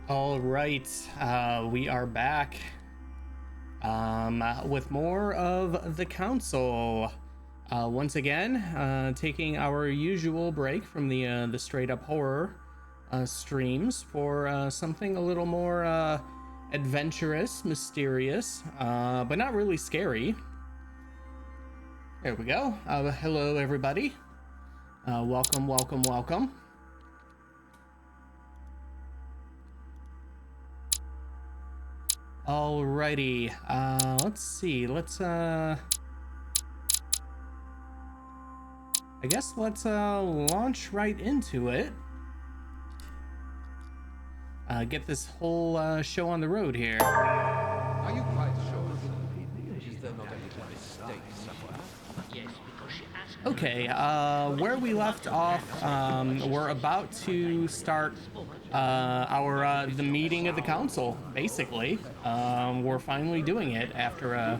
All right, we are back with more of the council. Once again, taking our usual break from the straight up horror streams for something a little more adventurous, mysterious, but not really scary. There we go. Hello, everybody. Welcome. Alrighty, let's see, I guess let's launch right into it. Get this whole show on the road here. Are you quite sure? Is there not a little mistake somewhere? Yes, because she asked. Okay, where we left off, we're about to start the meeting of the council, basically. We're finally doing it after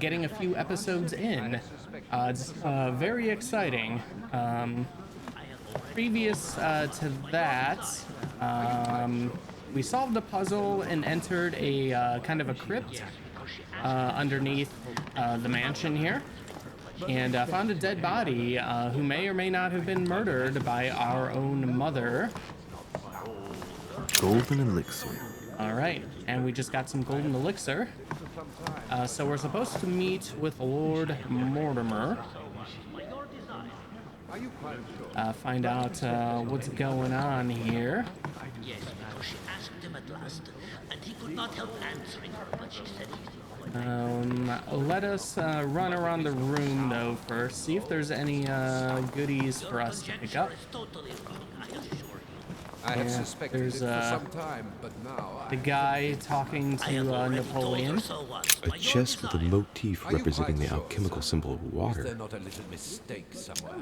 getting a few episodes in. It's very exciting. Previous to that, we solved a puzzle and entered a kind of a crypt underneath the mansion here. And found a dead body who may or may not have been murdered by our own mother. Golden elixir. All right, and we just got some golden elixir. So we're supposed to meet with Lord Mortimer. Find out what's going on here. Yes, because she asked him at last, and he could not help answering her, but she said he's Let us run around the room though first, see if there's any goodies for us to pick up. totally wrong, I assure you. I have suspected there's, it for some time, but now The guy talking I have to already Napoleon. told her so once, A by your chest with a desire. motif Are you representing quite the sure, alchemical sir? symbol of Is there water. not a little mistake somewhere?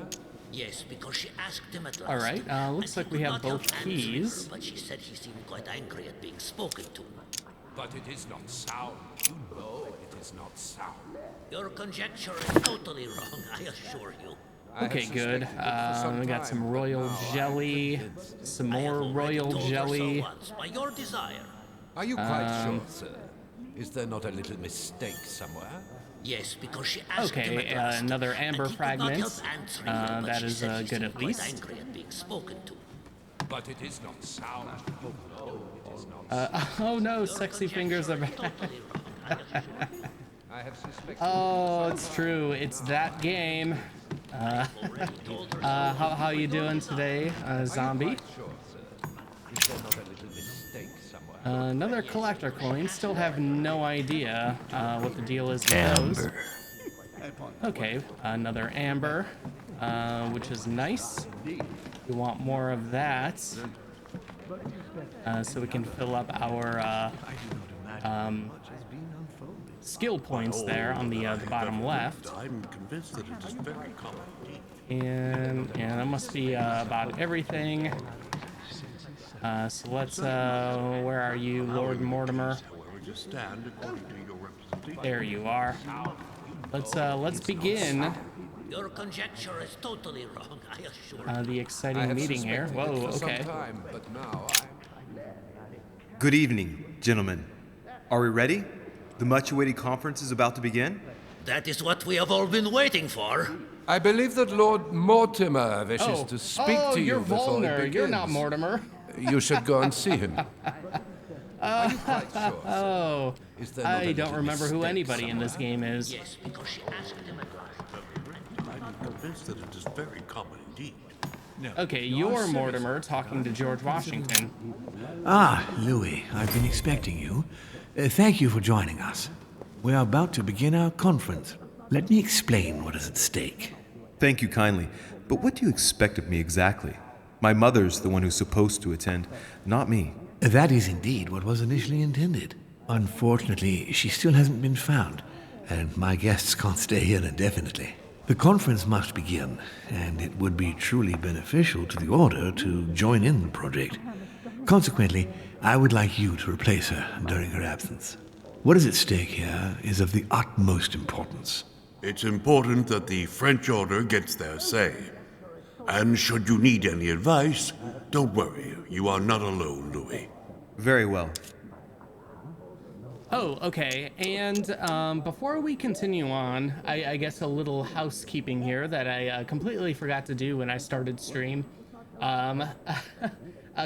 Yes, because she asked him at last. All right, looks and like he we could have not help both answering keys. her, but she said he seemed quite angry at being spoken to. But it is not sound. You know it is not sound. Your conjecture is totally wrong, I assure you. I have Okay, good. suspected it for some We got time, some but royal now I'm jelly, convinced. some I have more already royal told her jelly. so once, by your desire. Are you quite sure, sir? Is there not a little mistake somewhere? Yes, because she asked him Okay, at last, another amber and he could not fragment. help answering her, but That she is said he good seemed at quite least. angry at being spoken to. But it is not sound. Oh no, it is not. Oh no, Your sexy conjecture fingers are is back. totally wrong, I assure you. I have suspected. Oh, it's true. It's that game. Already told her so. How you doing today, zombie? Quite sure, sir. Is there not a little mistake somewhere? Another collector coin. Still have no idea what the deal is with those. Amber. Okay, another amber, which is nice. We want more of that, so we can fill up our skill points there on the bottom left. I'm convinced that it is very common. And that must be about everything. So let's, where are you, Lord Mortimer? However, just stand according to your representation. There you are. Let's begin Your conjecture is totally wrong, I assure you. the I exciting have meeting here. suspected Whoa, it for okay. some time, but now Good evening, gentlemen. Are we ready? The much-awaited conference is about to begin? That is what we have all been waiting for. I believe that Lord Mortimer wishes to speak to you you're before it Volner. begins. You're not Mortimer. You should go and see him. Are you quite sure? Oh, Is there not a I don't little remember who mistake anybody in this somewhere? game is. Yes, because she asked him at last. I'm convinced that it is very common indeed. Okay, you're Mortimer talking to George Washington. Ah, Louis, I've been expecting you. Thank you for joining us. We are about to begin our conference. Let me explain what is at stake. Thank you kindly, but what do you expect of me exactly? My mother's the one who's supposed to attend, not me. That is indeed what was initially intended. Unfortunately, she still hasn't been found, and my guests can't stay here indefinitely. The conference must begin, and it would be truly beneficial to the Order to join in the project. Consequently, I would like you to replace her during her absence. What is at stake here is of the utmost importance. It's important that the French order gets their say. And should you need any advice, don't worry, you are not alone, Louis. Very well. Oh, okay. And before we continue on, I guess a little housekeeping here that I completely forgot to do when I started stream. Um,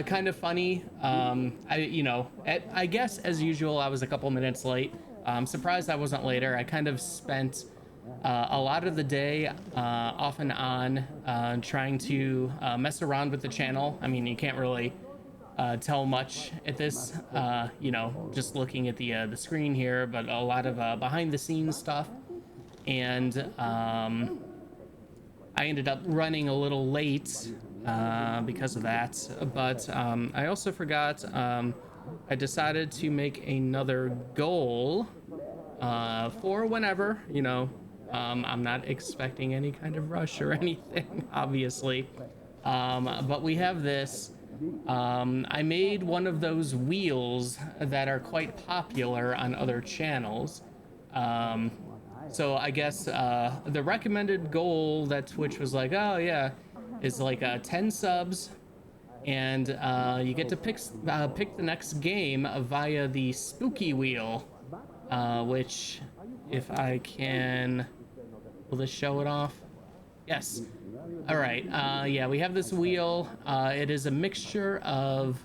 kind of funny. I guess as usual, I was a couple minutes late. I'm surprised I wasn't later. I kind of spent a lot of the day off and on trying to mess around with the channel. I mean, you can't really tell much at this, just looking at the screen here, but a lot of behind the scenes stuff. And I ended up running a little late because of that. But I also forgot, I decided to make another goal for whenever, I'm not expecting any kind of rush or anything, obviously. But we have this. I made one of those wheels that are quite popular on other channels. So I guess the recommended goal that Twitch was like, oh yeah, is like 10 subs, and you get to pick the next game via the spooky wheel, which, if I can, will this show it off? Yes. All right. Yeah, we have this wheel. It is a mixture of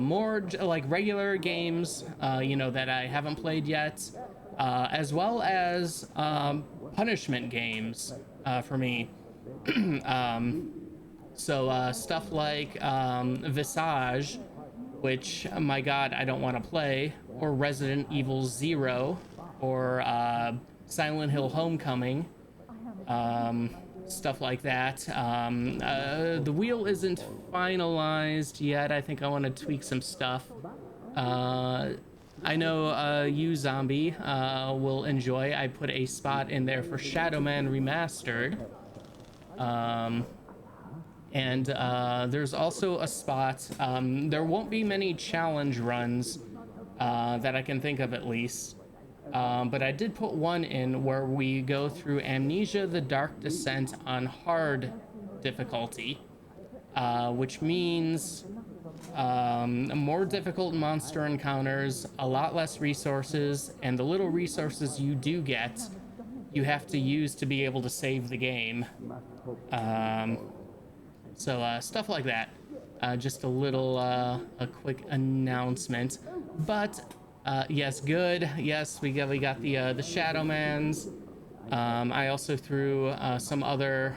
more like regular games, that I haven't played yet, as well as punishment games for me. So stuff like Visage, which, my God, I don't want to play, or Resident Evil 0, or Silent Hill Homecoming. Stuff like that. The wheel isn't finalized yet. I think I want to tweak some stuff. I know you, Zombie, will enjoy. I put a spot in there for Shadow Man Remastered. And there's also a spot. There won't be many challenge runs that I can think of, at least. But I did put one in where we go through Amnesia: The Dark Descent on hard difficulty, which means more difficult monster encounters, a lot less resources, and the little resources you do get, you have to use to be able to save the game. So stuff like that. Just a little, a quick announcement. But yes, good. Yes, we got the Shadow Mans. I also threw some other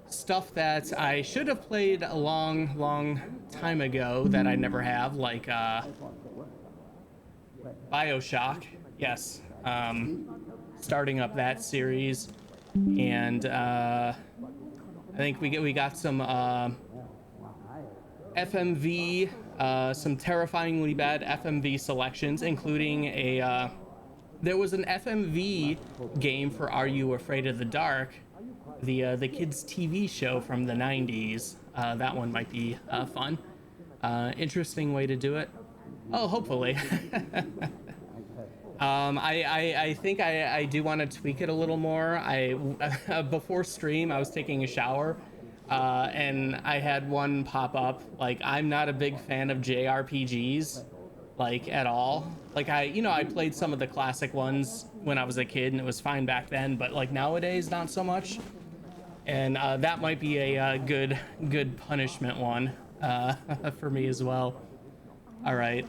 stuff that I should have played a long time ago that I never have, like BioShock. Yes, starting up that series, and I think we got some FMV, some terrifyingly bad FMV selections, including a there was an FMV game for Are You Afraid of the Dark, the kids TV show from the 90s. That one might be fun. Interesting way to do it. Oh, hopefully. I think I do want to tweak it a little more. Before stream, I was taking a shower, and I had one pop up. Like, I'm not a big fan of JRPGs, like, at all. Like, I played some of the classic ones when I was a kid, and it was fine back then, but like nowadays, not so much. And that might be a good punishment one for me as well. All right,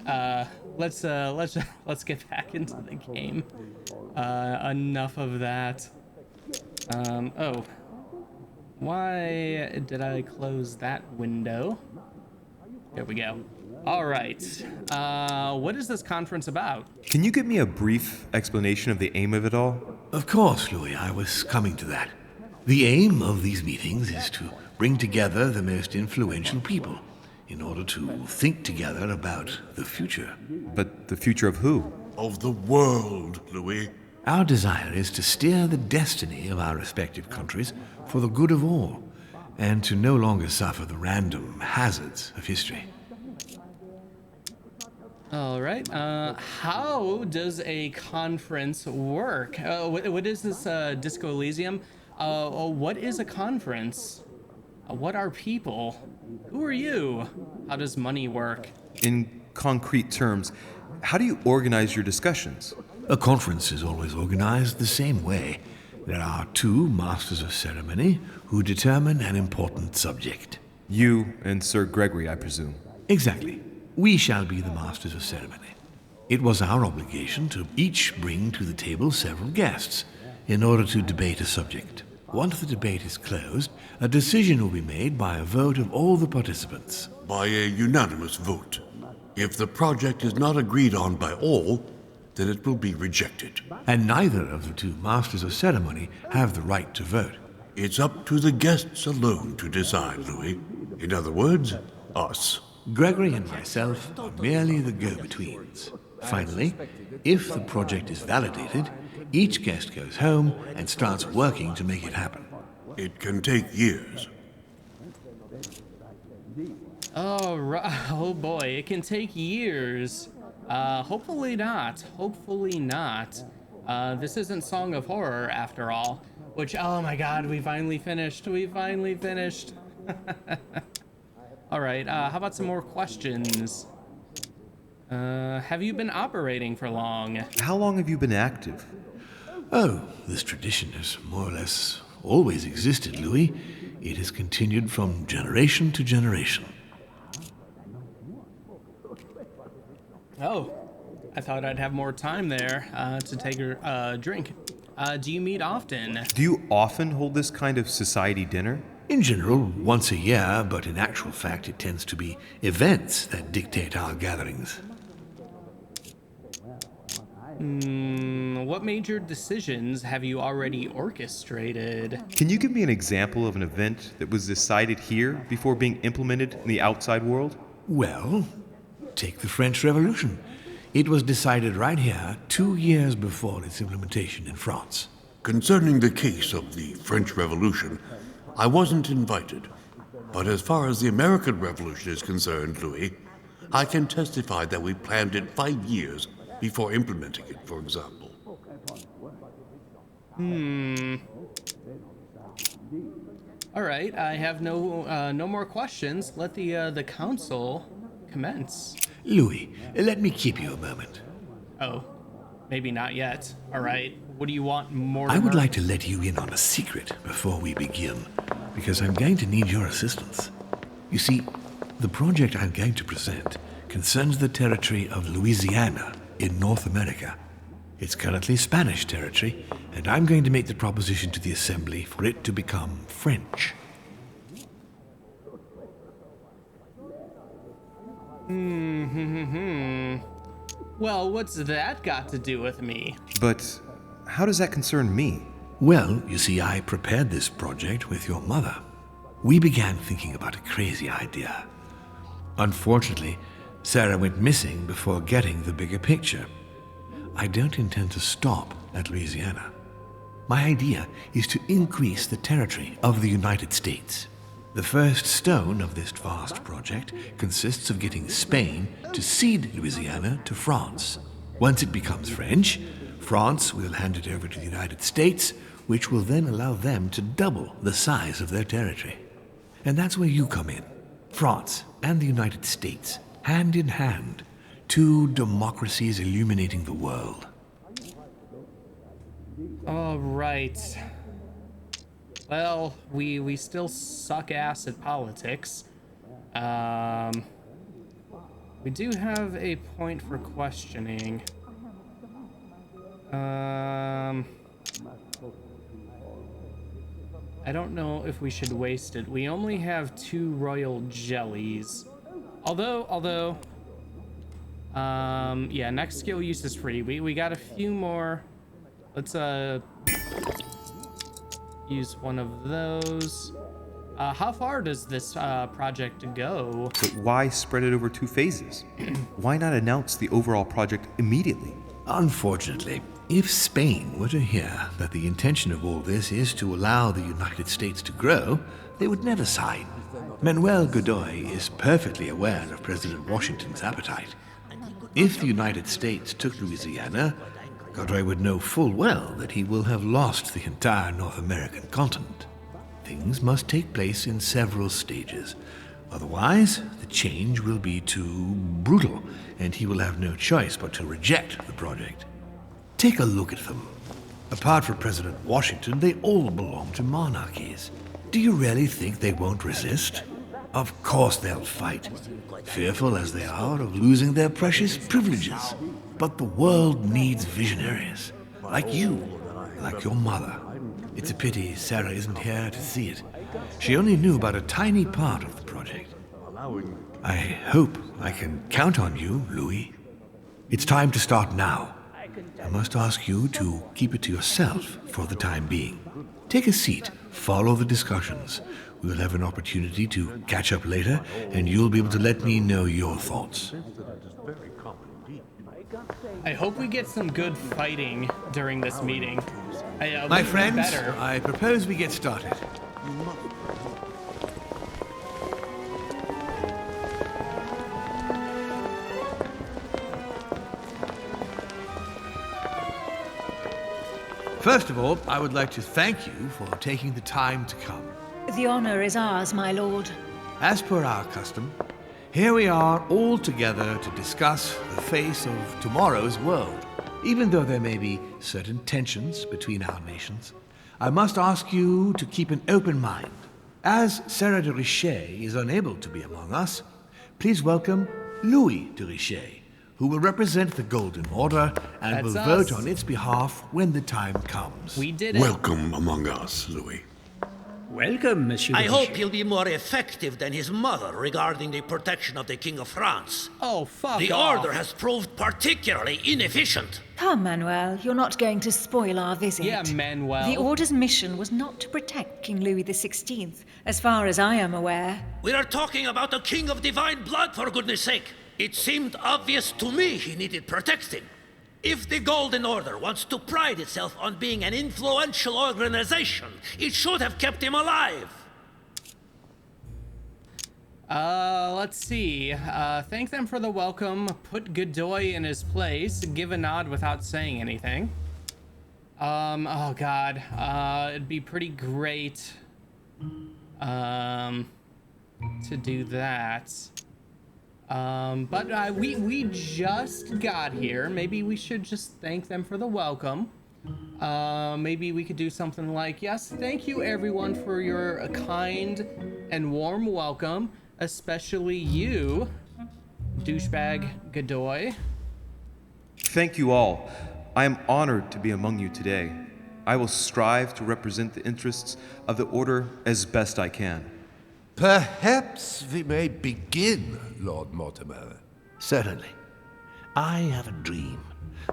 let's get back into the game. Enough of that. Oh, why did I close that window? There we go. All right, what is this conference about? Can you give me a brief explanation of the aim of it all? Of course, Louis, I was coming to that. The aim of these meetings is to bring together the most influential people in order to think together about the future. But the future of who? Of the world, Louis. Our desire is to steer the destiny of our respective countries for the good of all, and to no longer suffer the random hazards of history. All right. How does a conference work? What is this Disco Elysium? What is a conference? What are people? Who are you? How does money work? In concrete terms, how do you organize your discussions? A conference is always organized the same way. There are two masters of ceremony who determine an important subject. You and Sir Gregory, I presume. Exactly. We shall be the masters of ceremony. It was our obligation to each bring to the table several guests in order to debate a subject. Once the debate is closed, a decision will be made by a vote of all the participants. By a unanimous vote. If the project is not agreed on by all, then it will be rejected. And neither of the two masters of ceremony have the right to vote. It's up to the guests alone to decide, Louis. In other words, us. Gregory and myself are merely the go-betweens. Finally, if the project is validated, each guest goes home and starts working to make it happen. It can take years. Oh boy, it can take years. Hopefully not. Hopefully not. This isn't Song of Horror after all. Which, oh my god, we finally finished. We finally finished. Alright, how about some more questions? Have you been operating for long? How long have you been active? Oh, this tradition has more or less always existed, Louis. It has continued from generation to generation. Oh, I thought I'd have more time there to take a drink. Do you meet often? Do you often hold this kind of society dinner? In general, once a year, but in actual fact it tends to be events that dictate our gatherings. What major decisions have you already orchestrated? Can you give me an example of an event that was decided here before being implemented in the outside world? Well, take the French Revolution. It was decided right here 2 years before its implementation in France. Concerning the case of the French Revolution, I wasn't invited. But as far as the American Revolution is concerned, Louis, I can testify that we planned it 5 years before implementing it, for example. All right, I have no more questions. Let the council commence. Louis, let me keep you a moment. Oh, maybe not yet. All right, what do you want more? I would like to let you in on a secret before we begin, because I'm going to need your assistance. You see, the project I'm going to present concerns the territory of Louisiana in North America. It's currently Spanish territory, and I'm going to make the proposition to the Assembly for it to become French. Well, what's that got to do with me? But how does that concern me? Well, you see, I prepared this project with your mother. We began thinking about a crazy idea. Unfortunately, Sarah went missing before getting the bigger picture. I don't intend to stop at Louisiana. My idea is to increase the territory of the United States. The first stone of this vast project consists of getting Spain to cede Louisiana to France. Once it becomes French, France will hand it over to the United States, which will then allow them to double the size of their territory. And that's where you come in. France and the United States, hand in hand, two democracies illuminating the world. All right. Well, we still suck ass at politics. We do have a point for questioning. I don't know if we should waste it. We only have 2 royal jellies. Although, yeah, next skill use is free. We got a few more. Let's use one of those. How far does this project go? But why spread it over 2 phases? Why not announce the overall project immediately? Unfortunately, if Spain were to hear that the intention of all this is to allow the United States to grow, they would never sign. Manuel Godoy is perfectly aware of President Washington's appetite. If the United States took Louisiana, Godoy would know full well that he will have lost the entire North American continent. things must take place in several stages. Otherwise, the change will be too brutal, and he will have no choice but to reject the project. Take a look at them. Apart from President Washington, they all belong to monarchies. Do you really think they won't resist? Of course they'll fight, fearful as they are of losing their precious privileges. But the world needs visionaries, like you, like your mother. It's a pity Sarah isn't here to see it. She only knew about a tiny part of the project. I hope I can count on you, Louis. It's time to start now. I must ask you to keep it to yourself for the time being. Take a seat, follow the discussions. We'll have an opportunity to catch up later, and you'll be able to let me know your thoughts. I hope we get some good fighting during this meeting. My friends, I propose we get started. First of all, I would like to thank you for taking the time to come. The honor is ours, my lord. As per our custom, here we are all together to discuss the face of tomorrow's world. Even though there may be certain tensions between our nations, I must ask you to keep an open mind. As Sarah de Richet is unable to be among us, please welcome Louis de Richet, who will represent the Golden Order and That's will us. vote on its behalf when the time comes. We did it. Welcome among us, Louis. Welcome, Monsieur. I de hope Richet. he'll be more effective than his mother regarding the protection of the King of France. Oh, fuck The off. order has proved particularly inefficient. Come, Manuel, you're not going to spoil our visit. Yeah, Manuel. The Order's mission was not to protect King Louis XVI, as far as I am aware. We are talking about a king of divine blood, for goodness sake. It seemed obvious to me he needed protecting. If the Golden Order wants to pride itself on being an influential organization, it should have kept him alive. Let's see. Thank them for the welcome. Put Godoy in his place. Give a nod without saying anything. Oh god. It'd be pretty great, to do that. But we just got here. Maybe we should just thank them for the welcome. Maybe we could do something like, yes, thank you everyone for your kind and warm welcome, especially you, douchebag Godoy. Thank you all. I am honored to be among you today. I will strive to represent the interests of the Order as best I can. Perhaps we may begin, Lord Mortimer. Certainly. I have a dream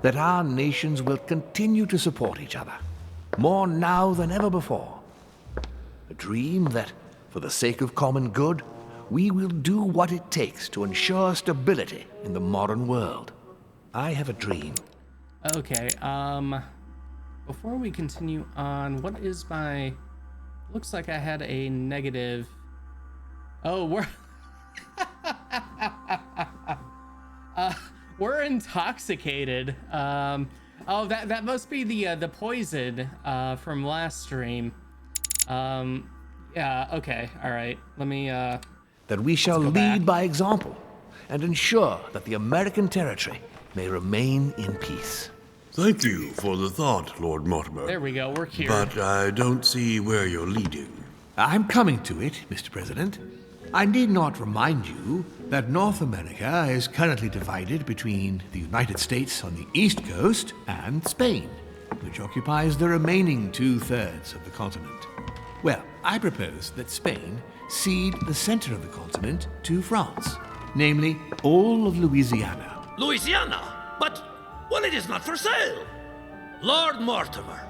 that our nations will continue to support each other, more now than ever before. A dream that, for the sake of common good, we will do what it takes to ensure stability in the modern world. I have a dream. Okay, before we continue on, what is my... Looks like I had a negative... Oh, we're intoxicated. Oh, that must be the poison from last stream. Yeah, okay, all right. Let me That we shall go lead back. by example and ensure that the American territory may remain in peace. Thank you for the thought, Lord Mortimer. There we go, we're here. But I don't see where you're leading. I'm coming to it, Mr. President. I need not remind you that North America is currently divided between the United States on the east coast and Spain, which occupies the remaining 2/3 of the continent. Well, I propose that Spain cede the center of the continent to France, namely all of Louisiana. Louisiana? But, well, it is not for sale. Lord Mortimer,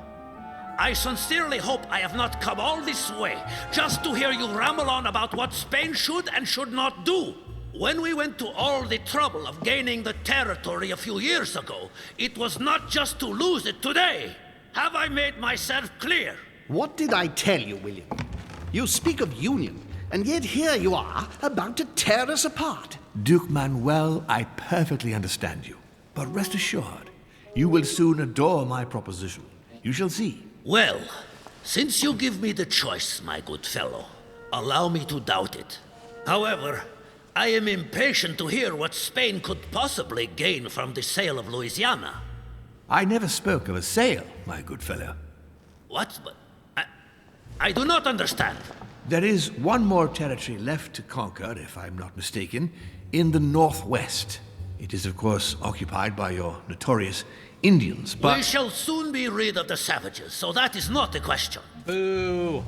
I sincerely hope I have not come all this way just to hear you ramble on about what Spain should and should not do. When we went to all the trouble of gaining the territory a few years ago, it was not just to lose it today. Have I made myself clear? What did I tell you, William? You speak of union, and yet here you are, about to tear us apart. Duke Manuel, I perfectly understand you. But rest assured, you will soon adore my proposition. You shall see. Well, Since you give me the choice, my good fellow, allow me to doubt it. However, I am impatient to hear what Spain could possibly gain from the sale of Louisiana. I never spoke of a sale, my good fellow. What? I do not understand. There is one more territory left to conquer, if I'm not mistaken, in the northwest. It is, of course, occupied by your notorious Indians, but... We shall soon be rid of the savages, so that is not the question. Boo.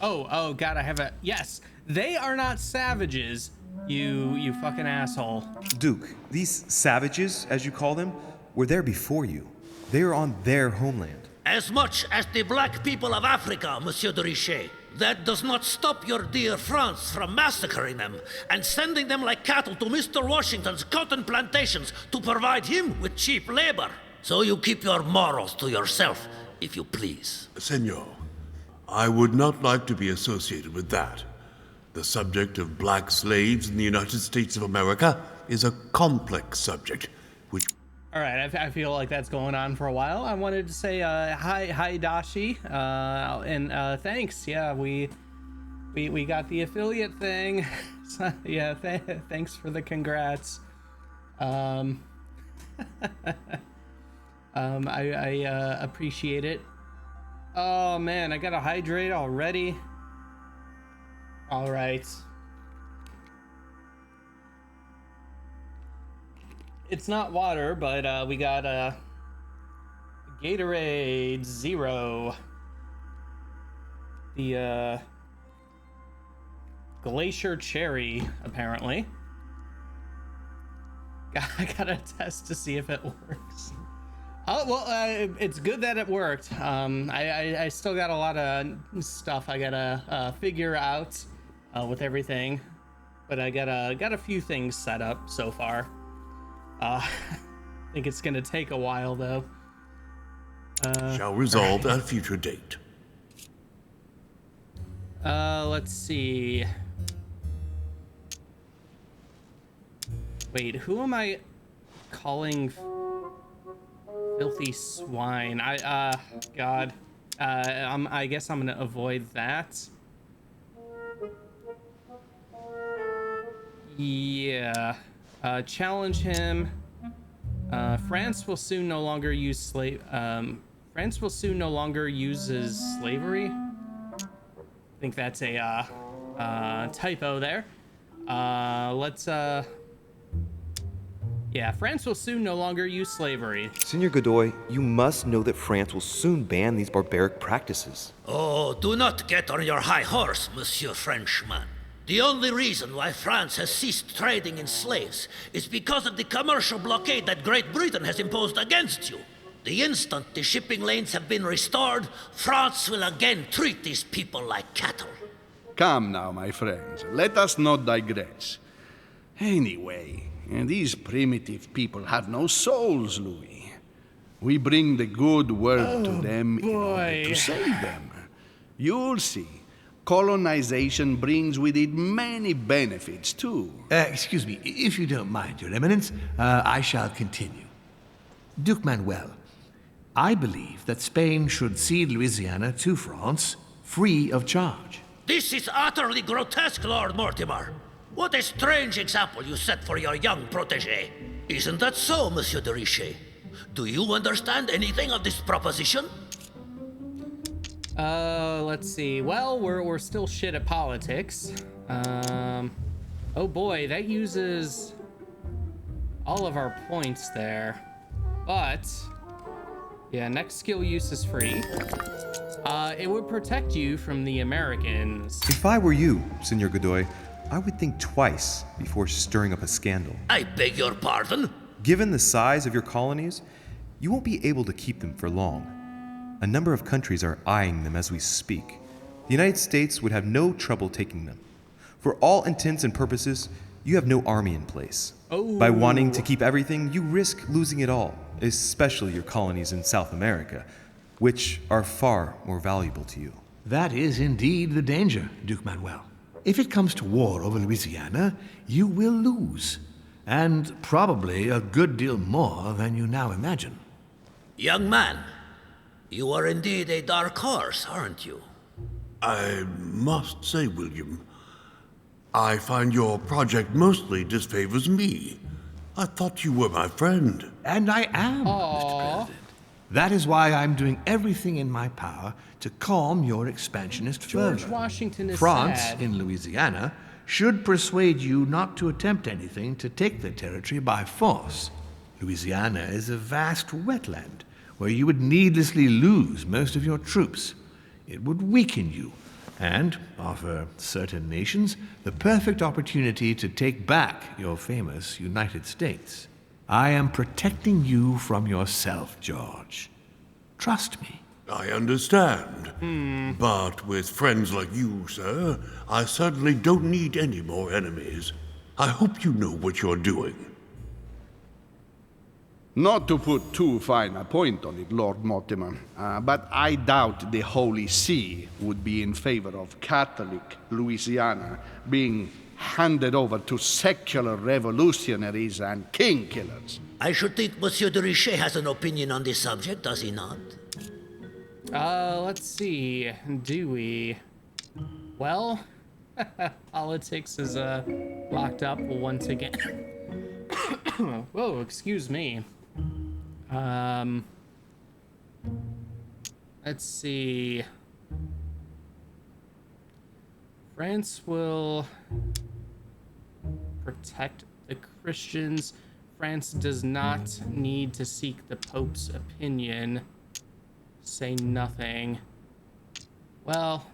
Oh, God, I have a... Yes, they are not savages, you fucking asshole. Duke, these savages, as you call them, were there before you. They are on their homeland. As much as the black people of Africa, Monsieur de Richet. That does not stop your dear France from massacring them and sending them like cattle to Mr. Washington's cotton plantations to provide him with cheap labor. So you keep your morals to yourself, if you please. Senor, I would not like to be associated with that. The subject of black slaves in the United States of America is a complex subject, which... All right, I feel like that's going on for a while. I wanted to say hi Dashi, and thanks. Yeah, we got the affiliate thing. So, yeah, thanks for the congrats. I appreciate it. Oh man, I gotta hydrate already. All right. It's not water, but we got Gatorade Zero. The Glacier Cherry, apparently. I gotta test to see if it works. Oh, well, it's good that it worked. I still got a lot of stuff I gotta figure out with everything, but I got a few things set up so far. I think it's gonna take a while though. Shall resolve at a future date. Let's see. Wait, who am I calling filthy swine? God. I guess I'm gonna avoid that. Yeah. Challenge him. France will soon no longer use France will soon no longer uses slavery. I think that's a typo there. Yeah, France will soon no longer use slavery. Senor Godoy, you must know that France will soon ban these barbaric practices. Oh, do not get on your high horse, Monsieur Frenchman. The only reason why France has ceased trading in slaves is because of the commercial blockade that Great Britain has imposed against you. The instant the shipping lanes have been restored, France will again treat these people like cattle. Come now, my friends, let us not digress. Anyway, these primitive people have no souls, Louis. We bring the good word to them in order to save them. You'll see. Colonization brings with it many benefits, too. Excuse me, if you don't mind, Your Eminence, I shall continue. Duke Manuel, I believe that Spain should cede Louisiana to France free of charge. This is utterly grotesque, Lord Mortimer. What a strange example you set for your young protege. Isn't that so, Monsieur de Richet? Do you understand anything of this proposition? Let's see. Well, we're still shit at politics. Oh boy, that uses all of our points there. But yeah, next skill use is free. It would protect you from the Americans. If I were you, Senor Godoy, I would think twice before stirring up a scandal. I beg your pardon? Given the size of your colonies, you won't be able to keep them for long. A number of countries are eyeing them as we speak. The United States would have no trouble taking them. For all intents and purposes, you have no army in place. Oh. By wanting to keep everything, you risk losing it all, especially your colonies in South America, which are far more valuable to you. That is indeed the danger, Duke Manuel. If it comes to war over Louisiana, you will lose. And probably a good deal more than you now imagine. Young man, You are indeed a dark horse, aren't you? I must say, William, I find your project mostly disfavors me. I thought you were my friend. And I am, Mr. President. That is why I'm doing everything in my power to calm your expansionist George fervor. Washington is France, sad. in Louisiana, should persuade you not to attempt anything to take the territory by force. Louisiana is a vast wetland where you would needlessly lose most of your troops. It would weaken you and offer certain nations the perfect opportunity to take back your famous United States. I am protecting you from yourself, George. Trust me. I understand. But with friends like you, sir, I certainly don't need any more enemies. I hope you know what you're doing. Not to put too fine a point on it, Lord Mortimer, but I doubt the Holy See would be in favor of Catholic Louisiana being handed over to secular revolutionaries and king killers. I should think Monsieur de Richet has an opinion on this subject, does he not? Let's see. Do we? Well, politics is locked up once again. Whoa, excuse me. Let's see. France will protect the Christians. France does not need to seek the Pope's opinion. Say nothing. Well,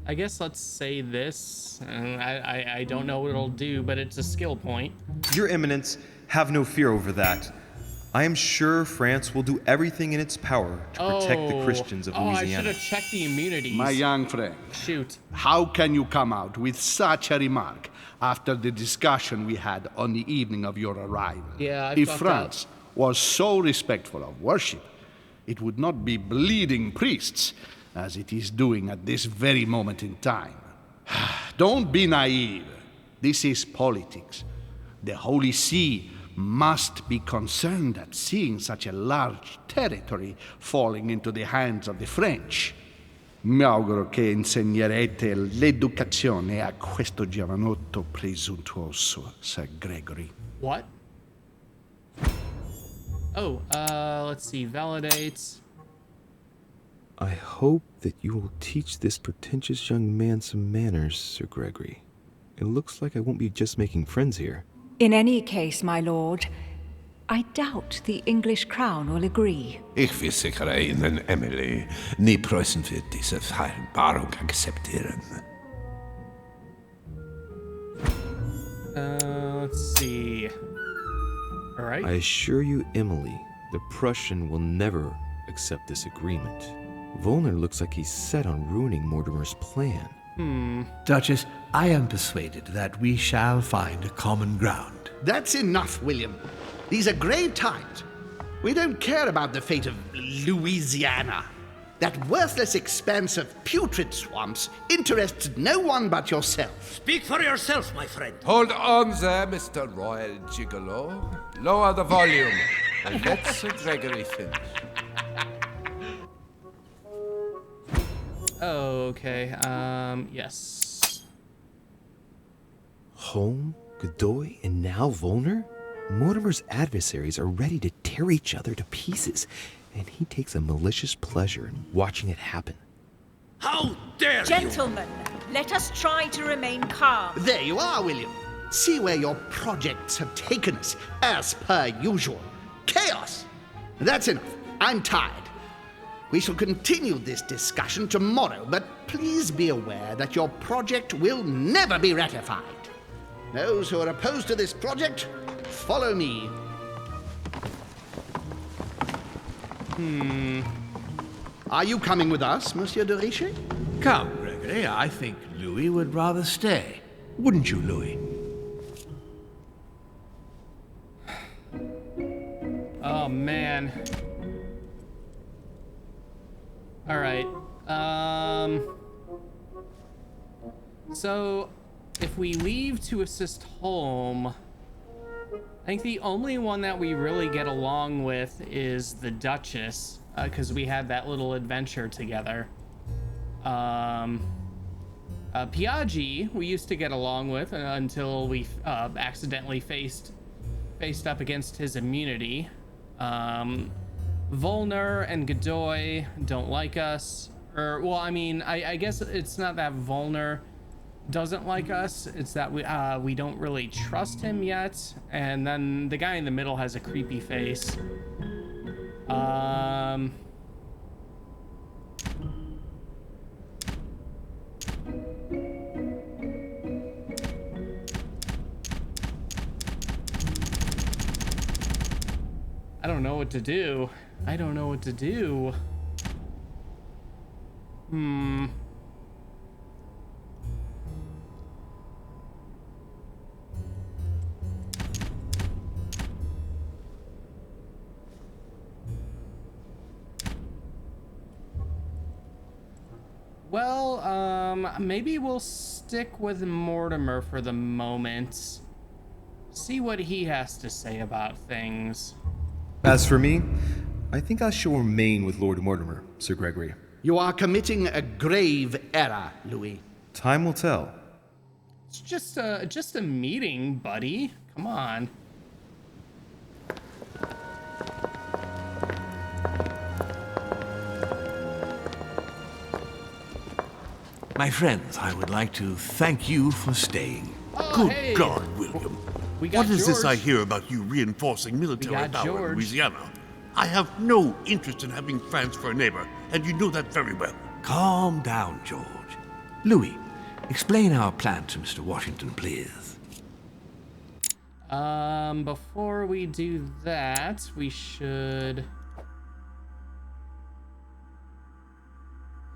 I guess let's say this. I don't know what it'll do, but it's a skill point. Your Eminence, have no fear over that. I am sure France will do everything in its power to protect the Christians of Louisiana. I should have checked the immunities. My young friend. Shoot. How can you come out with such a remark after the discussion we had on the evening of your arrival? Yeah, If France was so respectful of worship, it would not be bleeding priests as it is doing at this very moment in time. Don't be naive. This is politics. The Holy See must be concerned at seeing such a large territory falling into the hands of the French. Mi auguro che insegnerete l'educazione a questo giovanotto presuntuoso, Sir Gregory. What? Oh, let's see. Validate. I hope that you will teach this pretentious young man some manners, Sir Gregory. It looks like I won't be just making friends here. In any case, my lord, I doubt the English crown will agree. Ich versichere Ihnen, Emily, nie Preußen wird diese Vereinbarung akzeptieren. Let's see. All right. I assure you, Emily, the Prussian will never accept this agreement. Volner looks like he's set on ruining Mortimer's plan. Duchess, I am persuaded that we shall find a common ground. That's enough, William. These are grave times. We don't care about the fate of Louisiana. That worthless expanse of putrid swamps interests no one but yourself. Speak for yourself, my friend. Hold on there, Mr. Royal Gigolo. Lower the volume and let Sir Gregory finish. Okay, yes. Holm, Godoy, and now Volner? Mortimer's adversaries are ready to tear each other to pieces, and he takes a malicious pleasure in watching it happen. How dare you! Gentlemen, let us try to remain calm. There you are, William. See where your projects have taken us, as per usual. Chaos! That's enough. I'm tired. We shall continue this discussion tomorrow, but please be aware that your project will never be ratified. Those who are opposed to this project, follow me. Are you coming with us, Monsieur de Richet? Come, Gregory, I think Louis would rather stay. Wouldn't you, Louis? Oh, man. All right. So, if we leave to assist Holm, I think the only one that we really get along with is the Duchess. because we had that little adventure together. Piaggi, we used to get along with until we accidentally faced up against his immunity. Volner and Godoy don't like us. Well, I mean, I guess it's not that Volner doesn't like us, it's that we don't really trust him yet. And then the guy in the middle has a creepy face. I don't know what to do. Well, maybe we'll stick with Mortimer for the moment. See what he has to say about things. As for me, I think I shall remain with Lord Mortimer, Sir Gregory. You are committing a grave error, Louis. Time will tell. It's just a meeting, buddy. Come on. My friends, I would like to thank you for staying. Good Hey. God, William. We got What is this I George. hear about you reinforcing military got power George. in Louisiana? I have no interest in having France for a neighbor, and you know that very well. Calm down, George. Louis, explain our plan to Mr. Washington, please. Before we do that, we should...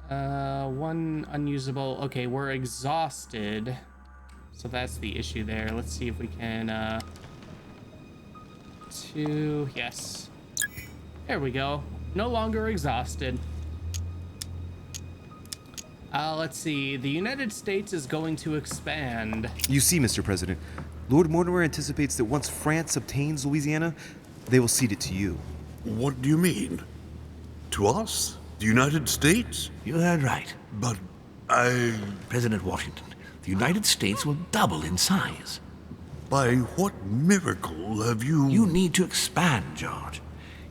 one unusable... Okay, we're exhausted. So that's the issue there. Let's see if we can, two... Yes. There we go. No longer exhausted. Let's see. The United States is going to expand. You see, Mr. President, Lord Mortimer anticipates that once France obtains Louisiana, they will cede it to you. What do you mean? To us? The United States? You heard right. But President Washington, the United States will double in size. by what miracle have you... You need to expand, George.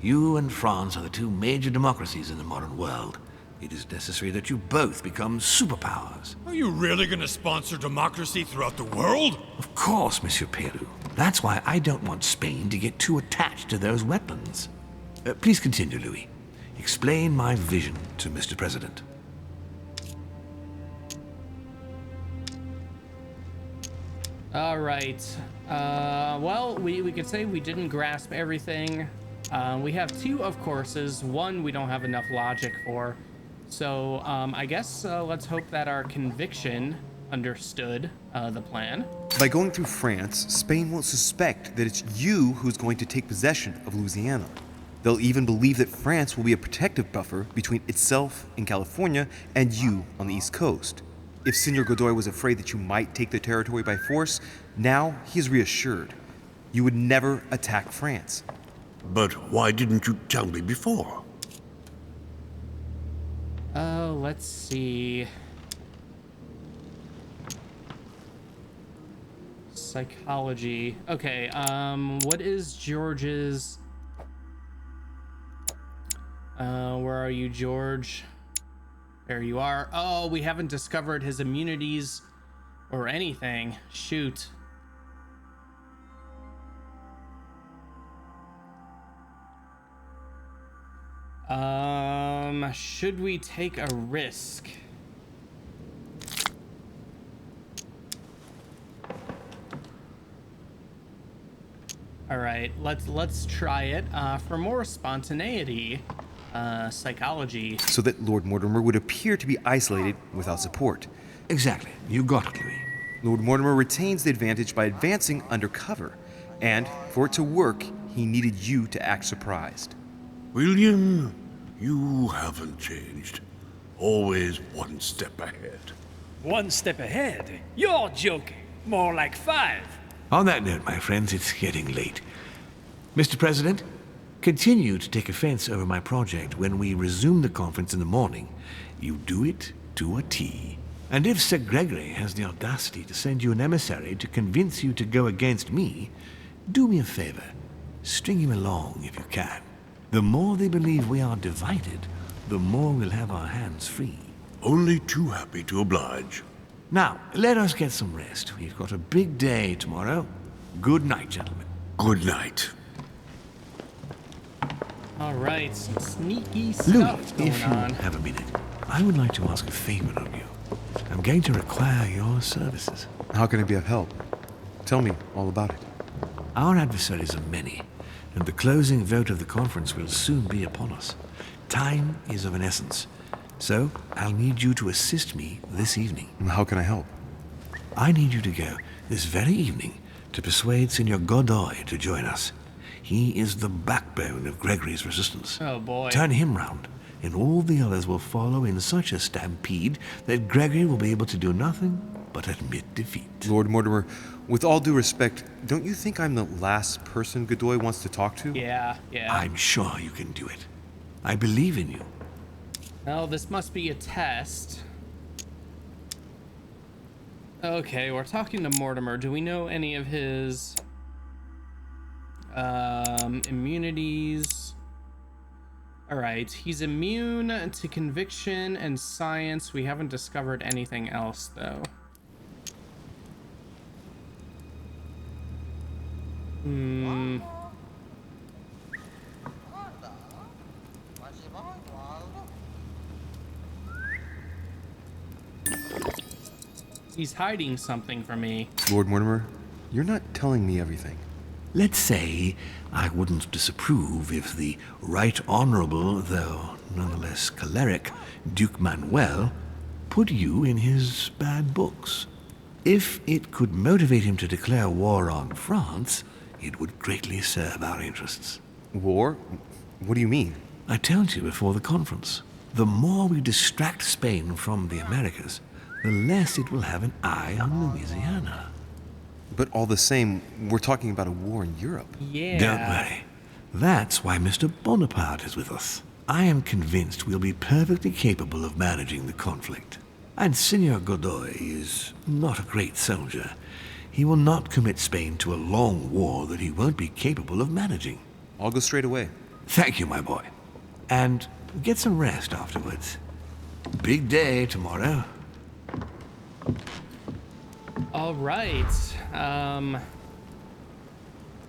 You and France are the two major democracies in the modern world. It is necessary that you both become superpowers. Are you really going to sponsor democracy throughout the world? Of course, Monsieur Peru. That's why I don't want Spain to get too attached to those weapons. Please continue, Louis. Explain my vision to Mr. President. All right. Well, we could say we didn't grasp everything. We have two of courses. One we don't have enough logic for. So I guess let's hope that our conviction understood the plan. By going through France, Spain won't suspect that it's you who's going to take possession of Louisiana. They'll even believe that France will be a protective buffer between itself in California and you on the East Coast. If Senor Godoy was afraid that you might take the territory by force, now he is reassured. You would never attack France. But why didn't you tell me before? Oh, let's see. Psychology. Okay, what is George's... where are you, George? There you are. Oh, we haven't discovered his immunities or anything. Shoot. Should we take a risk? All right, let's try it. For more spontaneity, psychology. So that Lord Mortimer would appear to be isolated without support. Exactly. You got it, Louis. Lord Mortimer retains the advantage by advancing undercover. And for it to work, he needed you to act surprised. William, you haven't changed. Always one step ahead. One step ahead? You're joking. More like 5. On that note, my friends, it's getting late. Mr. President, continue to take offense over my project when we resume the conference in the morning, you do it to a T. And if Sir Gregory has the audacity to send you an emissary to convince you to go against me, do me a favor. String him along if you can. The more they believe we are divided, the more we'll have our hands free. Only too happy to oblige. Now, let us get some rest. We've got a big day tomorrow. Good night, gentlemen. Good night. All right, some sneaky Louis, stuff going if you on. have a minute, I would like to ask a favor of you. I'm going to require your services. How can I be of help? Tell me all about it. Our adversaries are many, and the closing vote of the conference will soon be upon us. Time is of an essence, so I'll need you to assist me this evening. How can I help? I need you to go this very evening to persuade Signor Godoy to join us. He is the backbone of Gregory's resistance. Oh boy. Turn him round, and all the others will follow in such a stampede that Gregory will be able to do nothing but admit defeat. Lord Mortimer, with all due respect, don't you think I'm the last person Godoy wants to talk to? Yeah. I'm sure you can do it. I believe in you. Well, this must be a test. Okay, we're talking to Mortimer. Do we know any of his immunities? All right, he's immune to conviction and science. We haven't discovered anything else, though. He's hiding something from me. Lord Mortimer, you're not telling me everything. Let's say I wouldn't disapprove if the Right Honorable, though nonetheless choleric, Duke Manuel put you in his bad books. If it could motivate him to declare war on France, it would greatly serve our interests. War? What do you mean? I told you before the conference. The more we distract Spain from the Americas, the less it will have an eye on Louisiana. But all the same, we're talking about a war in Europe. Yeah. Don't worry. That's why Mr. Bonaparte is with us. I am convinced we'll be perfectly capable of managing the conflict. And Signor Godoy is not a great soldier. He will not commit Spain to a long war that he won't be capable of managing. I'll go straight away. Thank you, my boy. And get some rest afterwards. Big day tomorrow. All right.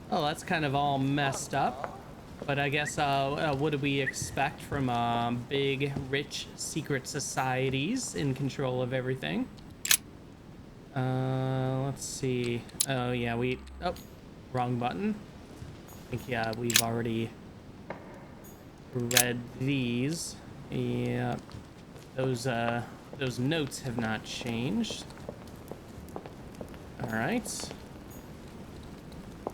Well, that's kind of all messed up. But I guess, what do we expect from big, rich, secret societies in control of everything? Let's see. Oh, yeah, oh, wrong button. I think, yeah, we've already read these. Yeah, those notes have not changed. All right.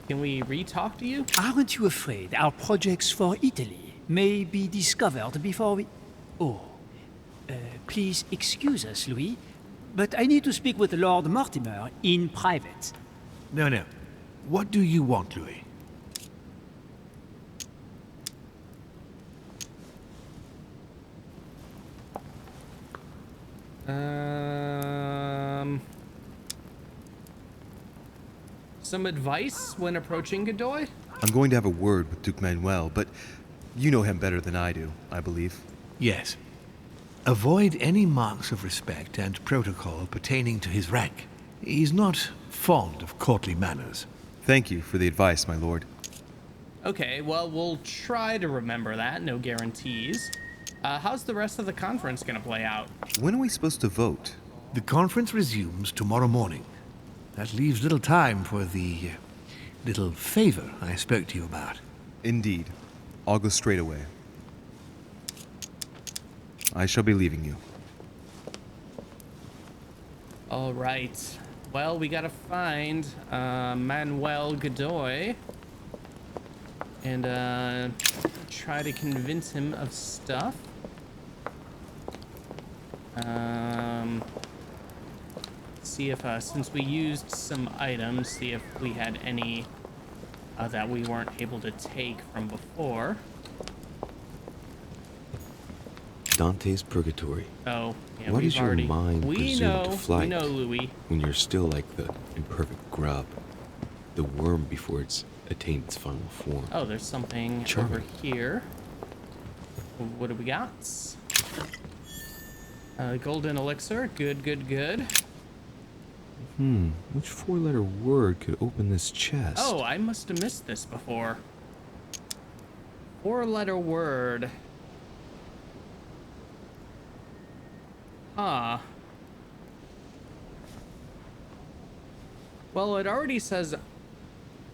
Can we re-talk to you? Aren't you afraid our projects for Italy may be discovered before we... Oh, please excuse us, Louis, but I need to speak with Lord Mortimer in private. No. What do you want, Louis? Some advice when approaching Godoy? I'm going to have a word with Duke Manuel, but you know him better than I do, I believe. Yes. Avoid any marks of respect and protocol pertaining to his rank. He's not fond of courtly manners. Thank you for the advice, my lord. Okay, well, we'll try to remember that. No guarantees. How's the rest of the conference gonna play out? When are we supposed to vote? The conference resumes tomorrow morning. That leaves little time for the little favor I spoke to you about. Indeed. I'll go straight away. I shall be leaving you. All right. Well, we gotta find Manuel Godoy and try to convince him of stuff. See if since we used some items, see if we had any that we weren't able to take from before. Dante's Purgatory. Oh, yeah, What we've is your already... mind presumed to We flight know, Louis. when you're still like the imperfect grub, the worm before it's attained its final form? Oh, there's something Charming. over here. What do we got? Golden elixir. Good, good, good. Which four-letter word could open this chest? Oh, I must have missed this before. Four-letter word. Huh. Well, it already says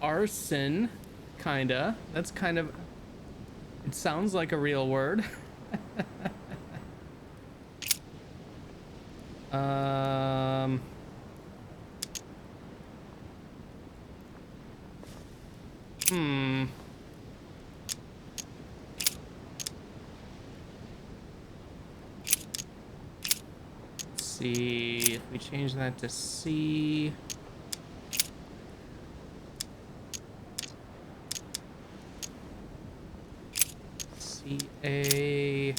arson, kinda. That's kind of... It sounds like a real word. Let's see if we change that to C. C-A.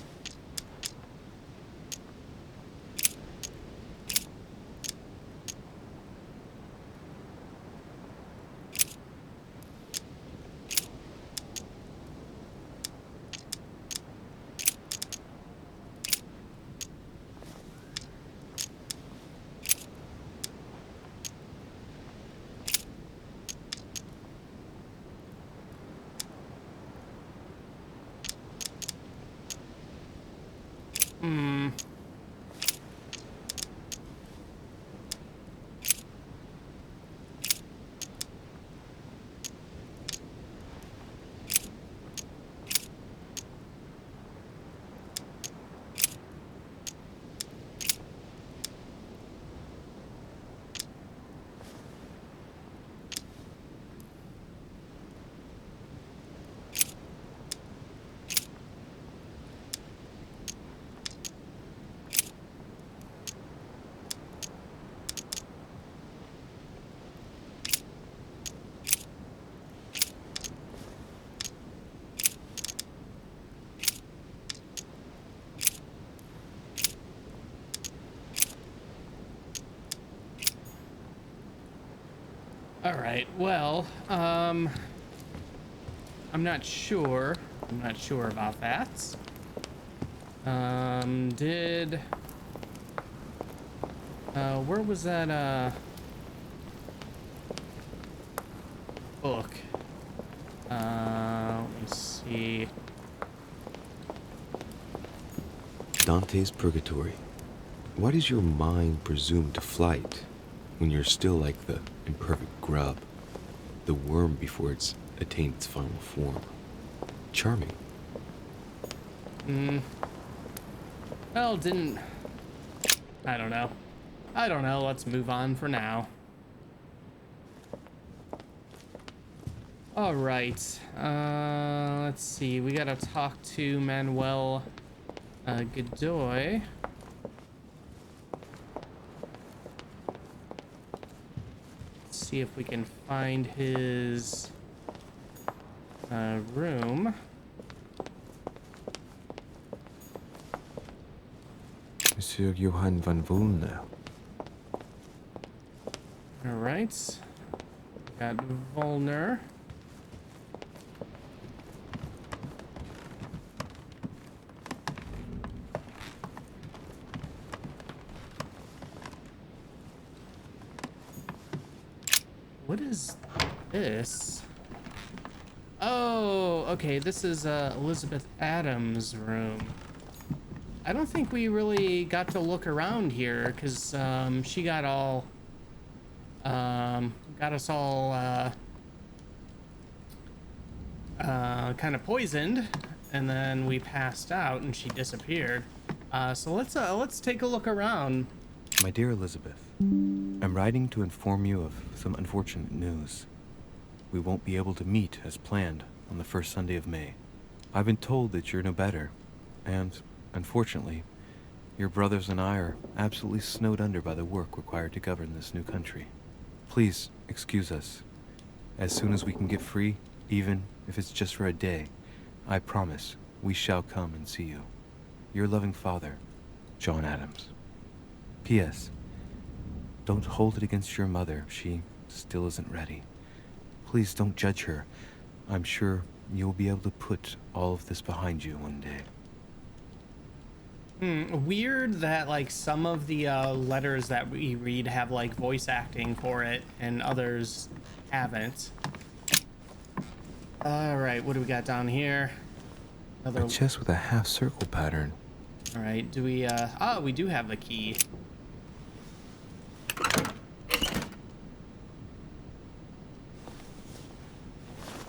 All right, well, I'm not sure. I'm not sure about that. Where was that, book? Let me see. Dante's Purgatory. Why does your mind presume to flight when you're still like the imperfect grub, the worm before it's attained its final form? Charming. Well, didn't... I don't know. Let's move on for now. All right. Let's see. We gotta talk to Manuel Godoy. Let's see if we can find his room. Monsieur Johann van Volner. All right. Got Volner. What is this? Oh, okay. This is Elizabeth Adams' room. I don't think we really got to look around here because she got all got us all kind of poisoned, and then we passed out and she disappeared. So let's take a look around. My dear Elizabeth, I'm writing to inform you of some unfortunate news. We won't be able to meet as planned on the first Sunday of May. I've been told that you're no better, and unfortunately, your brothers and I are absolutely snowed under by the work required to govern this new country. Please excuse us. As soon as we can get free, even if it's just for a day, I promise we shall come and see you. Your loving father, John Adams. P.S. Don't hold it against your mother if she still isn't ready. Please don't judge her. I'm sure you'll be able to put all of this behind you one day. Weird that like some of the letters that we read have like voice acting for it and others haven't. All right, what do we got down here? A chest with a half circle pattern. All right, do we oh, we do have the key.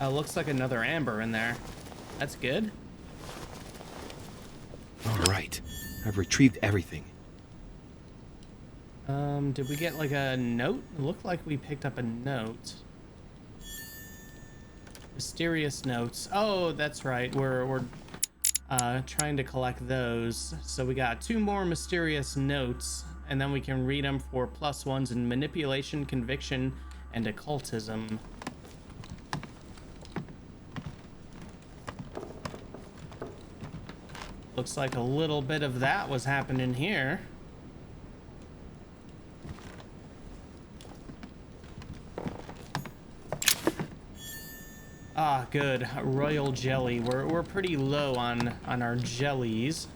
Looks like another amber in there. That's good. All right, I've retrieved everything. Did we get like a note? It looked like we picked up a note. Mysterious notes. Oh, that's right. We're trying to collect those. So we got 2 more mysterious notes, and then we can read them for +1s in manipulation, conviction, and occultism. Looks like a little bit of that was happening here. Ah, good. Royal jelly. We're pretty low on our jellies.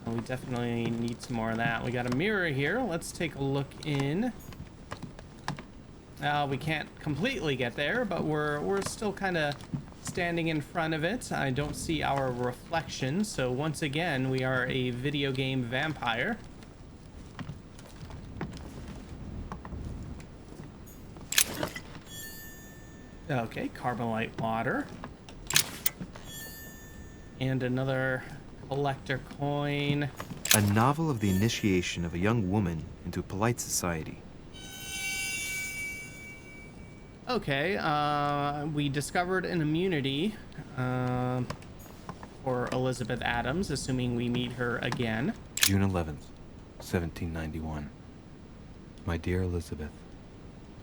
We definitely need some more of that. We got a mirror here. Let's take a look in. We can't completely get there, but we're still kind of standing in front of it. I don't see our reflection, so once again, we are a video game vampire. Okay, carbonite water. And another collector coin. A novel of the initiation of a young woman into polite society. Okay, we discovered an immunity for Elizabeth Adams, assuming we meet her again. June 11th, 1791. My dear Elizabeth,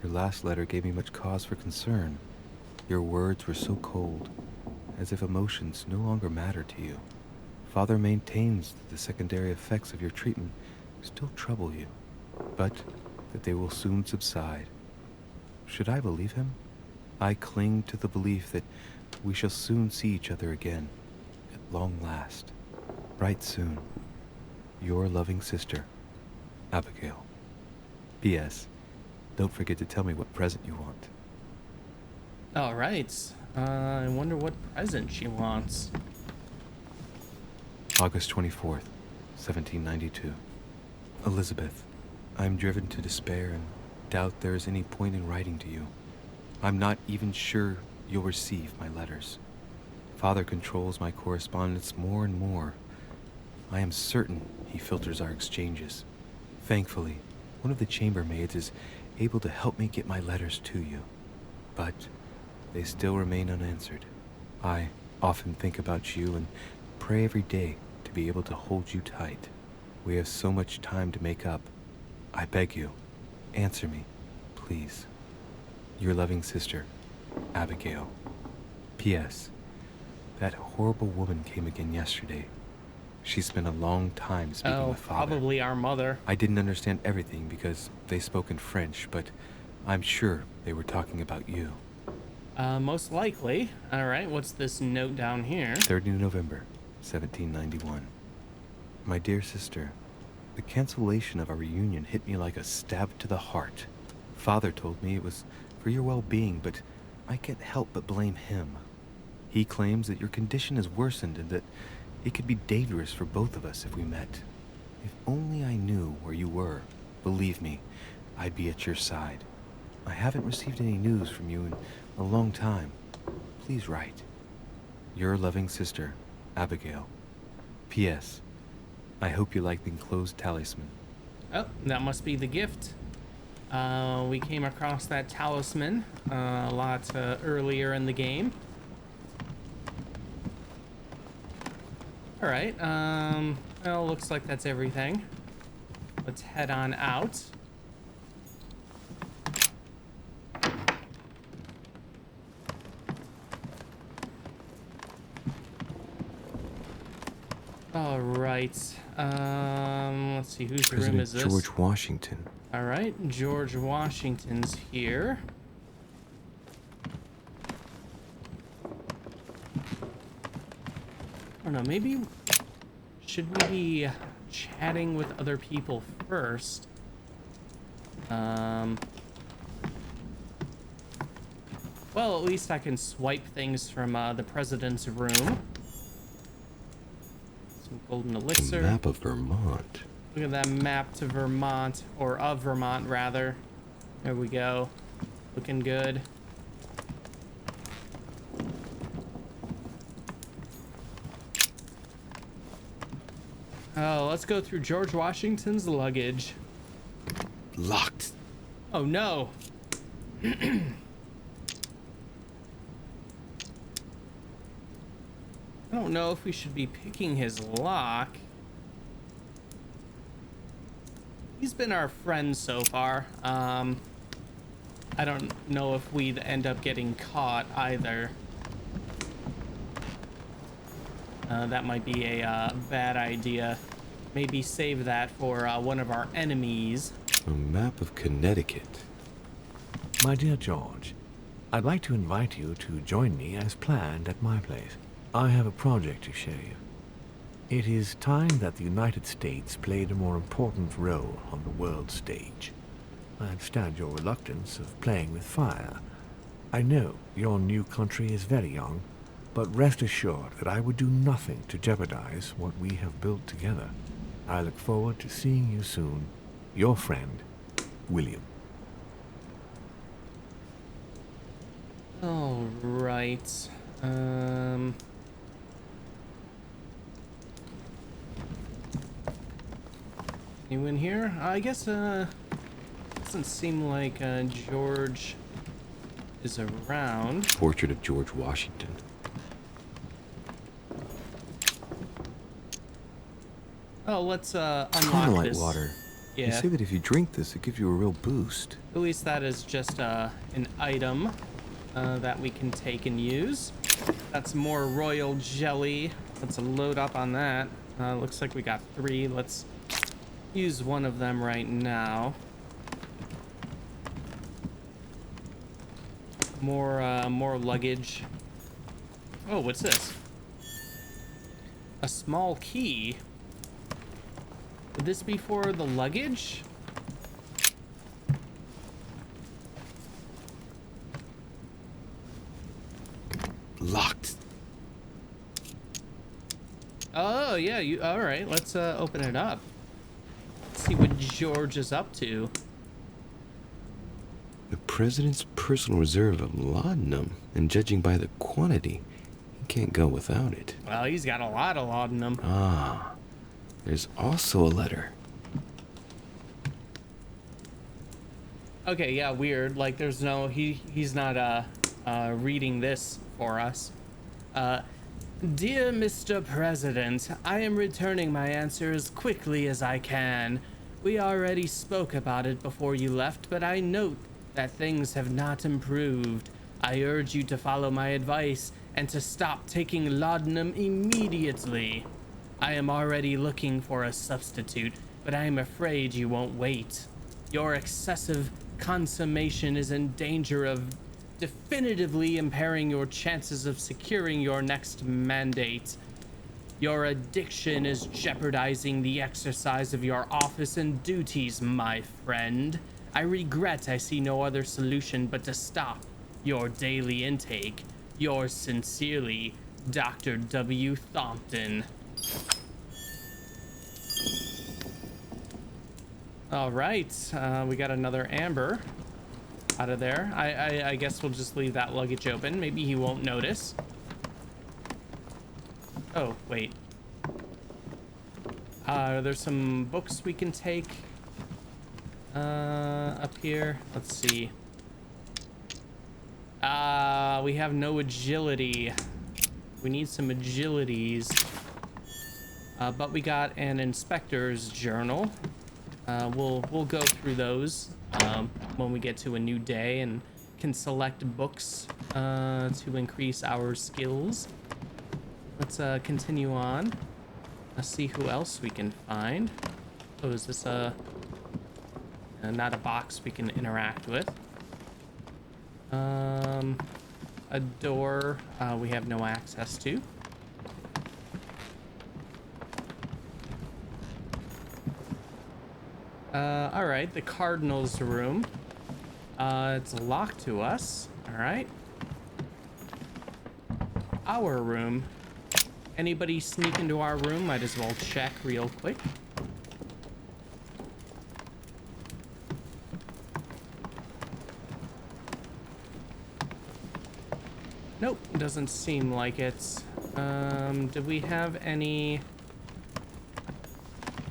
your last letter gave me much cause for concern. Your words were so cold, as if emotions no longer matter to you. Father maintains that the secondary effects of your treatment still trouble you, but that they will soon subside. Should I believe him? I cling to the belief that we shall soon see each other again, at long last. Right soon. Your loving sister, Abigail. P.S. Don't forget to tell me what present you want. All right. I wonder what present she wants. August 24th, 1792. Elizabeth, I'm driven to despair and doubt there is any point in writing to you. I'm not even sure you'll receive my letters. Father controls my correspondence more and more. I am certain he filters our exchanges. Thankfully, one of the chambermaids is able to help me get my letters to you. But they still remain unanswered. I often think about you and pray every day to be able to hold you tight. We have so much time to make up. I beg you, answer me, please. Your loving sister, Abigail. P.S. That horrible woman came again yesterday. She spent a long time speaking with Father. Probably our mother. I didn't understand everything because they spoke in French, but I'm sure they were talking about you. Most likely. All right, what's this note down here? 30 November, 1791. My dear sister, the cancellation of our reunion hit me like a stab to the heart. Father told me it was for your well-being, but I can't help but blame him. He claims that your condition has worsened and that it could be dangerous for both of us if we met. If only I knew where you were, believe me, I'd be at your side. I haven't received any news from you in a long time. Please write. Your loving sister, Abigail. P.S. I hope you like the enclosed talisman. Oh, that must be the gift. We came across that talisman a lot earlier in the game. All right, well, looks like that's everything. Let's head on out. All right. Let's see, whose room President is this? George Washington. All right, George Washington's here. I don't know, maybe should we be chatting with other people first? Well, at least I can swipe things from the president's room. Some golden elixir. A map of Vermont. Look at that map to Vermont, or of Vermont rather. There we go. Looking good. Oh, let's go through George Washington's luggage. Locked. Oh no. I don't know if we should be picking his lock. He's been our friend so far. I don't know if we'd end up getting caught either. That might be a bad idea. Maybe save that for one of our enemies. A map of Connecticut. My dear George, I'd like to invite you to join me as planned at my place. I have a project to show you. It is time that the United States played a more important role on the world stage. I understand your reluctance of playing with fire. I know your new country is very young, but rest assured that I would do nothing to jeopardize what we have built together. I look forward to seeing you soon. Your friend, William. All right. You in here? I guess, doesn't seem like, George is around. Portrait of George Washington. Oh, let's, unlock Carmelite this. water. Yeah. They say that if you drink this, it gives you a real boost. At least that is just, an item, that we can take and use. That's more royal jelly. Let's load up on that. Looks like we got 3. Let's use one of them right now. More luggage. Oh, what's this? A small key. Would this be for the luggage? Locked. Oh, yeah, all right, let's open it up. See what George is up to. The president's personal reserve of laudanum, and judging by the quantity, he can't go without it. Well, he's got a lot of laudanum. Ah, there's also a letter. Okay, yeah, weird. Like, there's no, he's not reading this for us. Dear Mr. President, I am returning my answer as quickly as I can. We already spoke about it before you left, but I note that things have not improved. I urge you to follow my advice and to stop taking laudanum immediately. I am already looking for a substitute, but I am afraid you won't wait. Your excessive consummation is in danger of definitively impairing your chances of securing your next mandate. Your addiction is jeopardizing the exercise of your office and duties, my friend. I regret I see no other solution but to stop your daily intake. Yours sincerely, Dr. W. Thompson. All right, we got another amber out of there. I guess we'll just leave that luggage open. Maybe he won't notice. Oh, wait. There's some books we can take up here. Let's see. We have no agility. We need some agilities. But we got an inspector's journal. We'll go through those when we get to a new day and can select books to increase our skills. Let's continue on. Let's see who else we can find. Oh, is this not a box we can interact with? A door we have no access to. All right, the Cardinal's room. It's locked to us. All right. Our room. Anybody sneak into our room? Might as well check real quick. Nope, doesn't seem like it. Do we have any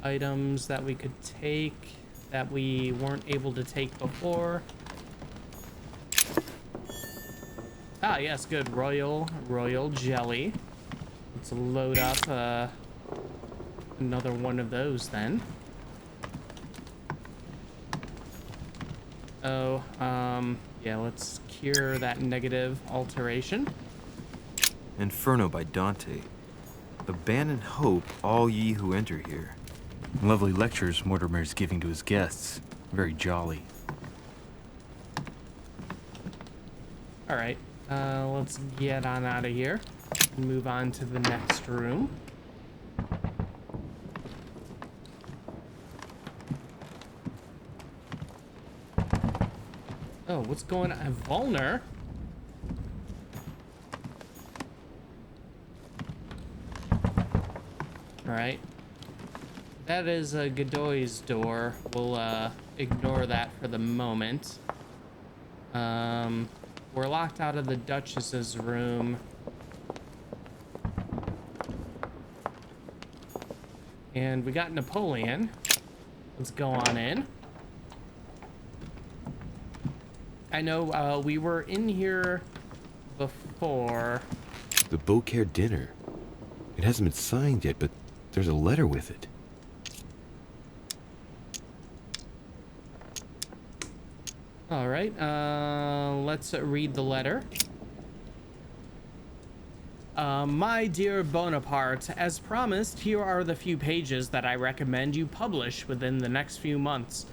items that we could take that we weren't able to take before? Ah, yes, good. Royal jelly. Let's load up another one of those then. Oh, yeah, let's cure that negative alteration. Inferno by Dante. Abandon hope, all ye who enter here. Lovely lectures Mortimer's giving to his guests. Very jolly. All right, let's get on out of here and move on to the next room. Oh, what's going on? Volner? All right. That is Godoy's door. We'll ignore that for the moment. We're locked out of the Duchess's room. And we got Napoleon. Let's go on in. I know we were in here before. The Beaucaire dinner. It hasn't been signed yet, but there's a letter with it. All right, let's read the letter. My dear Bonaparte, as promised, here are the few pages that I recommend you publish within the next few months.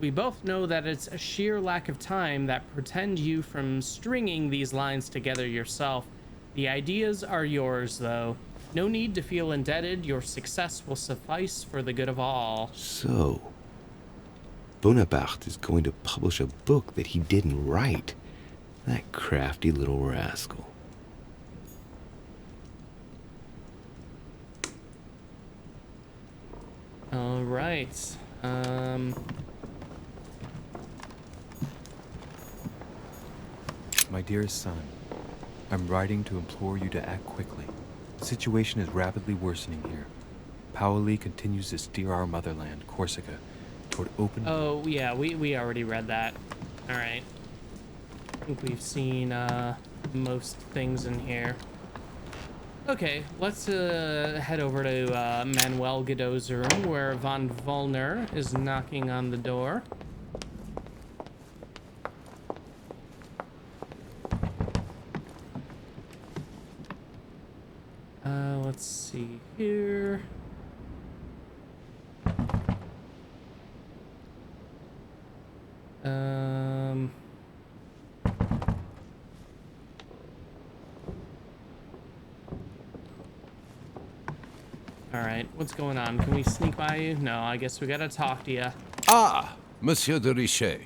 We both know that it's a sheer lack of time that prevents you from stringing these lines together yourself. The ideas are yours, though. No need to feel indebted. Your success will suffice for the good of all. So, Bonaparte is going to publish a book that he didn't write. That crafty little rascal. All right. My dearest son, I'm writing to implore you to act quickly. The situation is rapidly worsening here. Paoli continues to steer our motherland, Corsica, toward open... Oh, yeah, we already read that. All right. I think we've seen most things in here. Okay, let's head over to Manuel Godot's room, where von Volner is knocking on the door. Let's see here. All right, what's going on? Can we sneak by you? No, I guess we gotta talk to you. Ah, Monsieur de Richet.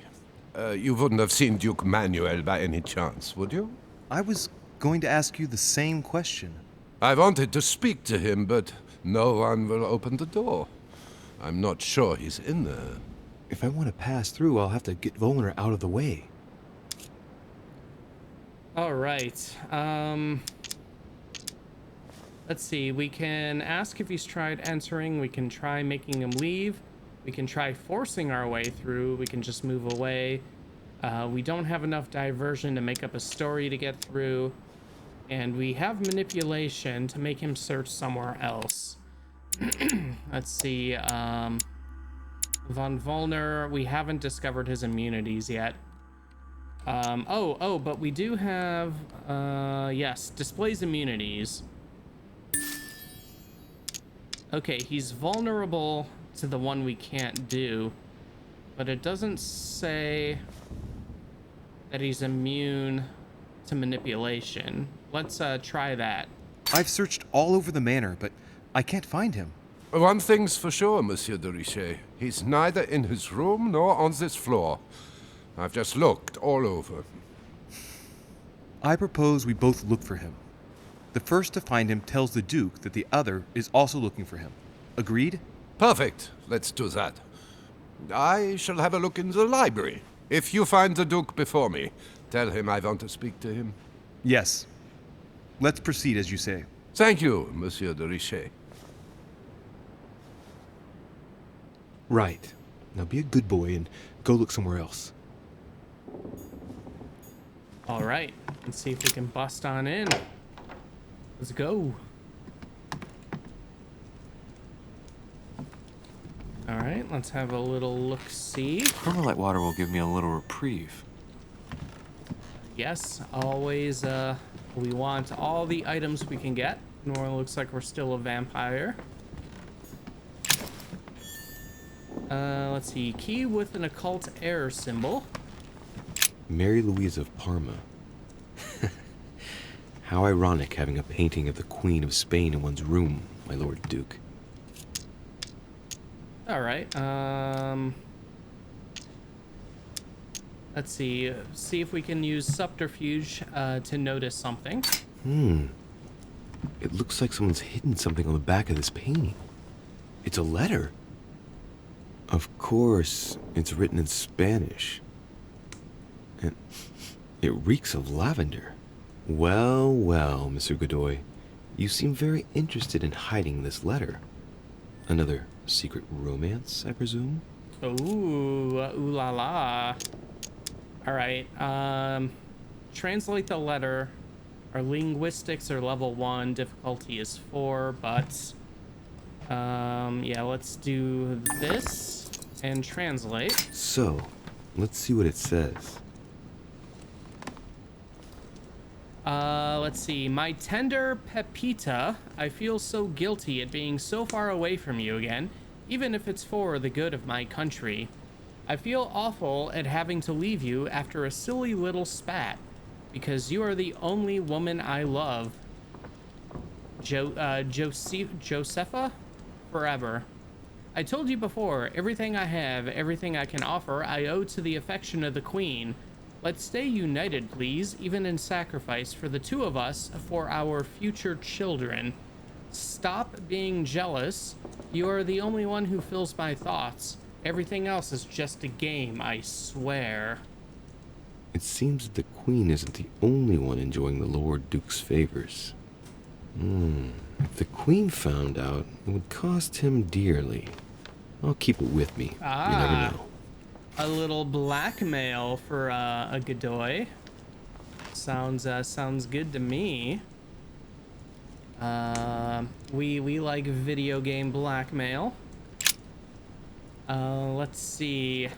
You wouldn't have seen Duke Manuel by any chance, would you? I was going to ask you the same question. I wanted to speak to him, but no one will open the door. I'm not sure he's in there. If I want to pass through, I'll have to get Volner out of the way. All right. Let's see. We can ask if he's tried entering. We can try making him leave. We can try forcing our way through. We can just move away. We don't have enough diversion to make up a story to get through. And we have manipulation to make him search somewhere else. Let's see. Von Volner, we haven't discovered his immunities yet. But we do have, yes, displays immunities. Okay, he's vulnerable to the one we can't do, but it doesn't say that he's immune to manipulation. Let's try that. I've searched all over the manor, but I can't find him. One thing's for sure, Monsieur de Richet. He's neither in his room nor on this floor. I've just looked all over. I propose we both look for him. The first to find him tells the Duke that the other is also looking for him. Agreed? Perfect. Let's do that. I shall have a look in the library. If you find the Duke before me, tell him I want to speak to him. Yes. Let's proceed as you say. Thank you, Monsieur de Richet. Right. Now be a good boy and go look somewhere else. All right, let's see if we can bust on in. Let's go. All right, let's have a little look-see. Permalite water will give me a little reprieve. Yes, always, we want all the items we can get. Nora looks like we're still a vampire. Let's see, key with an occult error symbol. Mary Louise of Parma. How ironic having a painting of the Queen of Spain in one's room, my Lord Duke. All right, let's see if we can use subterfuge to notice something. It looks like someone's hidden something on the back of this painting. It's a letter. Of course, it's written in Spanish. And it reeks of lavender. Well, well, Mr. Godoy, you seem very interested in hiding this letter. Another secret romance, I presume? Ooh, ooh la la. All right, translate the letter. Our linguistics are level 1, difficulty is 4, but yeah, let's do this and translate. So, let's see what it says. Let's see. My tender Pepita, I feel so guilty at being so far away from you again, even if it's for the good of my country. I feel awful at having to leave you after a silly little spat, because you are the only woman I love. Josepha? Forever. I told you before, everything I have, everything I can offer, I owe to the affection of the Queen. Let's stay united, please, even in sacrifice for the two of us, for our future children. Stop being jealous. You are the only one who fills my thoughts. Everything else is just a game, I swear. It seems that the Queen isn't the only one enjoying the Lord Duke's favors. If the Queen found out, it would cost him dearly. I'll keep it with me. You never know. A little blackmail for a Godoy. Sounds good to me. We like video game blackmail. Let's see.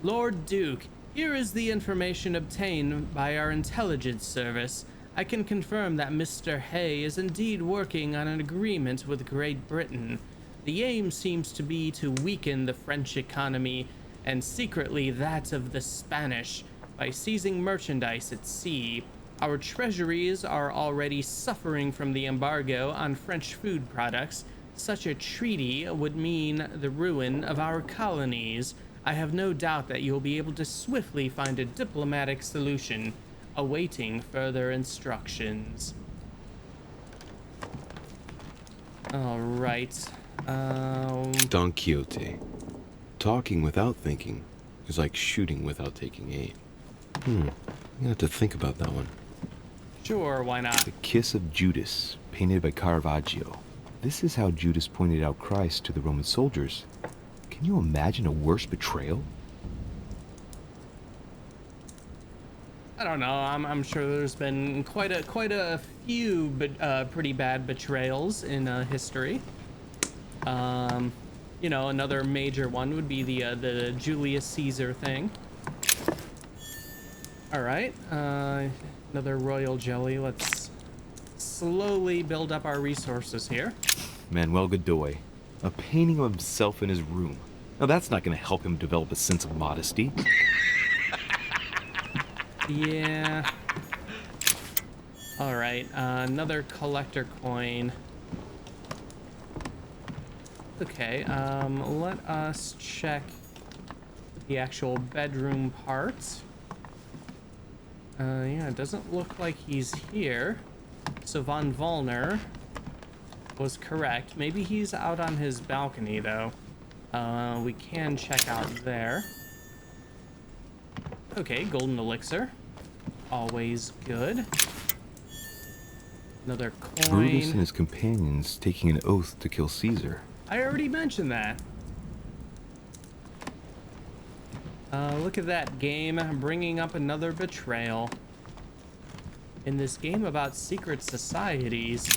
Lord Duke, here is the information obtained by our intelligence service. I can confirm that Mr. Hay is indeed working on an agreement with Great Britain. The aim seems to be to weaken the French economy and secretly that of the Spanish by seizing merchandise at sea. Our treasuries are already suffering from the embargo on French food products. Such a treaty would mean the ruin of our colonies. I have no doubt that you'll be able to swiftly find a diplomatic solution, awaiting further instructions. All right. Don Quixote. Talking without thinking is like shooting without taking aim. I'm gonna have to think about that one. Sure, why not? The Kiss of Judas, painted by Caravaggio. This is how Judas pointed out Christ to the Roman soldiers. Can you imagine a worse betrayal? I don't know. I'm sure there's been quite a few, but pretty bad betrayals in history. You know, another major one would be the Julius Caesar thing. All right, another royal jelly. Let's slowly build up our resources here. Manuel Godoy. A painting of himself in his room. Now that's not going to help him develop a sense of modesty. Yeah. Alright, another collector coin. Okay, let us check the actual bedroom part. Yeah, it doesn't look like he's here. So Von Vollner was correct. Maybe he's out on his balcony, though. We can check out there. Okay, golden elixir. Always good. Another coin. Brutus and his companions taking an oath to kill Caesar. I already mentioned that. Look at that game, bringing up another betrayal. In this game about secret societies.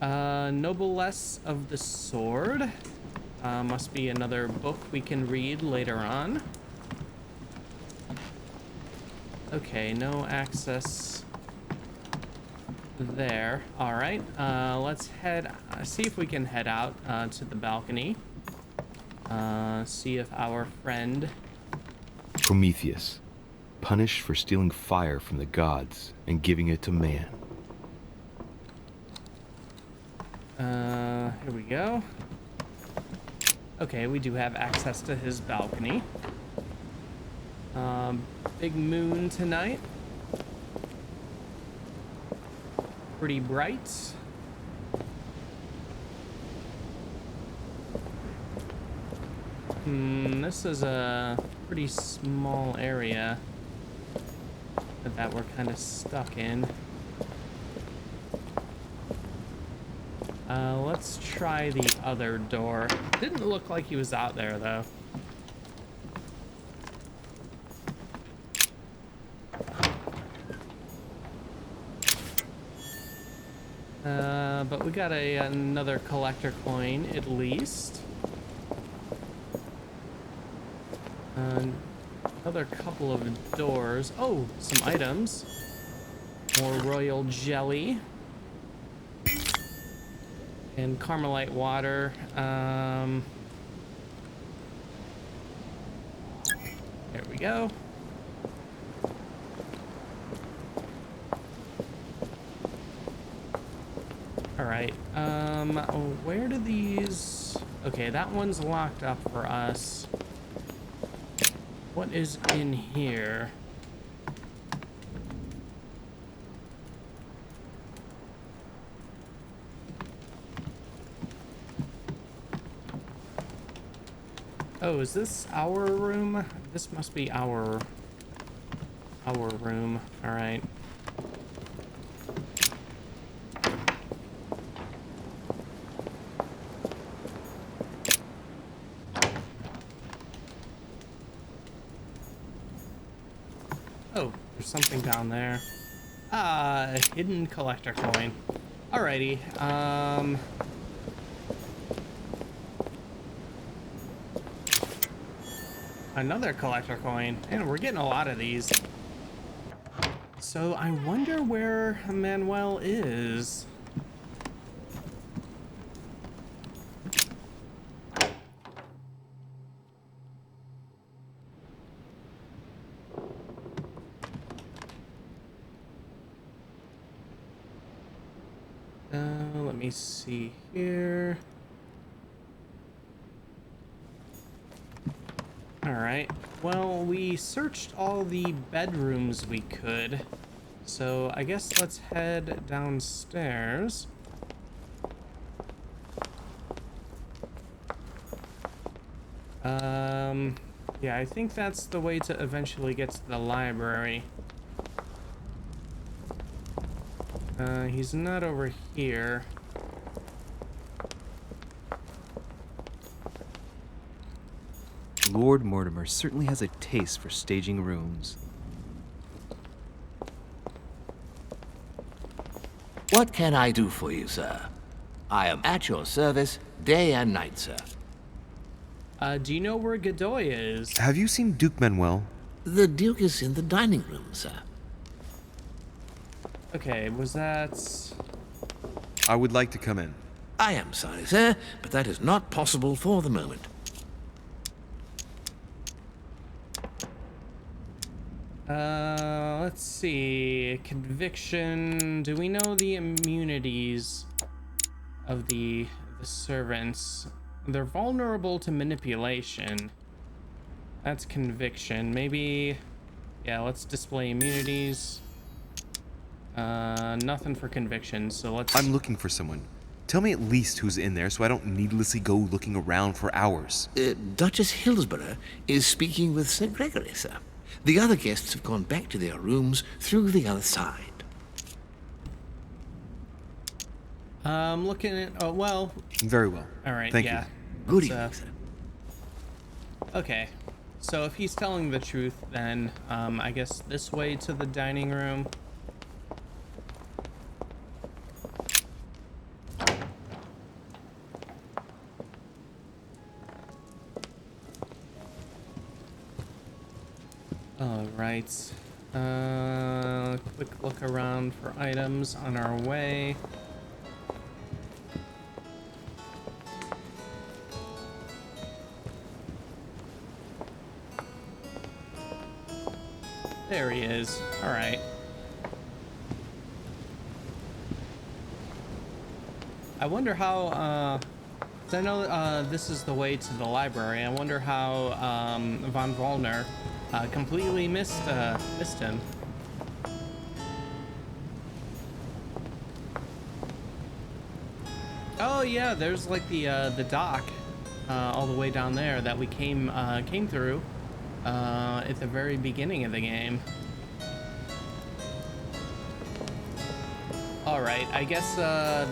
Noblesse of the Sword. Must be another book we can read later on. Okay, no access there. All right, let's head, see if we can head out to the balcony. See if our friend... Prometheus, punished for stealing fire from the gods and giving it to man. Here we go. Okay, we do have access to his balcony. Big moon tonight. Pretty bright. This is a pretty small area that we're kind of stuck in. Let's try the other door. Didn't look like he was out there, though. But we got another collector coin, at least. Another couple of doors. Oh, some items. More royal jelly. And Carmelite water. There we go. All right. Where do these... Okay, that one's locked up for us. What is in here? Oh, is this our room? This must be our room. All right. Oh, there's something down there. Hidden collector coin. Alrighty. Another collector coin. And we're getting a lot of these. So I wonder where Manuel is. Let me see here. Alright, well, we searched all the bedrooms we could, so I guess let's head downstairs. Yeah, I think that's the way to eventually get to the library. He's not over here. Lord Mortimer certainly has a taste for staging rooms. What can I do for you, sir? I am at your service day and night, sir. Do you know where Godoy is? Have you seen Duke Manuel? The Duke is in the dining room, sir. Okay, was that... I would like to come in. I am sorry, sir, but that is not possible for the moment. Let's see. Conviction. Do we know the immunities of the servants? They're vulnerable to manipulation. That's conviction. Maybe, yeah, let's display immunities. Nothing for conviction, so let's... I'm looking for someone. Tell me at least who's in there so I don't needlessly go looking around for hours. Duchess Hillsborough is speaking with Sir Gregory, sir. The other guests have gone back to their rooms through the other side. I'm looking at... Oh, well... Very well. All right, Thank yeah. you. Good evening, sir. Okay. So if he's telling the truth, then I guess this way to the dining room. All right. Quick look around for items on our way. There he is. All right. I wonder how, 'cause I know this is the way to the library. I wonder how von Vollner completely missed him. Oh yeah, there's like the dock all the way down there that we came through at the very beginning of the game. All right, I guess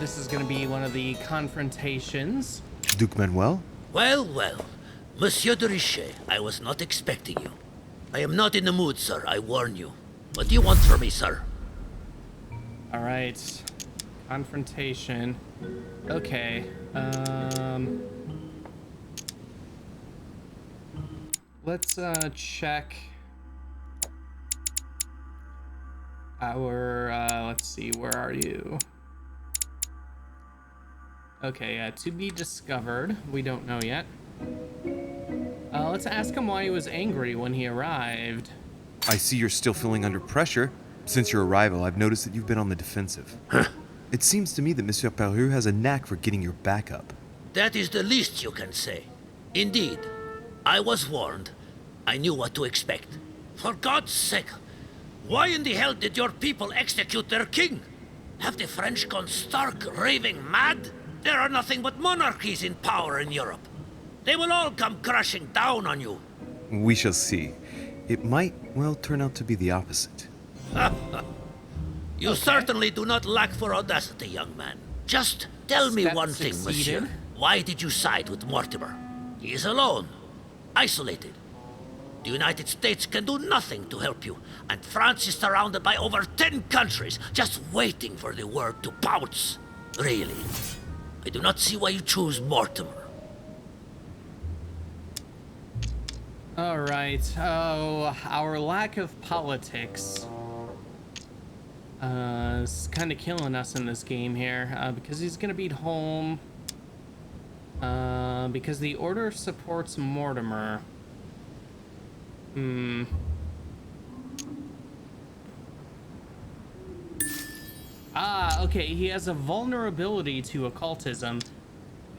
this is going to be one of the confrontations. Duke Manuel? Well, well. Monsieur de Richet, I was not expecting you. I am not in the mood, sir, I warn you. What do you want from me, sir? All right, confrontation. Okay, let's check our, let's see, where are you? Okay, to be discovered. We don't know yet. Let's ask him why he was angry when he arrived. I see you're still feeling under pressure. Since your arrival, I've noticed that you've been on the defensive. It seems to me that Monsieur Peru has a knack for getting your back up. That is the least you can say. Indeed, I was warned. I knew what to expect. For God's sake, why in the hell did your people execute their king? Have the French gone stark, raving mad? There are nothing but monarchies in power in Europe. They will all come crashing down on you. We shall see. It might, well, turn out to be the opposite. You certainly do not lack for audacity, young man. Just tell me one thing, monsieur. Why did you side with Mortimer? He is alone, isolated. The United States can do nothing to help you, and France is surrounded by over 10 countries just waiting for the word to pounce. Really, I do not see why you choose Mortimer. All right. Oh, our lack of politics is kind of killing us in this game here because he's gonna beat home. Because the order supports Mortimer. Ah, okay. He has a vulnerability to occultism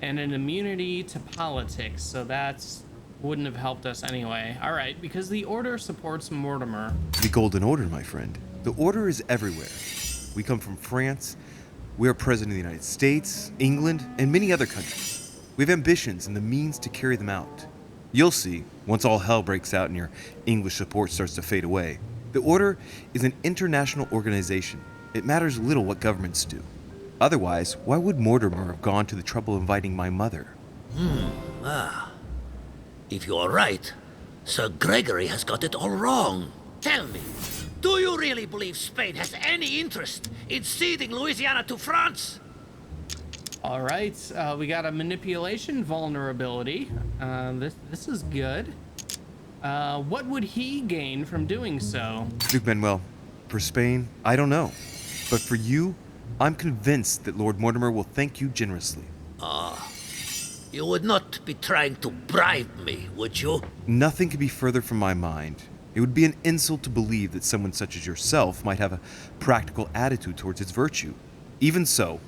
and an immunity to politics, so that's wouldn't have helped us anyway. All right, because the order supports Mortimer. The Golden Order, my friend. The Order is everywhere. We come from France. We are President of the United States, England, and many other countries. We have ambitions and the means to carry them out. You'll see, once all hell breaks out and your English support starts to fade away. The Order is an international organization. It matters little what governments do. Otherwise, why would Mortimer have gone to the trouble of inviting my mother? If you are right, Sir Gregory has got it all wrong. Tell me, do you really believe Spain has any interest in ceding Louisiana to France? All right, we got a manipulation vulnerability. This is good. What would he gain from doing so? Duke Manuel, for Spain, I don't know. But for you, I'm convinced that Lord Mortimer will thank you generously. You would not be trying to bribe me, would you? Nothing could be further from my mind. It would be an insult to believe that someone such as yourself might have a practical attitude towards its virtue. Even so,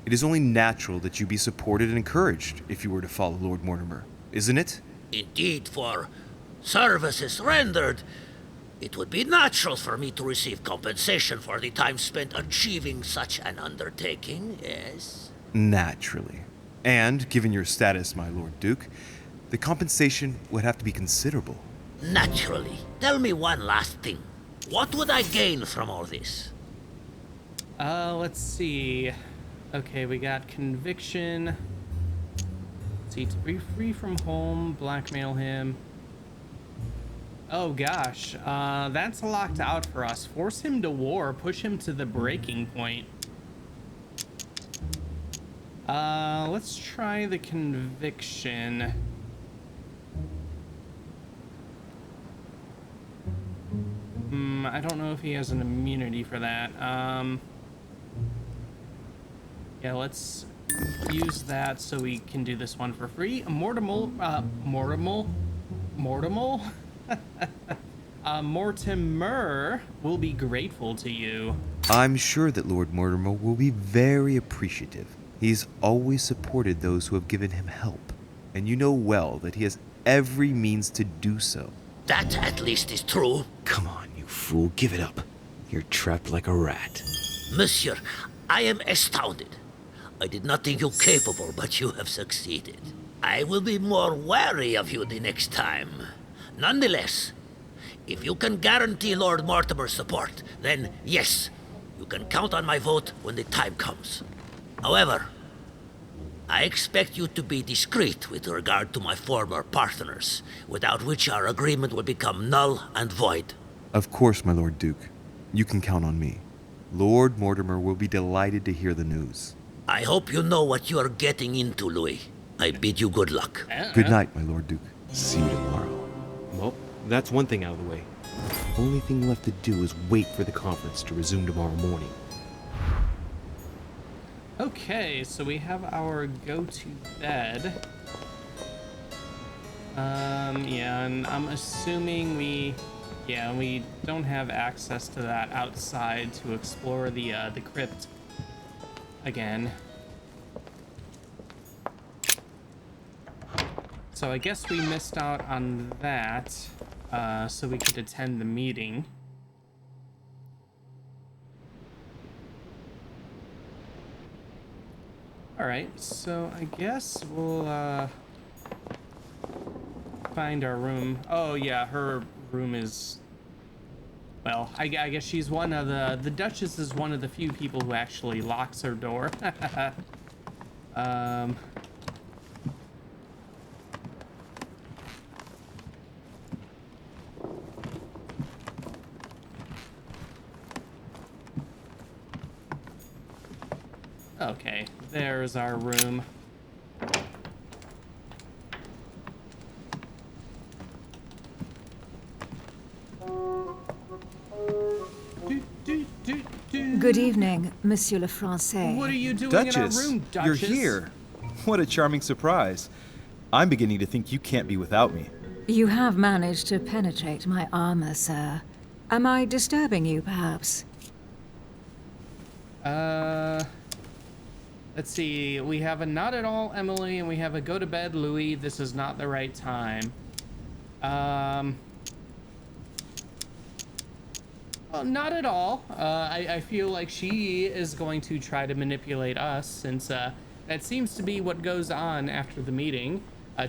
it is only natural that you be supported and encouraged if you were to follow Lord Mortimer, isn't it? Indeed, for services rendered, it would be natural for me to receive compensation for the time spent achieving such an undertaking, yes? Naturally. And, given your status, my Lord Duke, the compensation would have to be considerable. Naturally. Tell me one last thing. What would I gain from all this? Let's see. Okay, we got conviction. Let's see, to be free from home, blackmail him. Oh gosh, that's locked out for us. Force him to war, push him to the breaking point. Let's try the conviction. I don't know if he has an immunity for that. Yeah, let's use that so we can do this one for free. Mortimer will be grateful to you. I'm sure that Lord Mortimer will be very appreciative. He's always supported those who have given him help, and you know well that he has every means to do so. That at least is true. Come on, you fool, give it up. You're trapped like a rat. Monsieur, I am astounded. I did not think you capable, but you have succeeded. I will be more wary of you the next time. Nonetheless, if you can guarantee Lord Mortimer's support, then yes, you can count on my vote when the time comes. However, I expect you to be discreet with regard to my former partners, without which our agreement will become null and void. Of course, my Lord Duke. You can count on me. Lord Mortimer will be delighted to hear the news. I hope you know what you are getting into, Louis. I bid you good luck. Good night, my Lord Duke. See you tomorrow. Well, that's one thing out of the way. Only thing left to do is wait for the conference to resume tomorrow morning. Okay, so we have our go-to bed. Yeah, and I'm assuming we don't have access to that outside to explore the crypt again. So I guess we missed out on that, so we could attend the meeting. Alright, so I guess we'll find our room. Oh yeah, her room is... Well, I guess she's one of the Duchess is one of the few people who actually locks her door. Okay, there's our room. Good evening, Monsieur le Français. What are you doing Duchess, in our room, Duchess? You're here. What a charming surprise. I'm beginning to think you can't be without me. You have managed to penetrate my armor, sir. Am I disturbing you, perhaps? Let's see. We have a not at all, Emily, and we have a go to bed, Louis. This is not the right time. Well, not at all. I feel like she is going to try to manipulate us, since that seems to be what goes on after the meeting,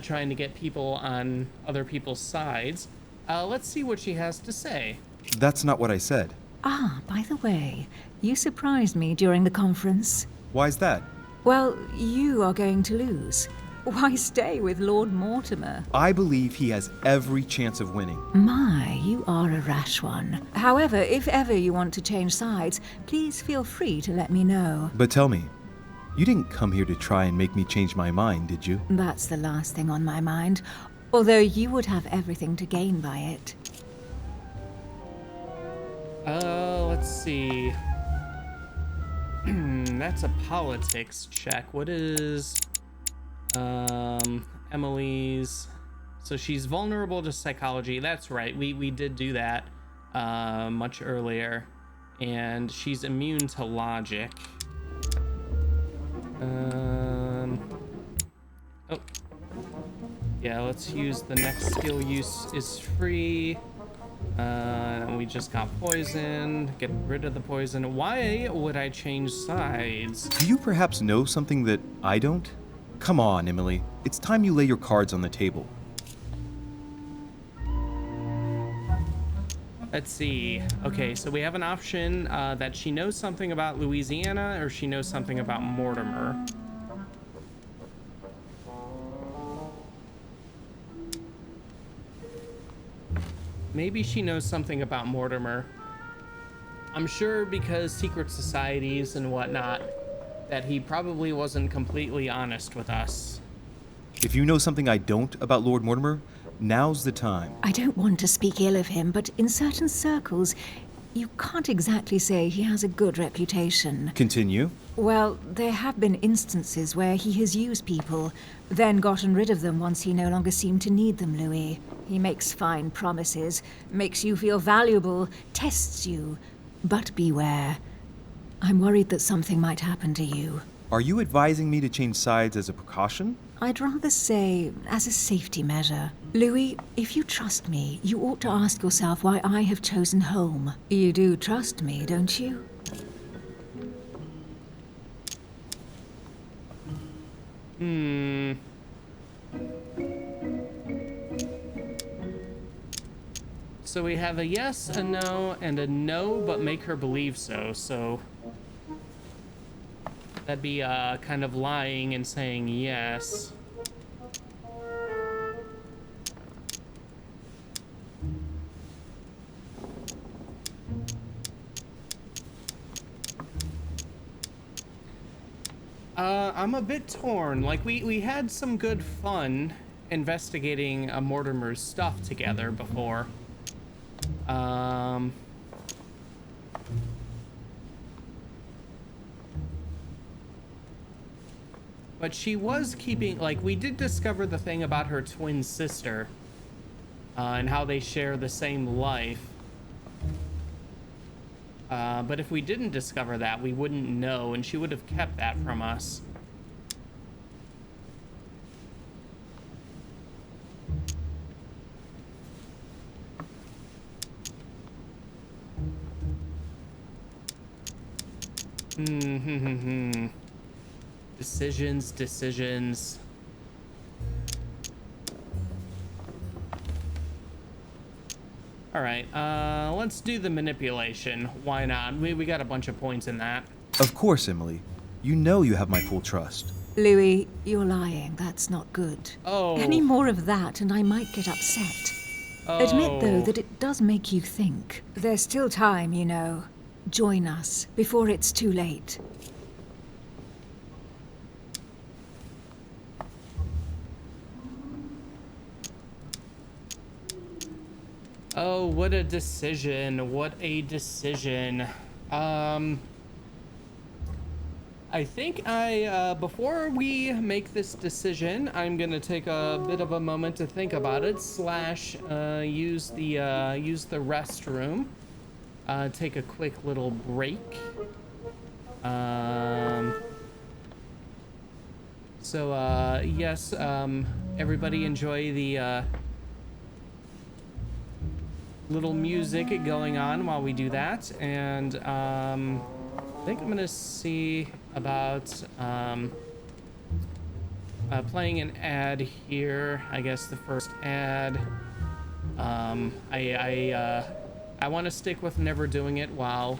trying to get people on other people's sides. Let's see what she has to say. That's not what I said. Ah, by the way, you surprised me during the conference. Why's that? Well, you are going to lose. Why stay with Lord Mortimer? I believe he has every chance of winning. My, you are a rash one. However, if ever you want to change sides, please feel free to let me know. But tell me, you didn't come here to try and make me change my mind, did you? That's the last thing on my mind, although you would have everything to gain by it. Let's see. That's a politics check. What is Emily's? So she's vulnerable to psychology. That's right. We did do that much earlier. And she's immune to logic. Oh. Yeah, let's use the next skill use is free. And we just got poison. Get rid of the poison. Why would I change sides? Do you perhaps know something that I don't? Come on, Emily. It's time you lay your cards on the table. Let's see. Okay, so we have an option that she knows something about Louisiana or she knows something about Mortimer. Maybe she knows something about Mortimer. I'm sure because secret societies and whatnot that he probably wasn't completely honest with us. If you know something I don't about Lord Mortimer, now's the time. I don't want to speak ill of him, but in certain circles, you can't exactly say he has a good reputation. Continue. Well, there have been instances where he has used people, then gotten rid of them once he no longer seemed to need them, Louis. He makes fine promises, makes you feel valuable, tests you. But beware. I'm worried that something might happen to you. Are you advising me to change sides as a precaution? I'd rather say as a safety measure. Louis, if you trust me, you ought to ask yourself why I have chosen home. You do trust me, don't you? So we have a yes, a no, and a no, but make her believe so. So that'd be kind of lying and saying yes. I'm a bit torn. Like, we had some good fun investigating Mortimer's stuff together before. But she was keeping, like, we did discover the thing about her twin sister, and how they share the same life. But if we didn't discover that, we wouldn't know, and she would have kept that from us. Decisions. All right, let's do the manipulation. Why not? We got a bunch of points in that. Of course, Emily. You know you have my full trust. Louis, you're lying. That's not good. Oh. Any more of that and I might get upset. Admit, though, that it does make you think. There's still time, you know. Join us before it's too late. Oh, what a decision. What a decision. I think before we make this decision, I'm gonna take a bit of a moment to think about it, / use the restroom. Take a quick little break. Yes, everybody enjoy the little music going on while we do that, and I think I'm gonna see about playing an ad here. I guess the first ad. I want to stick with never doing it while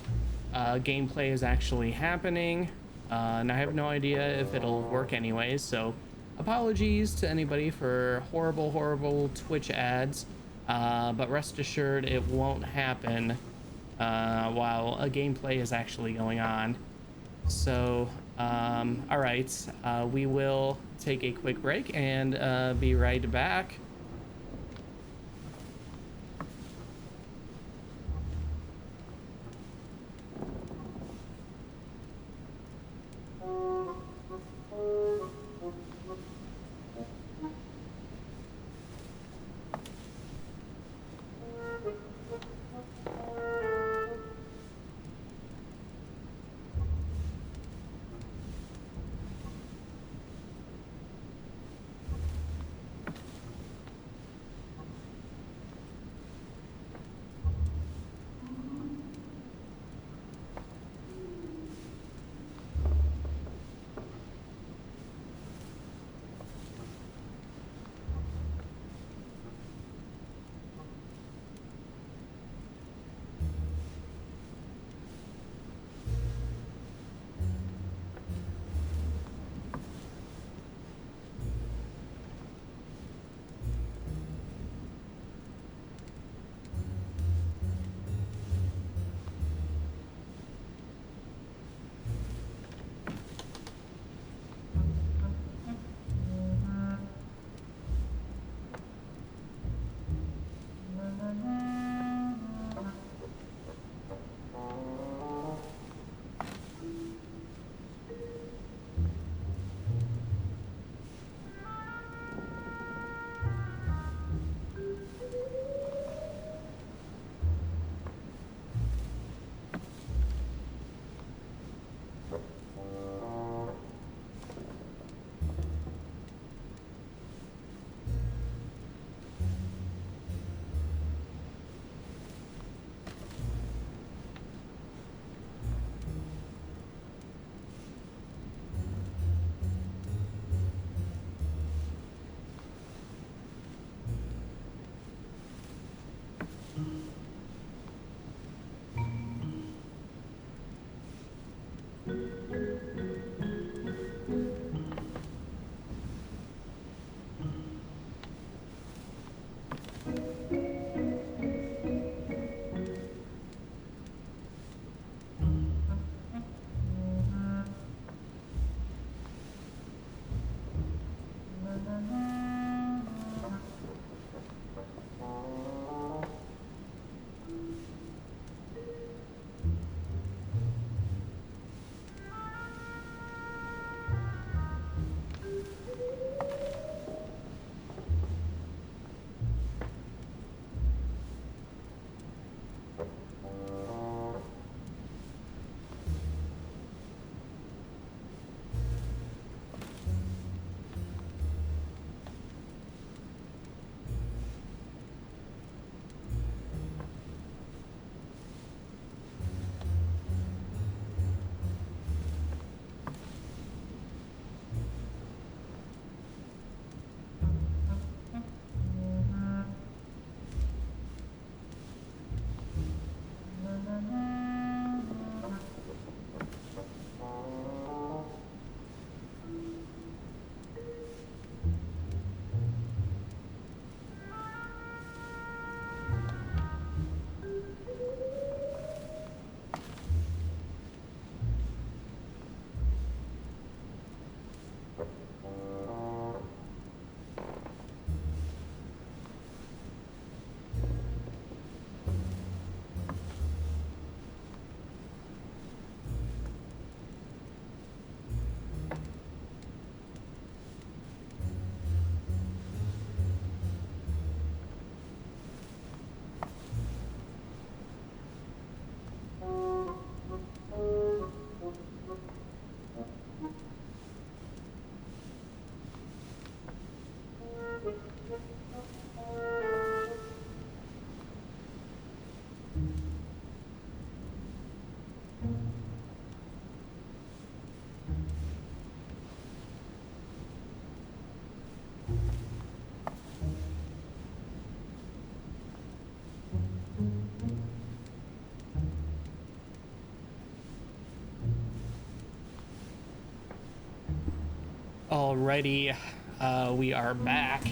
gameplay is actually happening, and I have no idea if it'll work anyways, so apologies to anybody for horrible Twitch ads, but rest assured it won't happen while a gameplay is actually going on. So all right, we will take a quick break and be right back. Alrighty, we are back.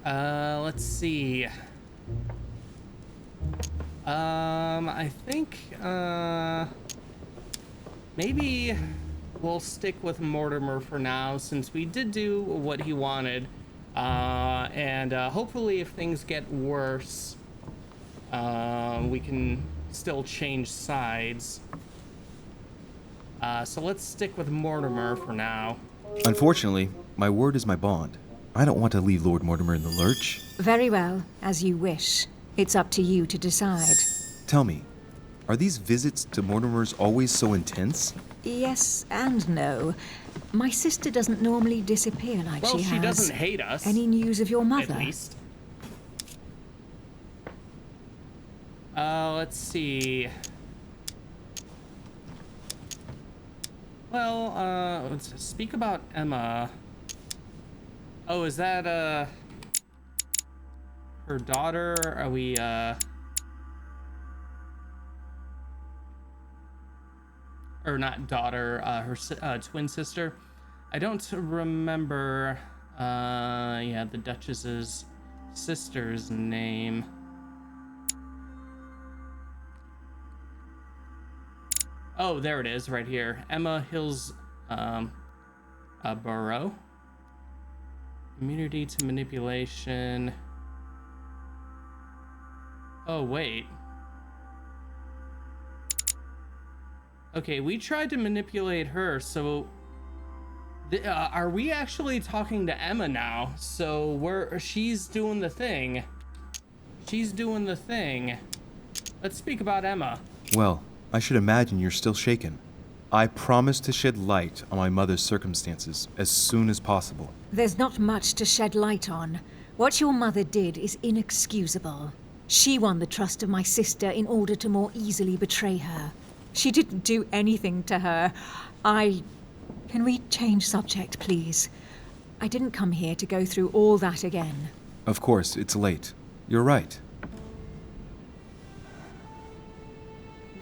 Let's see. I think, maybe we'll stick with Mortimer for now, since we did do what he wanted. And hopefully if things get worse, we can still change sides. So let's stick with Mortimer for now. Unfortunately, my word is my bond. I don't want to leave Lord Mortimer in the lurch. Very well, as you wish. It's up to you to decide. Tell me, are these visits to Mortimer's always so intense? Yes and no. My sister doesn't normally disappear like Well, she has. she doesn't hate us. Any news of your mother? At least. Let's see. Well, let's speak about Emma. Oh, is that, her daughter? Are we, or not daughter, her twin sister? I don't remember, yeah, the Duchess's sister's name. Oh, there it is, right here. Emma Hills, Burrow. Immunity to manipulation. Oh, wait. Okay, we tried to manipulate her, so... are we actually talking to Emma now? So she's doing the thing. She's doing the thing. Let's speak about Emma. Well, I should imagine you're still shaken. I promise to shed light on my mother's circumstances as soon as possible. There's not much to shed light on. What your mother did is inexcusable. She won the trust of my sister in order to more easily betray her. She didn't do anything to her. Can we change subject, please? I didn't come here to go through all that again. Of course, it's late. You're right.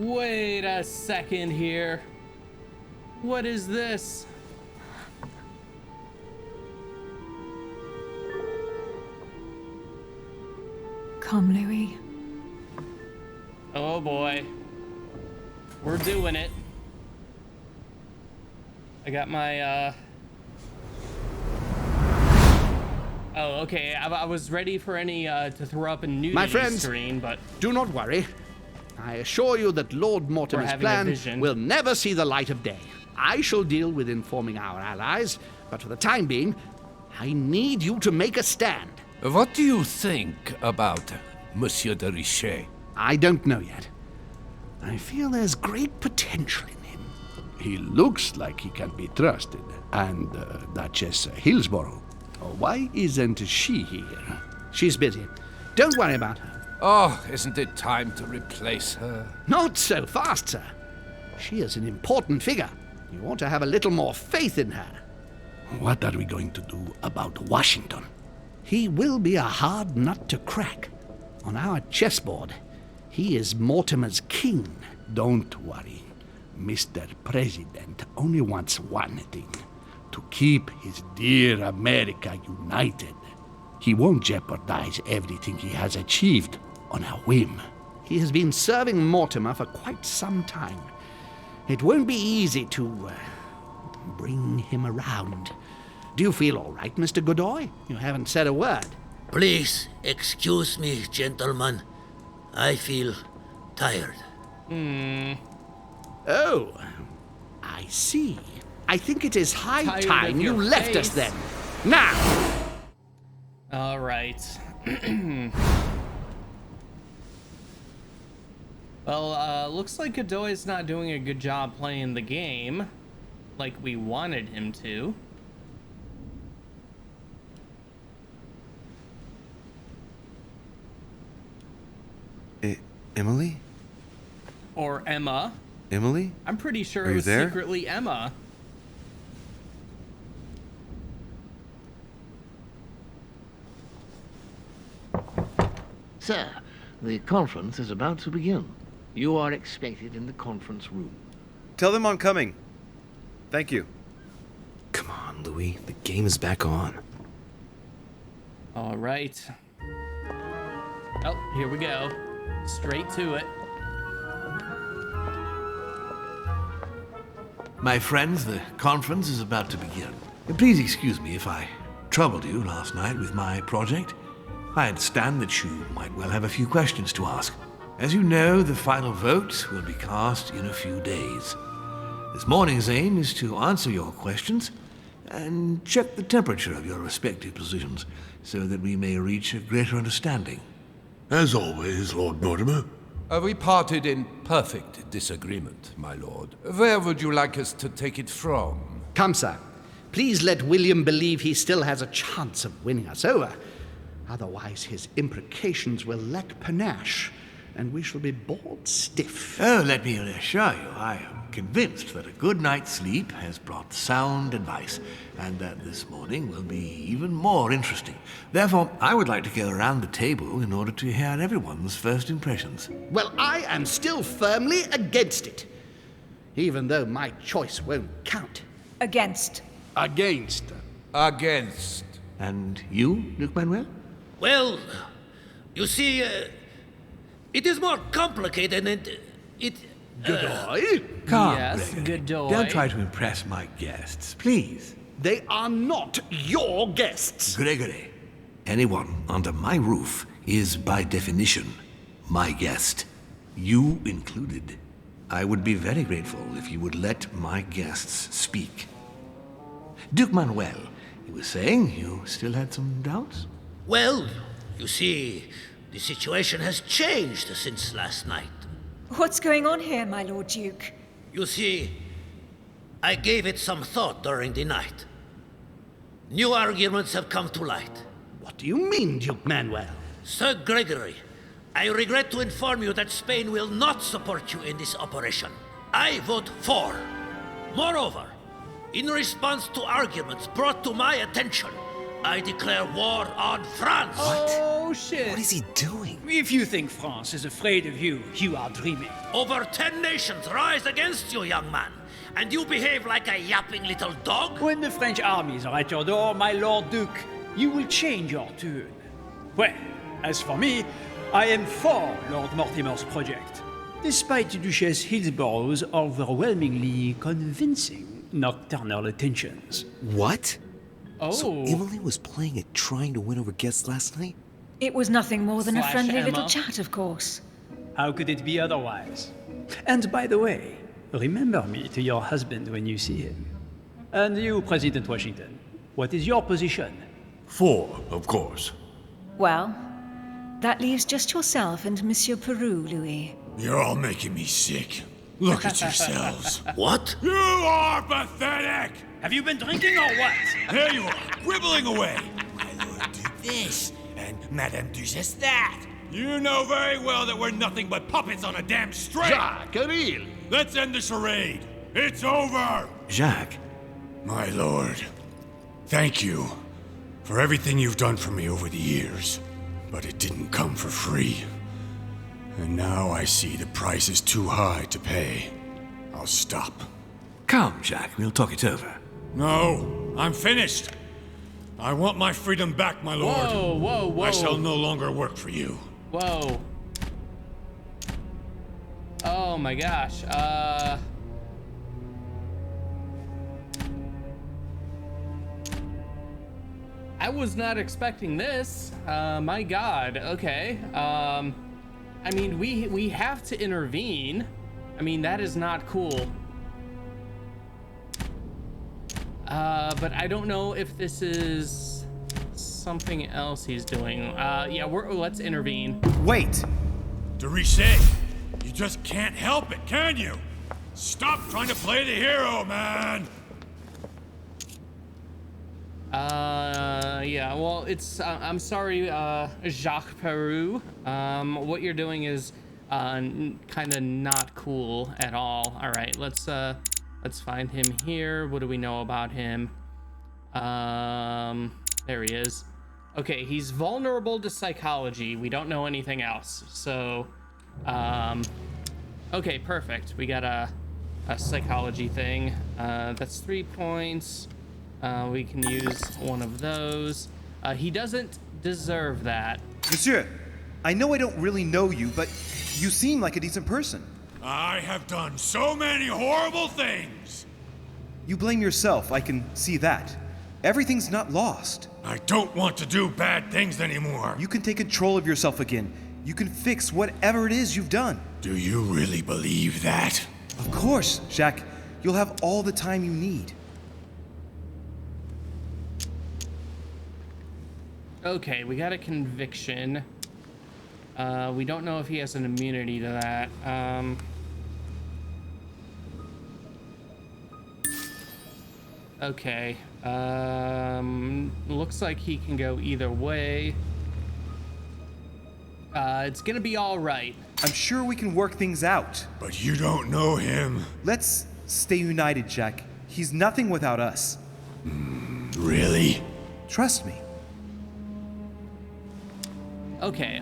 Wait a second here. What is this? Come, Louis. Oh boy. We're doing it. I got my, Oh, okay. I was ready for any, to throw up a nudity My friends, screen, but... do not worry. I assure you that Lord Mortimer's plan will never see the light of day. I shall deal with informing our allies, but for the time being, I need you to make a stand. What do you think about Monsieur de Richet? I don't know yet. I feel there's great potential in him. He looks like he can be trusted. And Duchess Hillsborough. Why isn't she here? She's busy. Don't worry about her. Oh, isn't it time to replace her? Not so fast, sir. She is an important figure. You ought to have a little more faith in her. What are we going to do about Washington? He will be a hard nut to crack. On our chessboard, he is Mortimer's king. Don't worry. Mr. President only wants one thing. To keep his dear America united. He won't jeopardize everything he has achieved on a whim. He has been serving Mortimer for quite some time. It won't be easy to bring him around. Do you feel all right, Mr. Godoy? You haven't said a word. Please excuse me, gentlemen. I feel tired. Oh, I see. I think it is high Tired time of you your left us face. then. Now! All right. Well, looks like Godoy's not doing a good job playing the game like we wanted him to. Emily? Or Emma. Emily? I'm pretty sure Are it you was there? secretly Emma. Sir, the conference is about to begin. You are expected in the conference room. Tell them I'm coming. Thank you. Come on, Louis. The game is back on. All right. Oh, here we go. Straight to it. My friends, the conference is about to begin. Please excuse me if I troubled you last night with my project. I understand that you might well have a few questions to ask. As you know, the final vote will be cast in a few days. This morning's aim is to answer your questions and check the temperature of your respective positions so that we may reach a greater understanding. As always, Lord Mortimer. We parted in perfect disagreement, my lord. Where would you like us to take it from? Come, sir. Please let William believe he still has a chance of winning us over. Otherwise, his imprecations will lack panache, and we shall be bored stiff. Oh, let me reassure you, I am convinced that a good night's sleep has brought sound advice, and that this morning will be even more interesting. Therefore, I would like to go around the table in order to hear everyone's first impressions. Well, I am still firmly against it, even though my choice won't count. Against. Against. Against. And you, Duke Manuel? Well, you see, it is more complicated and it... Godoy? Come, Yes, Gregory. Godoy. Don't try to impress my guests, please. They are not your guests. Gregory, anyone under my roof is by definition my guest. You included. I would be very grateful if you would let my guests speak. Duke Manuel, you were saying you still had some doubts? Well, you see, the situation has changed since last night. What's going on here, my Lord Duke? You see, I gave it some thought during the night. New arguments have come to light. What do you mean, Duke Manuel? Sir Gregory, I regret to inform you that Spain will not support you in this operation. I vote for. Moreover, in response to arguments brought to my attention, I declare war on France. Oh, shit. What is he doing? If you think France is afraid of you, you are dreaming. Over 10 nations rise against you, young man, and you behave like a yapping little dog? When the French armies are at your door, my Lord Duke, you will change your tune. Well, as for me, I am for Lord Mortimer's project, despite Duchess Hillsborough's overwhelmingly convincing nocturnal attentions. What? Oh. So Emily was playing at trying to win over guests last night? It was nothing more than a Slash friendly Emma. little chat, of course. How could it be otherwise? And by the way, remember me to your husband when you see him. And you, President Washington, what is your position? 4, of course. Well, that leaves just yourself and Monsieur Peru, Louis. You're all making me sick. Look at yourselves. What? You are pathetic! Have you been drinking or what? There you are, quibbling away. My lord do this, and Madame Duchess that. You know very well that we're nothing but puppets on a damn string. Jacques, Ariel. Let's end the charade. It's over. Jacques, My lord, thank you for everything you've done for me over the years. But it didn't come for free. And now I see the price is too high to pay. I'll stop. come, Jacques, we'll talk it over. No, I'm finished. I want my freedom back, my lord. Whoa, whoa, whoa. I shall no longer work for you. Whoa. Oh my gosh. I was not expecting this. My God. Okay. I mean, we have to intervene. I mean, that is not cool. But I don't know if this is something else he's doing. Yeah, let's intervene. Wait! De Richet, you just can't help it, can you? Stop trying to play the hero, man! Yeah, well, it's, I'm sorry, Jacques Peru. What you're doing is, kind of not cool at all. All right, let's find him here. What do we know about him? There he is. Okay, he's vulnerable to psychology. We don't know anything else. So, okay, perfect. We got a psychology thing. That's 3 points. We can use one of those. He doesn't deserve that. Monsieur, I know I don't really know you, but you seem like a decent person. I have done so many horrible things. You blame yourself, I can see that. Everything's not lost. I don't want to do bad things anymore. You can take control of yourself again. You can fix whatever it is you've done. Do you really believe that? Of course, Jacques. You'll have all the time you need. Okay, we got a conviction. We don't know if he has an immunity to that. Okay. Looks like he can go either way. It's gonna be all right. I'm sure we can work things out. But you don't know him. Let's stay united, Jack. He's nothing without us. Really? Trust me. Okay,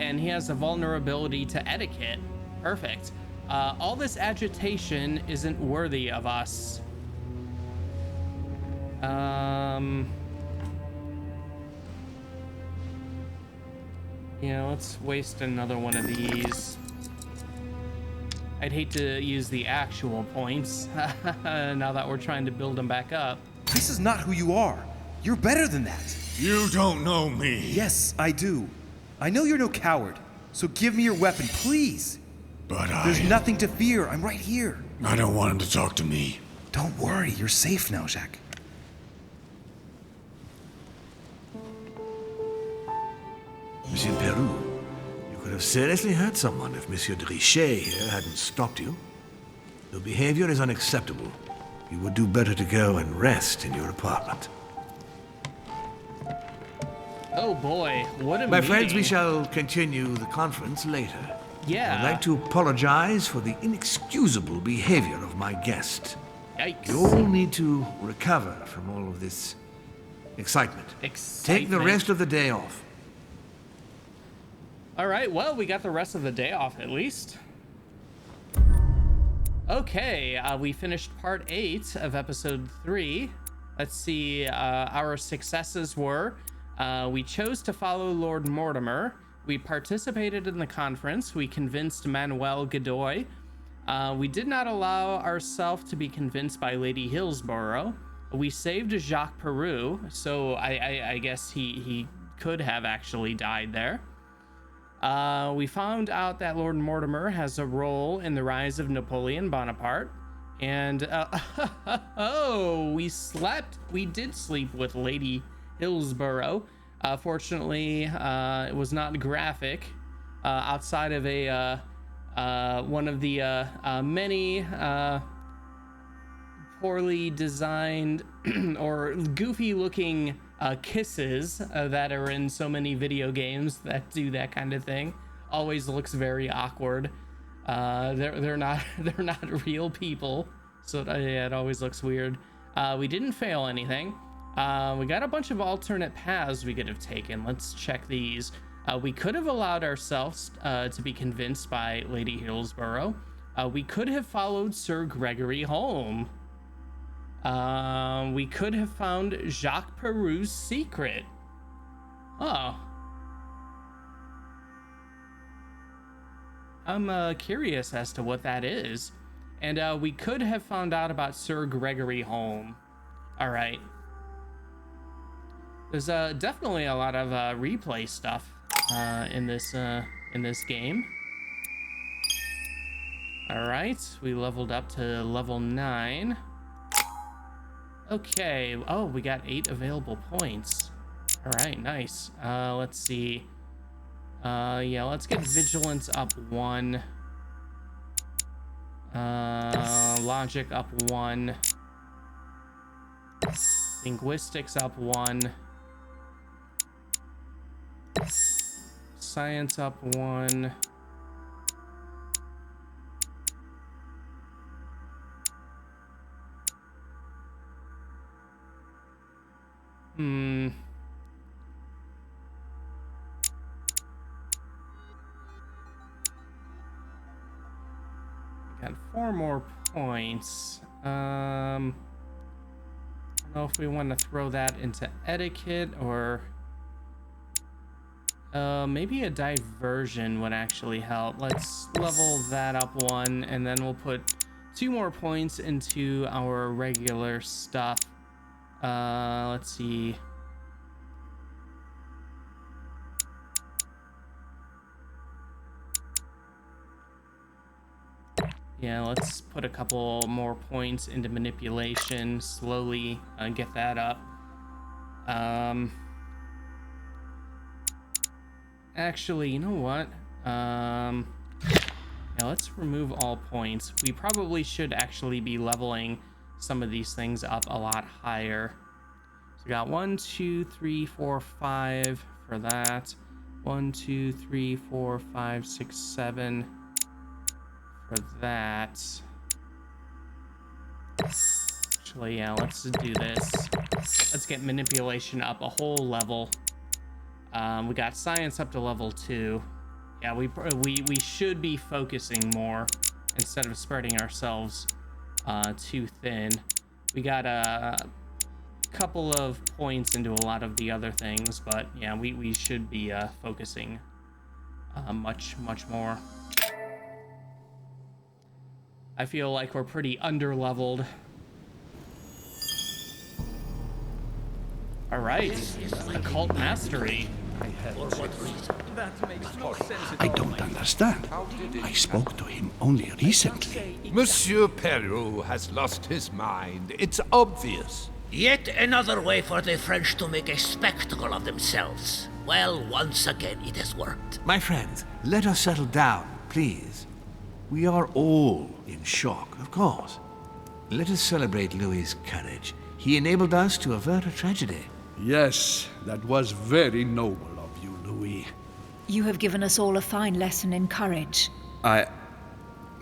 and he has a vulnerability to etiquette. Perfect. All this agitation isn't worthy of us. Yeah, let's waste another one of these. I'd hate to use the actual points now that we're trying to build them back up. This is not who you are. You're better than that. You don't know me. Yes, I do. I know you're no coward, so give me your weapon, please. But There's nothing to fear. I'm right here. I don't want him to talk to me. Don't worry. You're safe now, Jacques. Monsieur Peru, you could have seriously hurt someone if Monsieur de Richet here hadn't stopped you. Your behavior is unacceptable. You would do better to go and rest in your apartment. Oh boy, what a My meeting. friends, we shall continue the conference later. Yeah. I'd like to apologize for the inexcusable behavior of my guest. Yikes. You all need to recover from all of this excitement. Take the rest of the day off. All right, well, we got the rest of the day off at least. Okay, we finished part 8 of episode 3. Let's see, our successes were, we chose to follow Lord Mortimer. We participated in the conference. We convinced Manuel Godoy. We did not allow ourselves to be convinced by Lady Hillsborough. We saved Jacques Peru, so I guess he could have actually died there. We found out that Lord Mortimer has a role in the rise of Napoleon Bonaparte. And, we did sleep with Lady Hillsborough. Fortunately, it was not graphic, outside of one of the many poorly designed or goofy looking kisses that are in so many video games that do that kind of thing. Always looks very awkward. They're not real people, so it always looks weird. We didn't fail anything. We got a bunch of alternate paths we could have taken. Let's check these. We could have allowed ourselves to be convinced by Lady Hillsborough. We could have followed Sir Gregory home. We could have found Jacques Peru's secret. Oh. I'm curious as to what that is. And we could have found out about Sir Gregory home. All right. There's definitely a lot of replay stuff in this game. All right, we leveled up to level 9. Okay. Oh, we got 8 available points. All right, nice. Let's see. Yeah, let's get vigilance up 1. Logic up 1. Linguistics up 1. Science up 1. Got 4 more points. I don't know if we want to throw that into etiquette or maybe a diversion would actually help. Let's level that up 1, and then we'll put 2 more points into our regular stuff. Let's see. Yeah, let's put a couple more points into manipulation, slowly get that up. Actually, you know what? Yeah, let's remove all points. We probably should actually be leveling some of these things up a lot higher. So we got 1, 2, 3, 4, 5 for that. 1, 2, 3, 4, 5, 6, 7 for that. Actually, yeah, let's do this. Let's get manipulation up a whole level. We got science up to level 2. Yeah, we should be focusing more instead of spreading ourselves too thin. We got a couple of points into a lot of the other things, but yeah, we should be focusing much more. I feel like we're pretty under-leveled. All right, occult mastery. For what reason? That makes no sense at all. I don't understand. I spoke to him only recently. Monsieur Peru has lost his mind. It's obvious. Yet another way for the French to make a spectacle of themselves. Well, once again, it has worked. My friends, let us settle down, please. We are all in shock, of course. Let us celebrate Louis's courage. He enabled us to avert a tragedy. Yes, that was very noble of you, Louis. You have given us all a fine lesson in courage.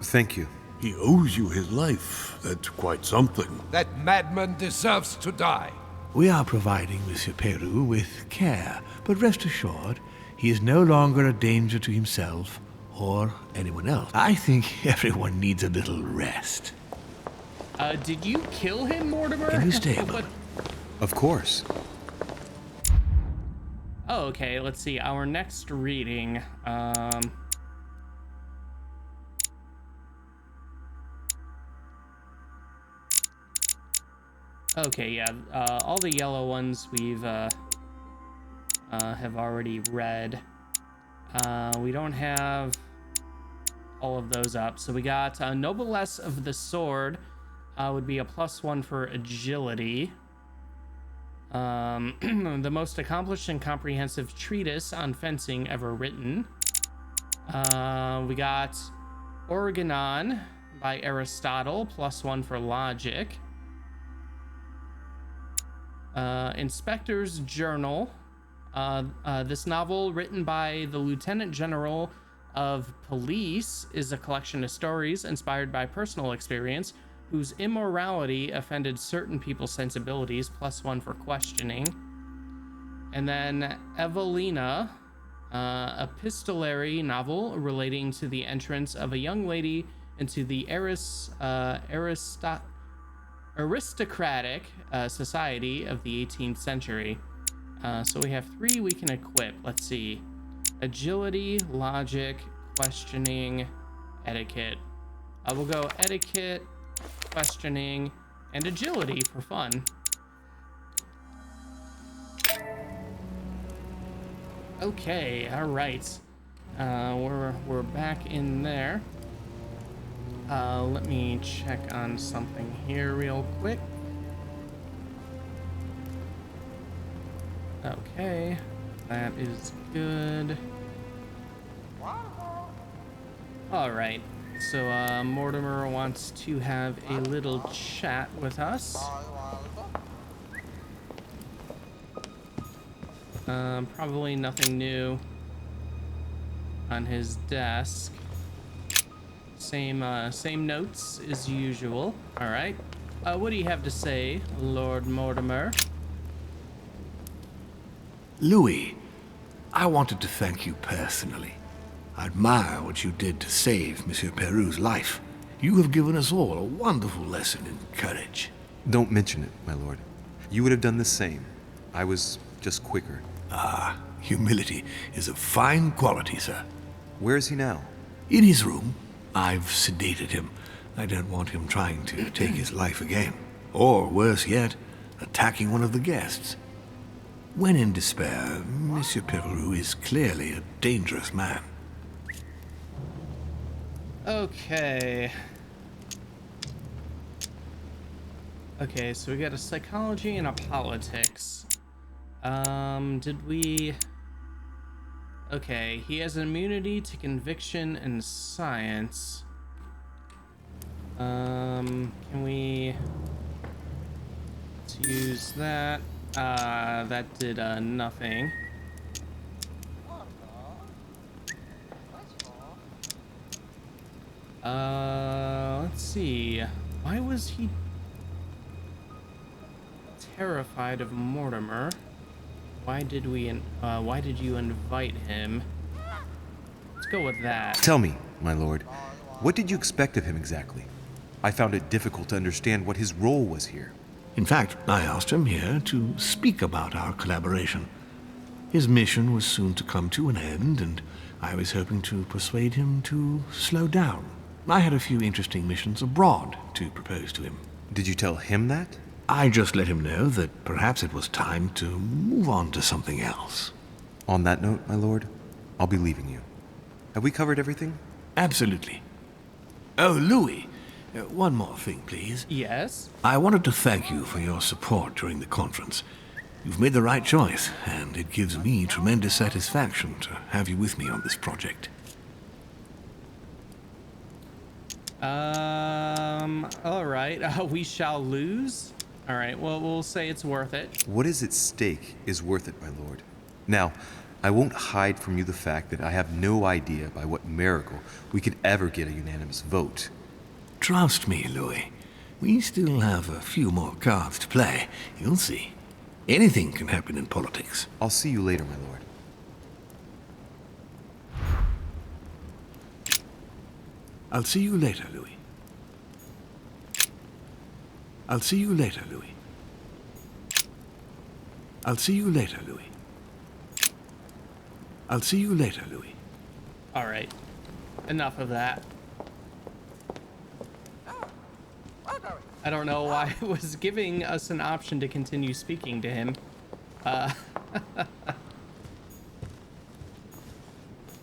Thank you. He owes you his life. That's quite something. That madman deserves to die. We are providing Monsieur Peru with care, but rest assured, he is no longer a danger to himself or anyone else. I think everyone needs a little rest. Did you kill him, Mortimer? Can you stay a moment? Of course. Oh, okay, let's see. Our next reading. Okay, yeah. All the yellow ones we've have already read. We don't have all of those up. So we got Noblesse of the Sword would be a +1 for agility. The most accomplished and comprehensive treatise on fencing ever written. We got Organon by Aristotle, +1 for logic. Inspector's Journal. This novel, written by the Lieutenant General of Police, is a collection of stories inspired by personal experience whose immorality offended certain people's sensibilities, +1 for questioning. And then Evelina, epistolary novel relating to the entrance of a young lady into the aristocratic society of the 18th century. So we have 3 we can equip. Let's see. Agility, logic, questioning, etiquette. We'll go etiquette, questioning, and agility for fun. Okay, all right. We're back in there. Let me check on something here real quick. Okay, that is good. All right, so Mortimer wants to have a little chat with us. Probably nothing new on his desk. Same notes as usual. All right. What do you have to say, Lord Mortimer? Louis, I wanted to thank you personally. I admire what you did to save Monsieur Peru's life. You have given us all a wonderful lesson in courage. Don't mention it, my lord. You would have done the same. I was just quicker. Ah, humility is a fine quality, sir. Where is he now? In his room. I've sedated him. I don't want him trying to take his life again. Or, worse yet, attacking one of the guests. When in despair, Monsieur Peru is clearly a dangerous man. Okay. Okay, so we got a psychology and a politics. Did we... Okay, he has immunity to conviction and science. Can we... Let's use that. That did, nothing. Let's see. Why was he terrified of Mortimer? Why did you invite him? Let's go with that. Tell me, my lord, what did you expect of him exactly? I found it difficult to understand what his role was here. In fact, I asked him here to speak about our collaboration. His mission was soon to come to an end, and I was hoping to persuade him to slow down. I had a few interesting missions abroad to propose to him. Did you tell him that? I just let him know that perhaps it was time to move on to something else. On that note, my lord, I'll be leaving you. Have we covered everything? Absolutely. Oh, Louis, one more thing, please. Yes? I wanted to thank you for your support during the conference. You've made the right choice, and it gives me tremendous satisfaction to have you with me on this project. All right. We shall lose. All right. Well, we'll say it's worth it. What is at stake is worth it, my lord. Now, I won't hide from you the fact that I have no idea by what miracle we could ever get a unanimous vote. Trust me, Louis. We still have a few more cards to play. You'll see. Anything can happen in politics. I'll see you later, my lord. I'll see you later, Louis. I'll see you later, Louis. I'll see you later, Louis. I'll see you later, Louis. All right. Enough of that. I don't know why it was giving us an option to continue speaking to him. All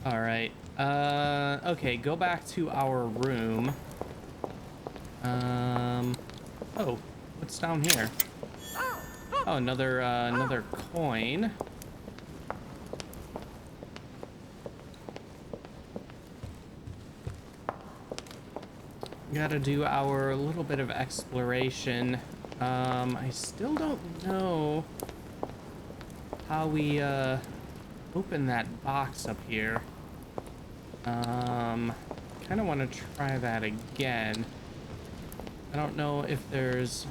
right. Okay, go back to our room. Oh, what's down here? Oh, another coin. Gotta do our little bit of exploration. I still don't know how we open that box up here. Kind of want to try that again. I don't know if there's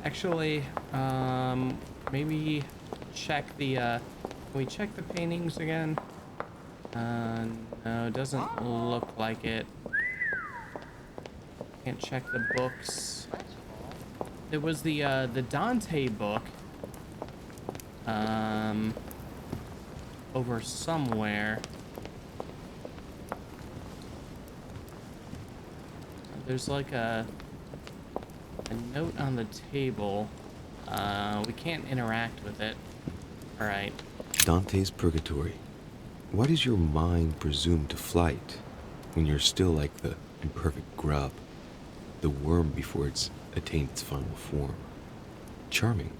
actually maybe check the can we check the paintings again? No, it doesn't look like it. Can't check the books. There was the Dante book over somewhere. There's like a note on the table. We can't interact with it. All right. Dante's Purgatory. Why does your mind presume to flight when you're still like the imperfect grub, the worm before it's attained its final form? Charming.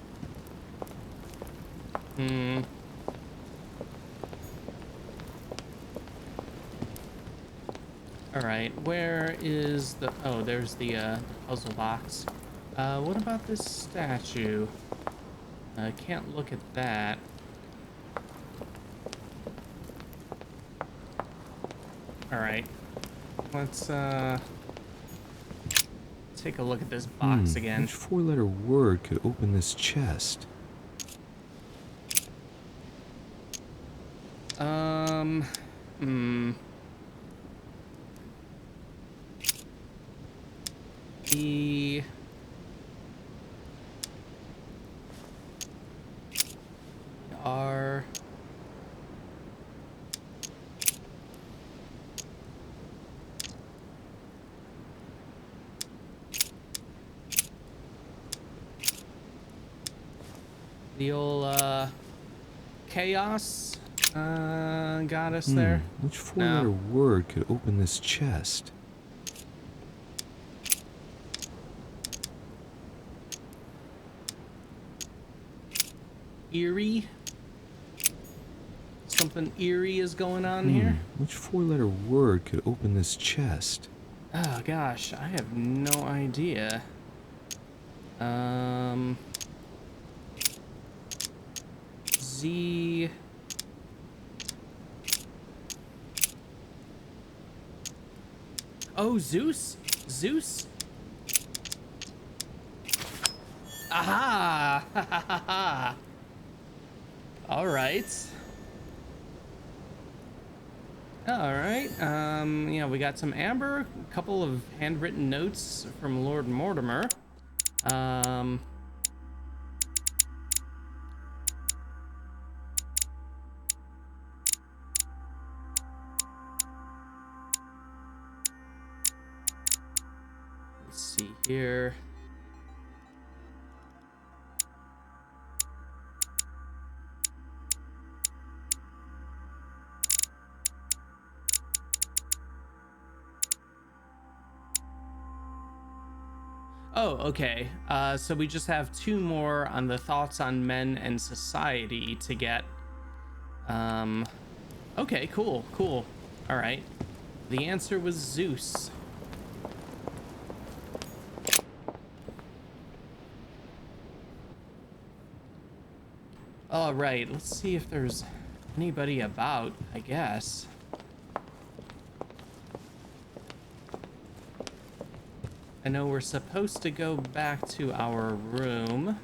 Alright, where is the... Oh, there's the puzzle box. What about this statue? I can't look at that. Alright. Let's, take a look at this box again. Which four-letter word could open this chest? The are the old chaos got us there. Which four-letter word could open this chest? Eerie. Something eerie is going on here. Which four-letter word could open this chest? Oh gosh, I have no idea. Z. Oh, Zeus? Zeus? Aha! Ha ha ha ha! Alright. Alright, yeah, we got some amber, a couple of handwritten notes from Lord Mortimer. Let's see here. Oh, okay. So we just have two more on the thoughts on men and society to get. Okay, cool, cool. All right. The answer was Zeus. All right, let's see if there's anybody about, I guess. I know we're supposed to go back to our room,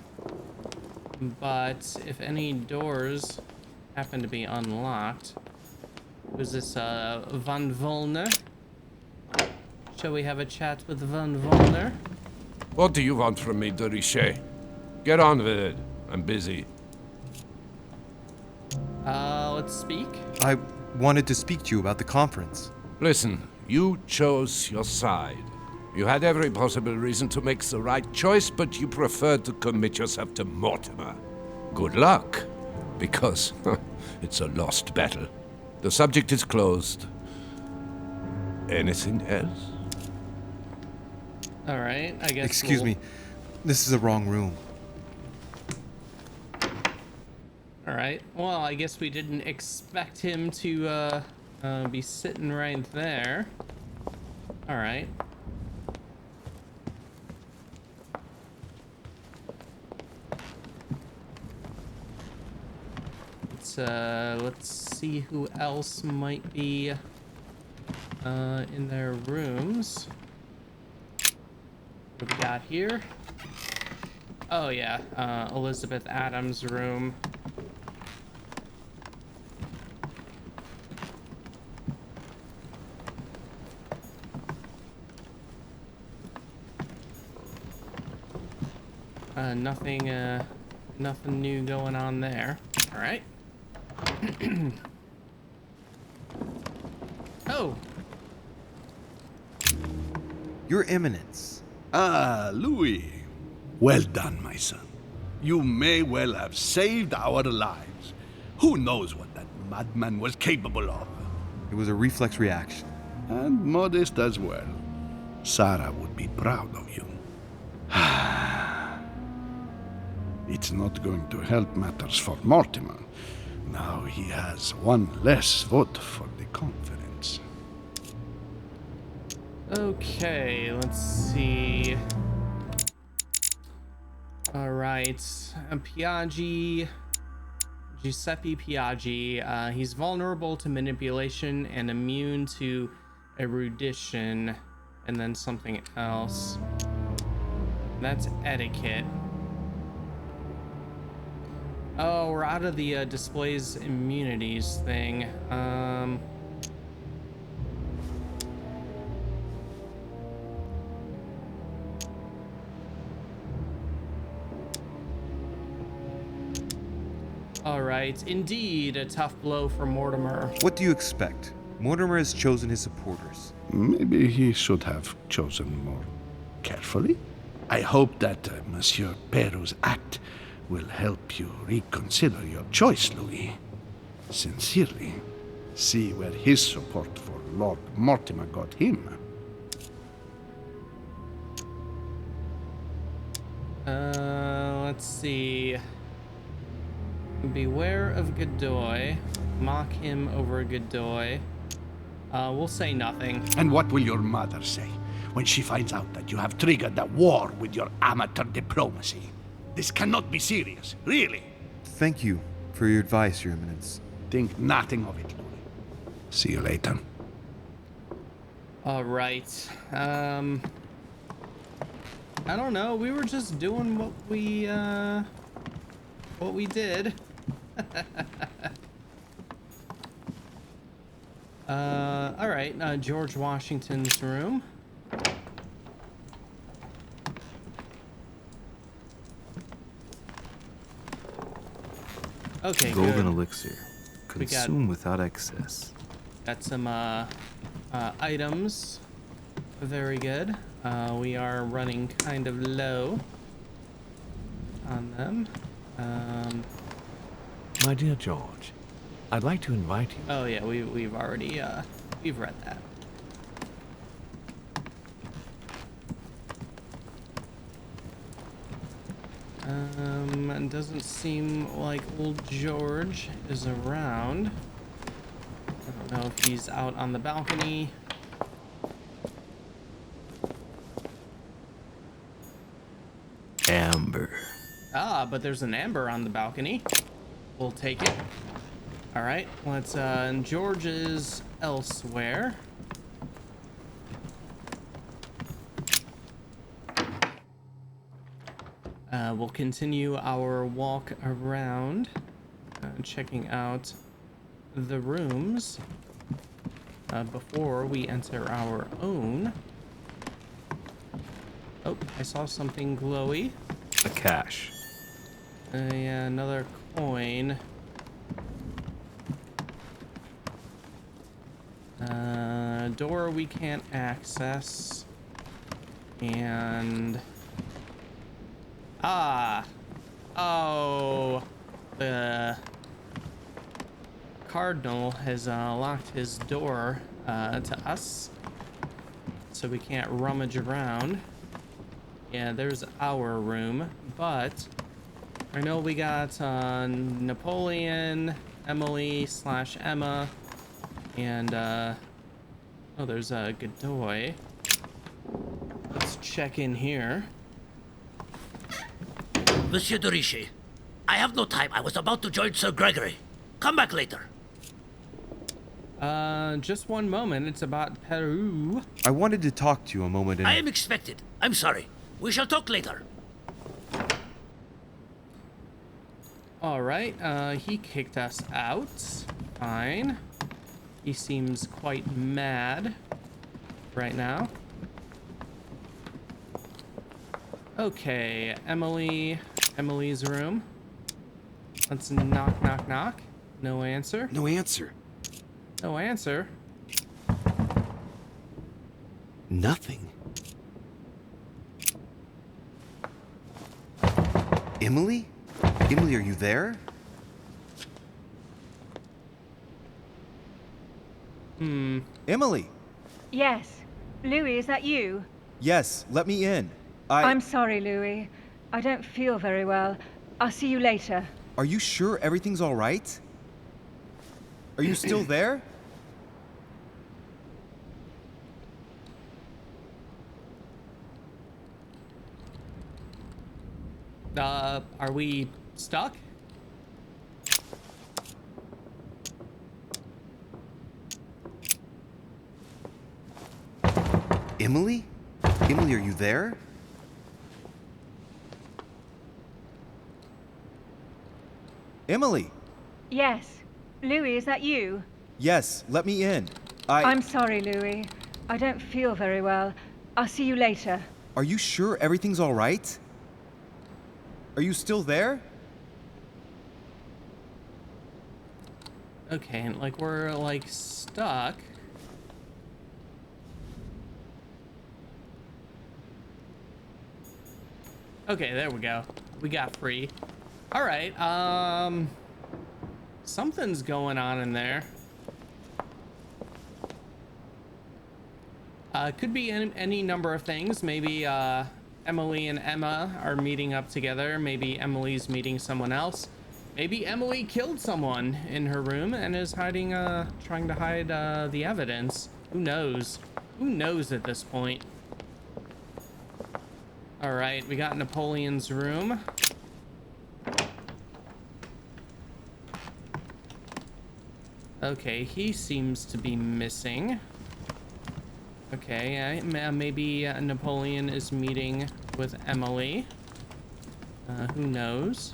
but if any doors happen to be unlocked, who's this, Van Volner? Shall we have a chat with Van Volner? What do you want from me, de Richet? Get on with it. I'm busy. Let's speak. I wanted to speak to you about the conference. Listen, you chose your side. You had every possible reason to make the right choice, but you preferred to commit yourself to Mortimer. Good luck, because it's a lost battle. The subject is closed. Anything else? All right, I guess. Excuse me, this is the wrong room. All right. Well, I guess we didn't expect him to be sitting right there. All right. Let's see who else might be in their rooms. What we got here? Oh yeah, Elizabeth Adams' room. Nothing new going on there. All right. Oh. Your Eminence. Ah, Louis. Well done, my son. You may well have saved our lives. Who knows what that madman was capable of? It was a reflex reaction. And modest as well. Sarah would be proud of you. It's not going to help matters for Mortimer. Now he has one less vote for the conference. Okay, let's see. All right, Piaggi, Giuseppe Piaggi. He's vulnerable to manipulation and immune to erudition, and then something else. That's etiquette. Oh, we're out of the displays immunities thing. All right, indeed, a tough blow for Mortimer. What do you expect? Mortimer has chosen his supporters. Maybe he should have chosen more carefully. I hope that Monsieur Perro's act will help you reconsider your choice, Louis. Sincerely, see where his support for Lord Mortimer got him. Let's see. Beware of Godoy. Mock him over Godoy. We'll say nothing. And what will your mother say when she finds out that you have triggered a war with your amateur diplomacy? This cannot be serious, really. Thank you for your advice, Your Eminence. Think nothing of it, Louis. See you later. All right. I don't know. We were just doing what we did. All right. George Washington's room. Okay, Golden good. elixir. Consume without excess. Got some items. Very good. We are running kind of low on them. My dear George, I'd like to invite you. Oh yeah, we've already we've read that. It doesn't seem like old George is around. I don't know if he's out on the balcony. Amber. Ah, but there's an amber on the balcony. We'll take it. All right, let's, and George is elsewhere. We'll continue our walk around, checking out the rooms before we enter our own. Oh, I saw something glowy. A cache. Yeah, another coin. Door we can't access. And... Oh! The Cardinal has locked his door to us. So we can't rummage around. Yeah, there's our room, but I know we got Napoleon, Emily/Emma, and oh, there's Godoy. Let's check in here. Monsieur de Richet, I have no time. I was about to join Sir Gregory. Come back later. Just one moment. It's about Peru. I wanted to talk to you a moment I am expected. I'm sorry. We shall talk later. All right, he kicked us out. Fine. He seems quite mad right now. Okay, Emily's room. Let's knock, knock, knock. No answer. No answer. No answer. Nothing. Emily? Emily, are you there? Emily! Yes. Louis, is that you? Yes, let me in. I'm sorry, Louis. I don't feel very well. I'll see you later. Are you sure everything's all right? Are you still there? Are we stuck? Emily? Emily, are you there? Emily! Yes. Louis, is that you? Yes, let me in. I'm sorry, Louis. I don't feel very well. I'll see you later. Are you sure everything's all right? Are you still there? Okay, and like we're like stuck. Okay, there we go. We got free. All right. Something's going on in there. Could be any number of things. Maybe Emily and Emma are meeting up together. Maybe Emily's meeting someone else. Maybe Emily killed someone in her room and is hiding, trying to hide the evidence. Who knows? Who knows at this point? All right, we got Napoleon's room. Okay, he seems to be missing. Okay, maybe Napoleon is meeting with Emily. Who knows?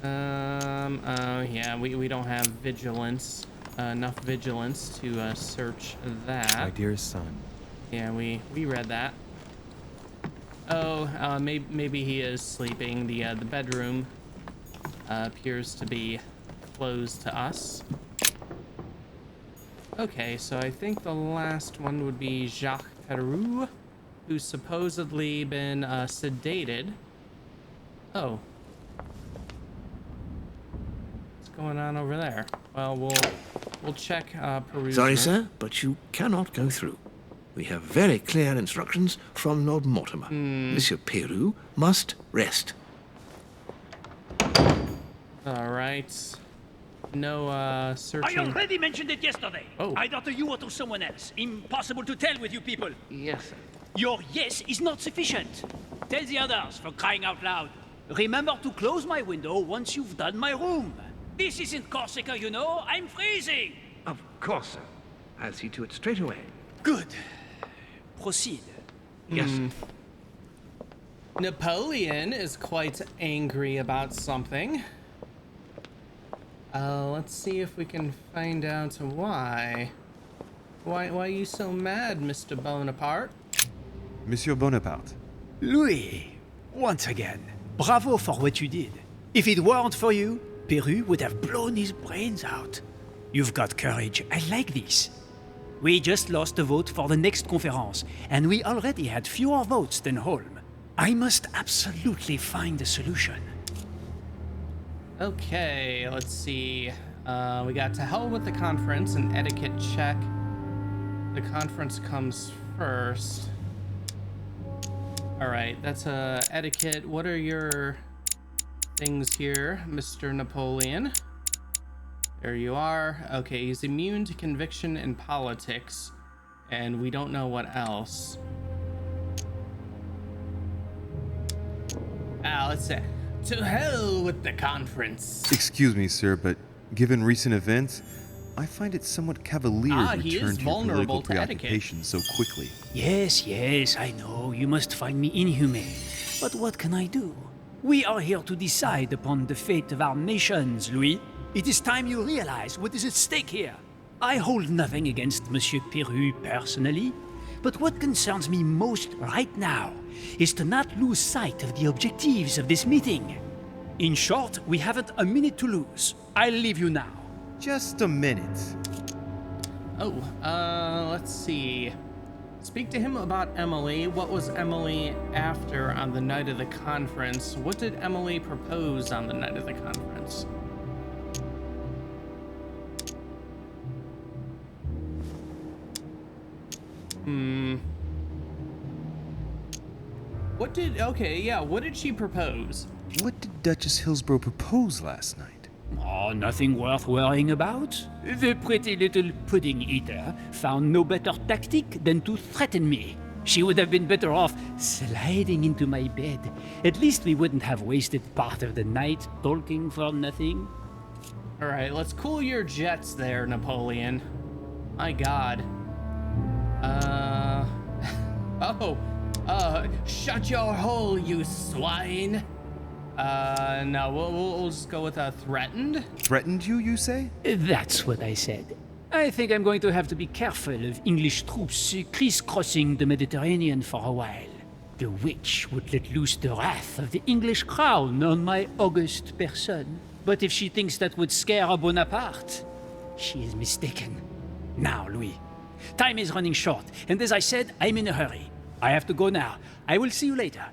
Oh yeah, we don't have vigilance, enough vigilance to search that. My dearest son. Yeah, we read that. Oh, maybe he is sleeping. The bedroom appears to be closed to us. Okay, so I think the last one would be Jacques Peroux, who's supposedly been sedated. Oh. What's going on over there? Well, we'll check Peroux's Sorry, room. sir, but you cannot go through. We have very clear instructions from Lord Mortimer. Monsieur Peroux must rest. All right. No searching. I already mentioned it yesterday. Oh. Either to you or to someone else. Impossible to tell with you people. Yes, sir. Your yes is not sufficient. Tell the others, for crying out loud. Remember to close my window once you've done my room. This isn't Corsica, you know. I'm freezing. Of course, sir. I'll see to it straight away. Good. Proceed. Yes, sir. Napoleon is quite angry about something. Let's see if we can find out why. Why are you so mad, Mr. Bonaparte? Monsieur Bonaparte. Louis, once again, bravo for what you did. If it weren't for you, Peru would have blown his brains out. You've got courage. I like this. We just lost the vote for the next conference, and we already had fewer votes than Holm. I must absolutely find a solution. Okay, let's see. We got to hell with the conference and etiquette check. The conference comes first. All right, that's etiquette. What are your things here, Mr. Napoleon? There you are. Okay, he's immune to conviction in politics, and we don't know what else. Let's say, to hell with the conference. Excuse me, sir, but given recent events, I find it somewhat cavalier to he return is to your vulnerable political to etiquette. preoccupation so quickly. Yes, I know. You must find me inhumane. But what can I do? We are here to decide upon the fate of our nations, Louis. It is time you realize what is at stake here. I hold nothing against Monsieur Peroux personally, but what concerns me most right now is to not lose sight of the objectives of this meeting. In short, we haven't a minute to lose. I'll leave you now. Just a minute. Oh, let's see. Speak to him about Emily. What was Emily after on the night of the conference? What did Emily propose on the night of the conference? What did she propose? What did Duchess Hillsborough propose last night? Oh, nothing worth worrying about. The pretty little pudding eater found no better tactic than to threaten me. She would have been better off sliding into my bed. At least we wouldn't have wasted part of the night talking for nothing. All right, let's cool your jets there, Napoleon. My God. Oh, shut your hole, you swine. No, we'll just go with threatened. Threatened you, you say? That's what I said. I think I'm going to have to be careful of English troops crisscrossing the Mediterranean for a while. The witch would let loose the wrath of the English crown on my august person. But if she thinks that would scare a Bonaparte, she is mistaken. Now, Louis, time is running short, and as I said, I'm in a hurry. I have to go now. I will see you later.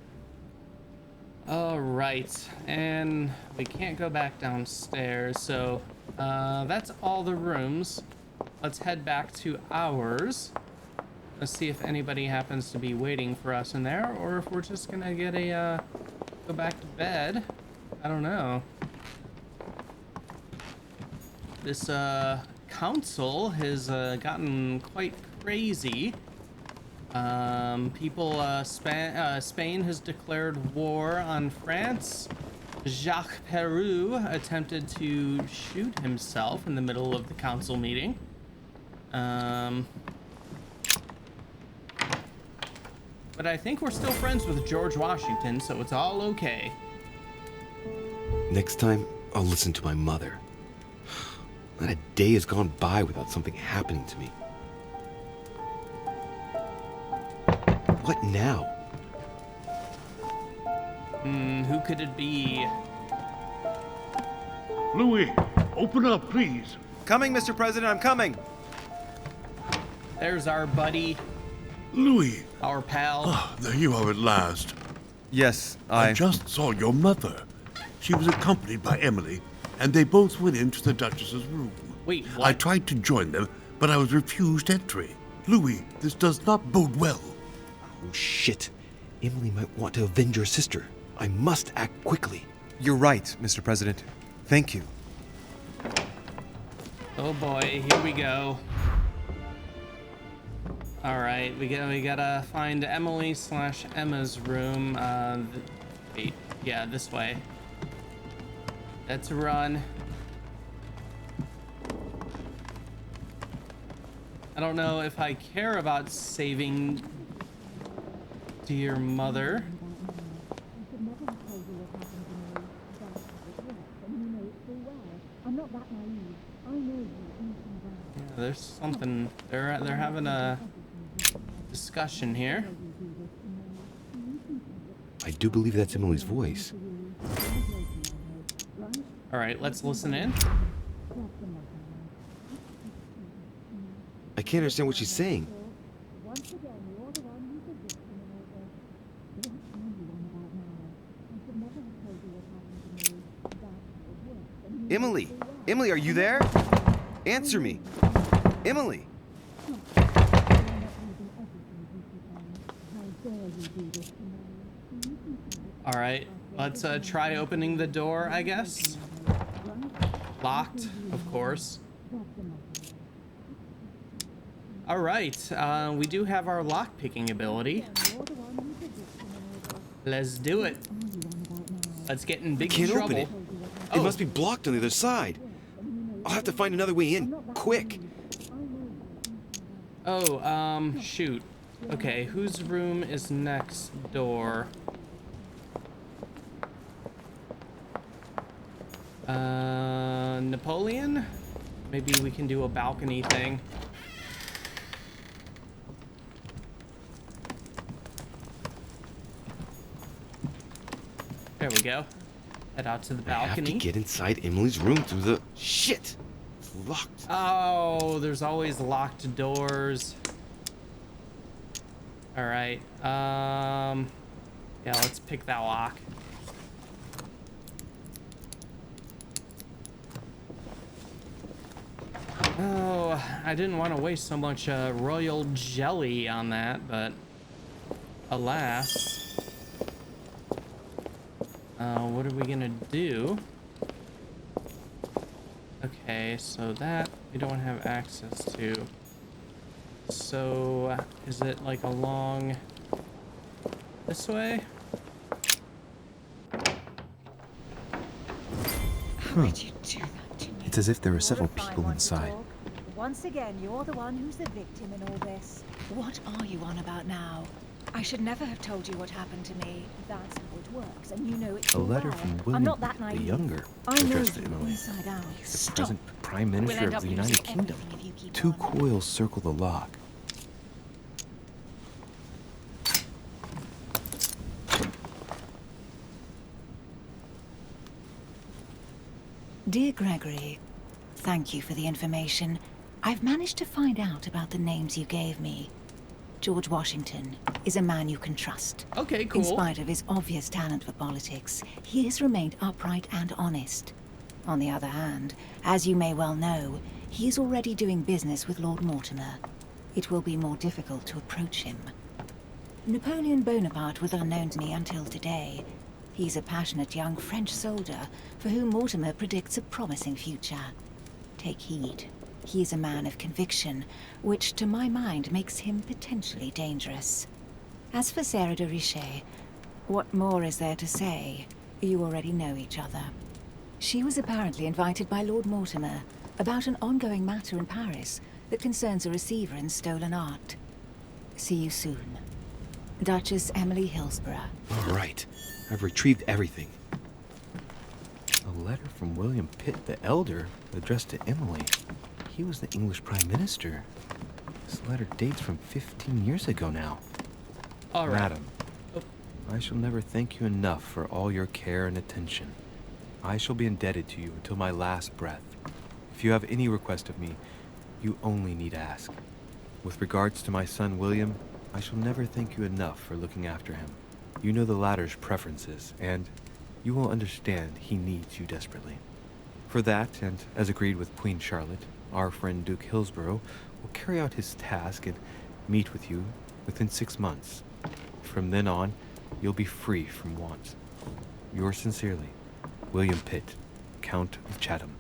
All right, and we can't go back downstairs, so that's all the rooms. Let's head back to ours. Let's see if anybody happens to be waiting for us in there, or if we're just gonna get go back to bed. I don't know. This council has gotten quite crazy. Spain has declared war on France. Jacques Peroux attempted to shoot himself in the middle of the council meeting. But I think we're still friends with George Washington, so it's all okay. Next time, I'll listen to my mother. Not a day has gone by without something happening to me. What now? Who could it be? Louis, open up, please. Coming, Mr. President, I'm coming. There's our buddy. Louis. Our pal. Ah, there you are at last. Yes, I just saw your mother. She was accompanied by Emily, and they both went into the Duchess's room. Wait, what? I tried to join them, but I was refused entry. Louis, this does not bode well. Oh, shit. Emily might want to avenge her sister. I must act quickly. You're right, Mr. President. Thank you. Oh boy, here we go. All right, we gotta find Emily/Emma's room. Wait, yeah, this way. Let's run. I don't know if I care about saving dear mother. Yeah, there's something. They're having a discussion here. I do believe that's Emily's voice. All right, let's listen in. I can't understand what she's saying. Emily! Emily, are you there? Answer me! Emily! All right, let's try opening the door, I guess. Locked, of course. All right, we do have our lock-picking ability. Let's do it. Let's get in big Can't trouble. open it. It must be blocked on the other side. I'll have to find another way in, quick. Oh, shoot. Okay, whose room is next door? Napoleon? Maybe we can do a balcony thing. There we go. Head out to the balcony. I have to get inside Emily's room through the... Shit! It's locked. Oh, there's always locked doors. All right. Yeah, let's pick that lock. Oh, I didn't want to waste so much royal jelly on that, but alas. What are we gonna do? Okay, so that we don't have access to. So, is it like along this way? How could you do that to me? It's as if there are several people inside. Once again, you're the one who's the victim in all this. What are you on about now? I should never have told you what happened to me. That's how it works, and you know it A full letter well. from I'm William not that the naive. Younger, I know addressed to you Emily. inside out. He's the Stop. present Prime We'll Minister end of up the losing United Kingdom. everything if you keep 2 on. coils circle the lock. Dear Gregory, thank you for the information. I've managed to find out about the names you gave me. George Washington is a man you can trust. Okay, cool. In spite of his obvious talent for politics, he has remained upright and honest. On the other hand, as you may well know, he is already doing business with Lord Mortimer. It will be more difficult to approach him. Napoleon Bonaparte was unknown to me until today. He's a passionate young French soldier for whom Mortimer predicts a promising future. Take heed. He is a man of conviction, which to my mind makes him potentially dangerous. As for Sarah de Richet, what more is there to say? You already know each other. She was apparently invited by Lord Mortimer about an ongoing matter in Paris that concerns a receiver in stolen art. See you soon. Duchess Emily Hillsborough. All right. I've retrieved everything. A letter from William Pitt the Elder, addressed to Emily. He was the English Prime Minister. This letter dates from 15 years ago now. All right. Madam, I shall never thank you enough for all your care and attention. I shall be indebted to you until my last breath. If you have any request of me, you only need ask. With regards to my son William, I shall never thank you enough for looking after him. You know the latter's preferences, and you will understand he needs you desperately. For that, and as agreed with Queen Charlotte, our friend Duke Hillsborough will carry out his task and meet with you within 6 months. From then on, you'll be free from want. Yours sincerely, William Pitt, Count of Chatham.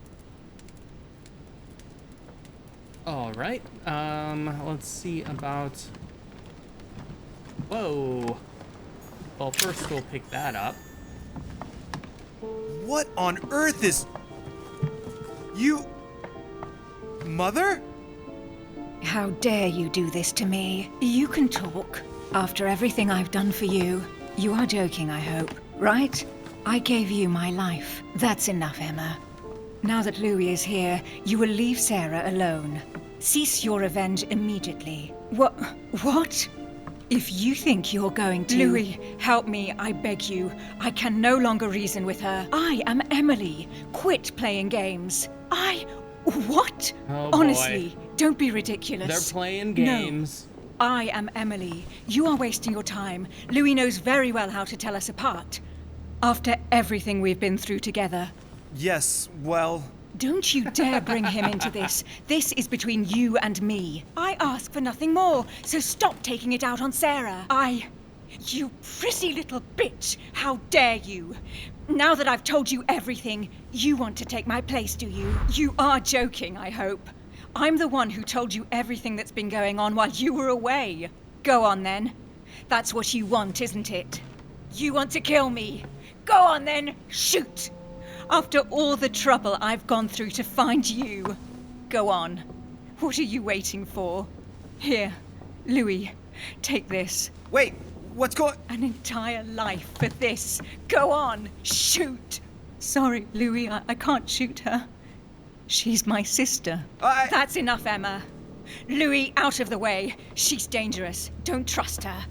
All right. Let's see about... Whoa. Well, first we'll pick that up. What on earth is... You... Mother? How dare you do this to me? You can talk. After everything I've done for you. You are joking, I hope, right? I gave you my life. That's enough, Emma. Now that Louis is here, you will leave Sarah alone. Cease your revenge immediately. What? If you think you're going to... Louis, help me, I beg you. I can no longer reason with her. I am Emily. Quit playing games. What? Oh, Honestly, don't be ridiculous. They're playing games. No, I am Emily. You are wasting your time. Louis knows very well how to tell us apart. After everything we've been through together. Yes, well... Don't you dare bring him into this. This is between you and me. I ask for nothing more, so stop taking it out on Sarah. You prissy little bitch! How dare you! Now that I've told you everything, you want to take my place, do you? You are joking, I hope. I'm the one who told you everything that's been going on while you were away. Go on then. That's what you want, isn't it? You want to kill me. Go on then, shoot! After all the trouble I've gone through to find you. Go on. What are you waiting for? Here, Louis, take this. Wait, what's going... An entire life for this. Go on, shoot. Sorry, Louis, I can't shoot her. She's my sister. That's enough, Emma. Louis, out of the way. She's dangerous. Don't trust her.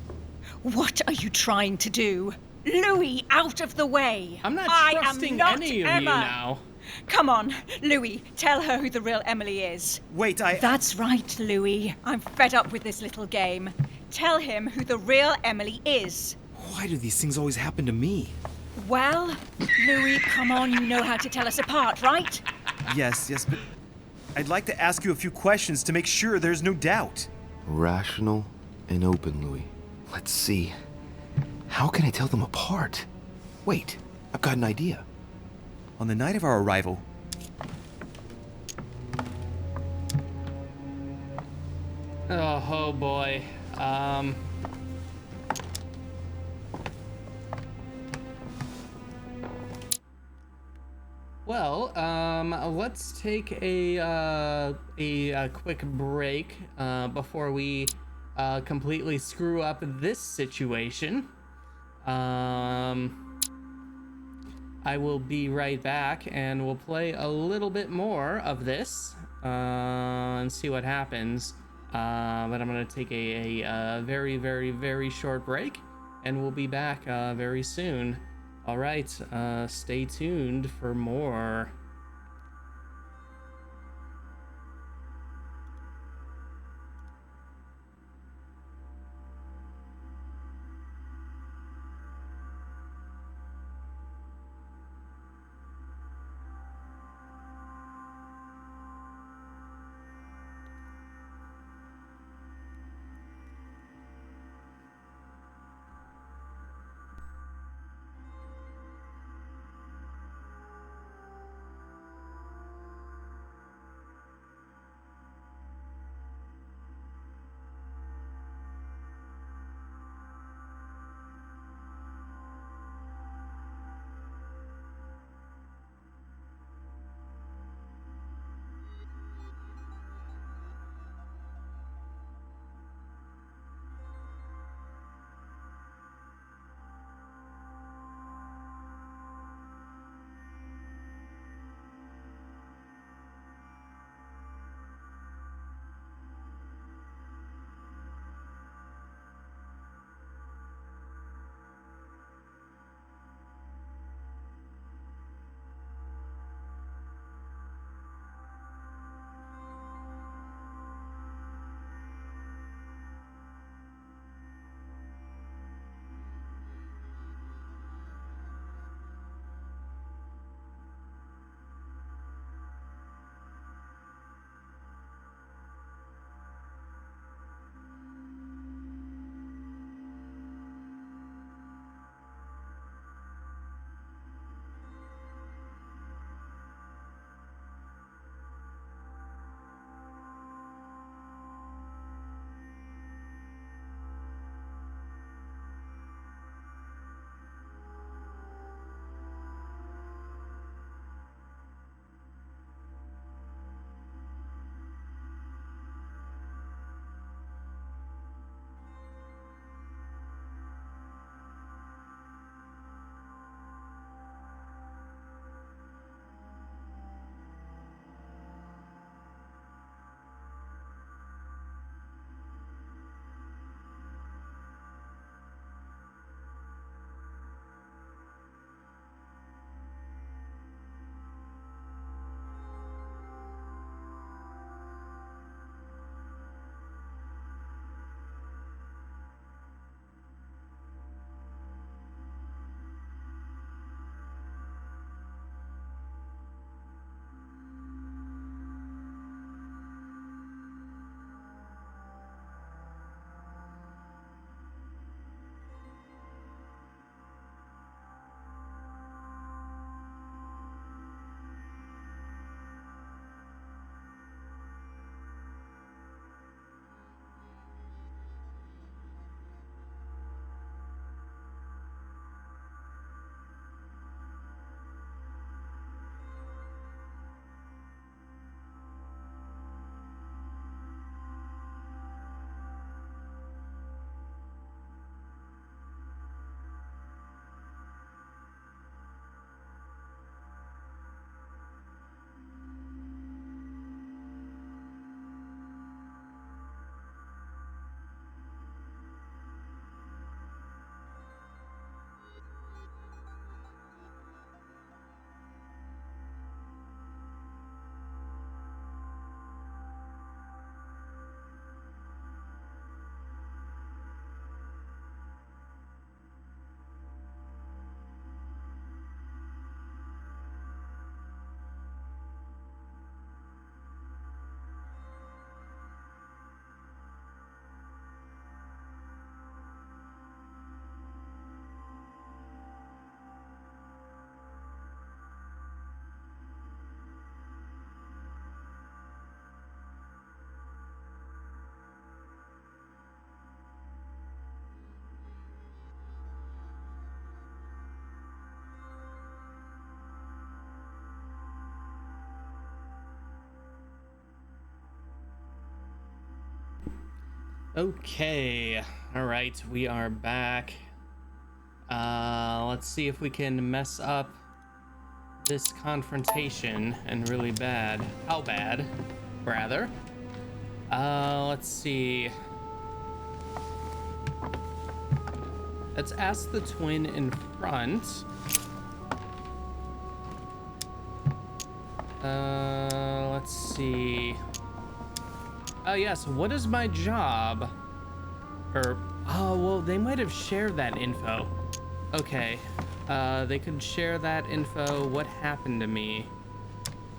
What are you trying to do? Louis, out of the way! I'm not trusting any of Emma. you now. Come on, Louis, tell her who the real Emily is. Wait, That's right, Louis. I'm fed up with this little game. Tell him who the real Emily is. Why do these things always happen to me? Well, Louis, come on, you know how to tell us apart, right? Yes, but I'd like to ask you a few questions to make sure there's no doubt. Rational and open, Louis. Let's see. How can I tell them apart? Wait, I've got an idea. On the night of our arrival... Oh boy. Well, let's take a quick break before we completely screw up this situation. I will be right back, and we'll play a little bit more of this and see what happens. But I'm going to take a very, very, very short break, and we'll be back very soon. All right, stay tuned for more. Okay. All right, we are back. Let's see if we can mess up this confrontation and really bad. How bad, rather. Let's see. Let's ask the twin in front. Let's see. Oh yes, what is my job? Or, oh, well, they might have shared that info. Okay, they could share that info. What happened to me?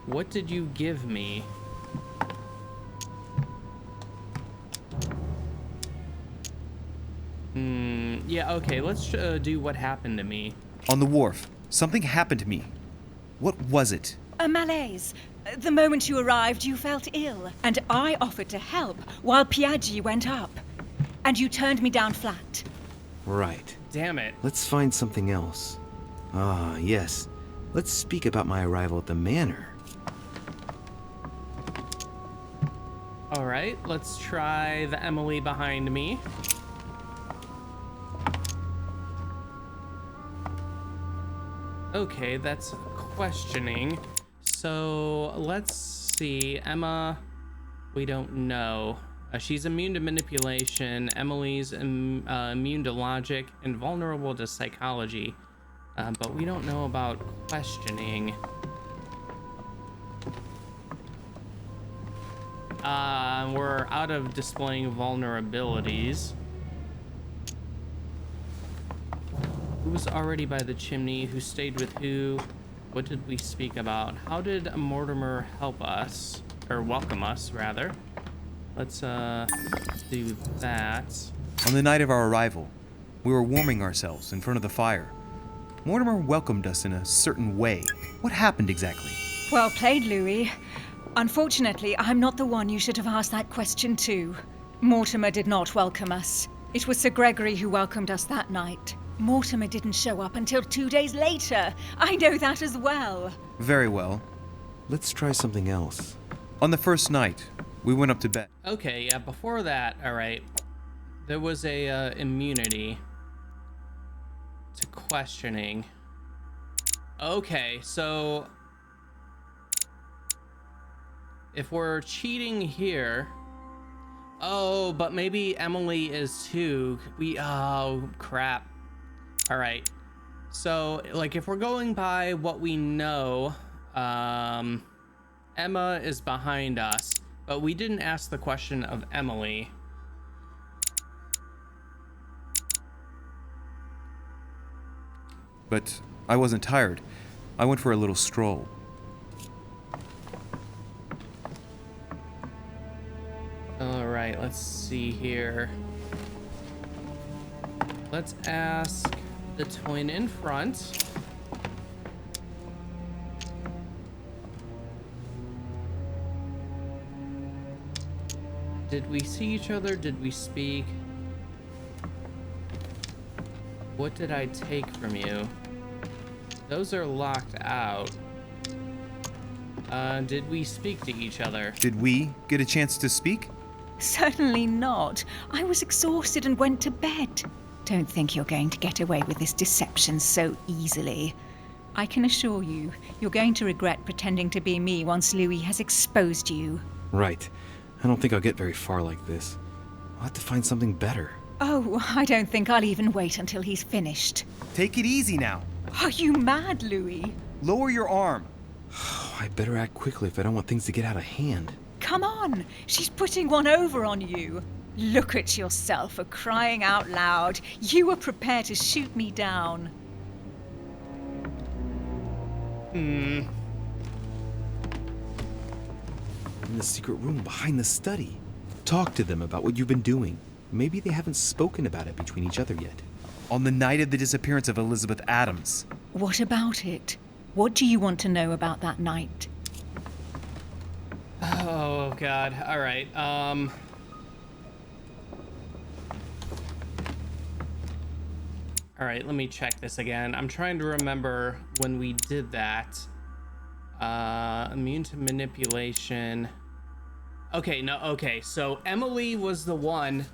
What did you give me? Yeah, okay, let's do what happened to me. On the wharf, something happened to me. What was it? A malaise. The moment you arrived, you felt ill, and I offered to help while Piaggi went up. And you turned me down flat. Right. Damn it. Let's find something else. Ah, yes. Let's speak about my arrival at the manor. All right, let's try the Emily behind me. Okay, that's questioning. So let's see. Emma, we don't know. She's immune to manipulation. Emily's immune to logic and vulnerable to psychology. But we don't know about questioning. We're out of displaying vulnerabilities. Who was already by the chimney? Who stayed with who? What did we speak about? How did Mortimer help us? Or welcome us, rather. Let's do that. On the night of our arrival, we were warming ourselves in front of the fire. Mortimer welcomed us in a certain way. What happened exactly? Well played, Louis. Unfortunately, I'm not the one you should have asked that question to. Mortimer did not welcome us. It was Sir Gregory who welcomed us that night. Mortimer didn't show up until 2 days later. I know that as well. Very well. Let's try something else. On the first night, we went up to bed. Okay, yeah, before that, all right, there was a immunity to questioning. Okay, so if we're cheating here, oh, but maybe Emily is too. Oh, crap. All right, so like if we're going by what we know, Emma is behind us, but we didn't ask the question of Emily. But I wasn't tired. I went for a little stroll. All right, let's see here. Let's ask the twin in front. Did we see each other? Did we speak? What did I take from you? Those are locked out. Did we speak to each other? Did we get a chance to speak? Certainly not. I was exhausted and went to bed. Don't think you're going to get away with this deception so easily. I can assure you, you're going to regret pretending to be me once Louis has exposed you. Right. I don't think I'll get very far like this. I'll have to find something better. Oh, I don't think I'll even wait until he's finished. Take it easy now. Are you mad, Louis? Lower your arm. I better act quickly if I don't want things to get out of hand. Come on, she's putting one over on you. Look at yourself, for crying out loud. You were prepared to shoot me down. In the secret room behind the study. Talk to them about what you've been doing. Maybe they haven't spoken about it between each other yet. On the night of the disappearance of Elizabeth Adams. What about it? What do you want to know about that night? Oh, God. All right. All right, let me check this again. I'm trying to remember when we did that. Immune to manipulation. Okay, no, okay. So Emily was the one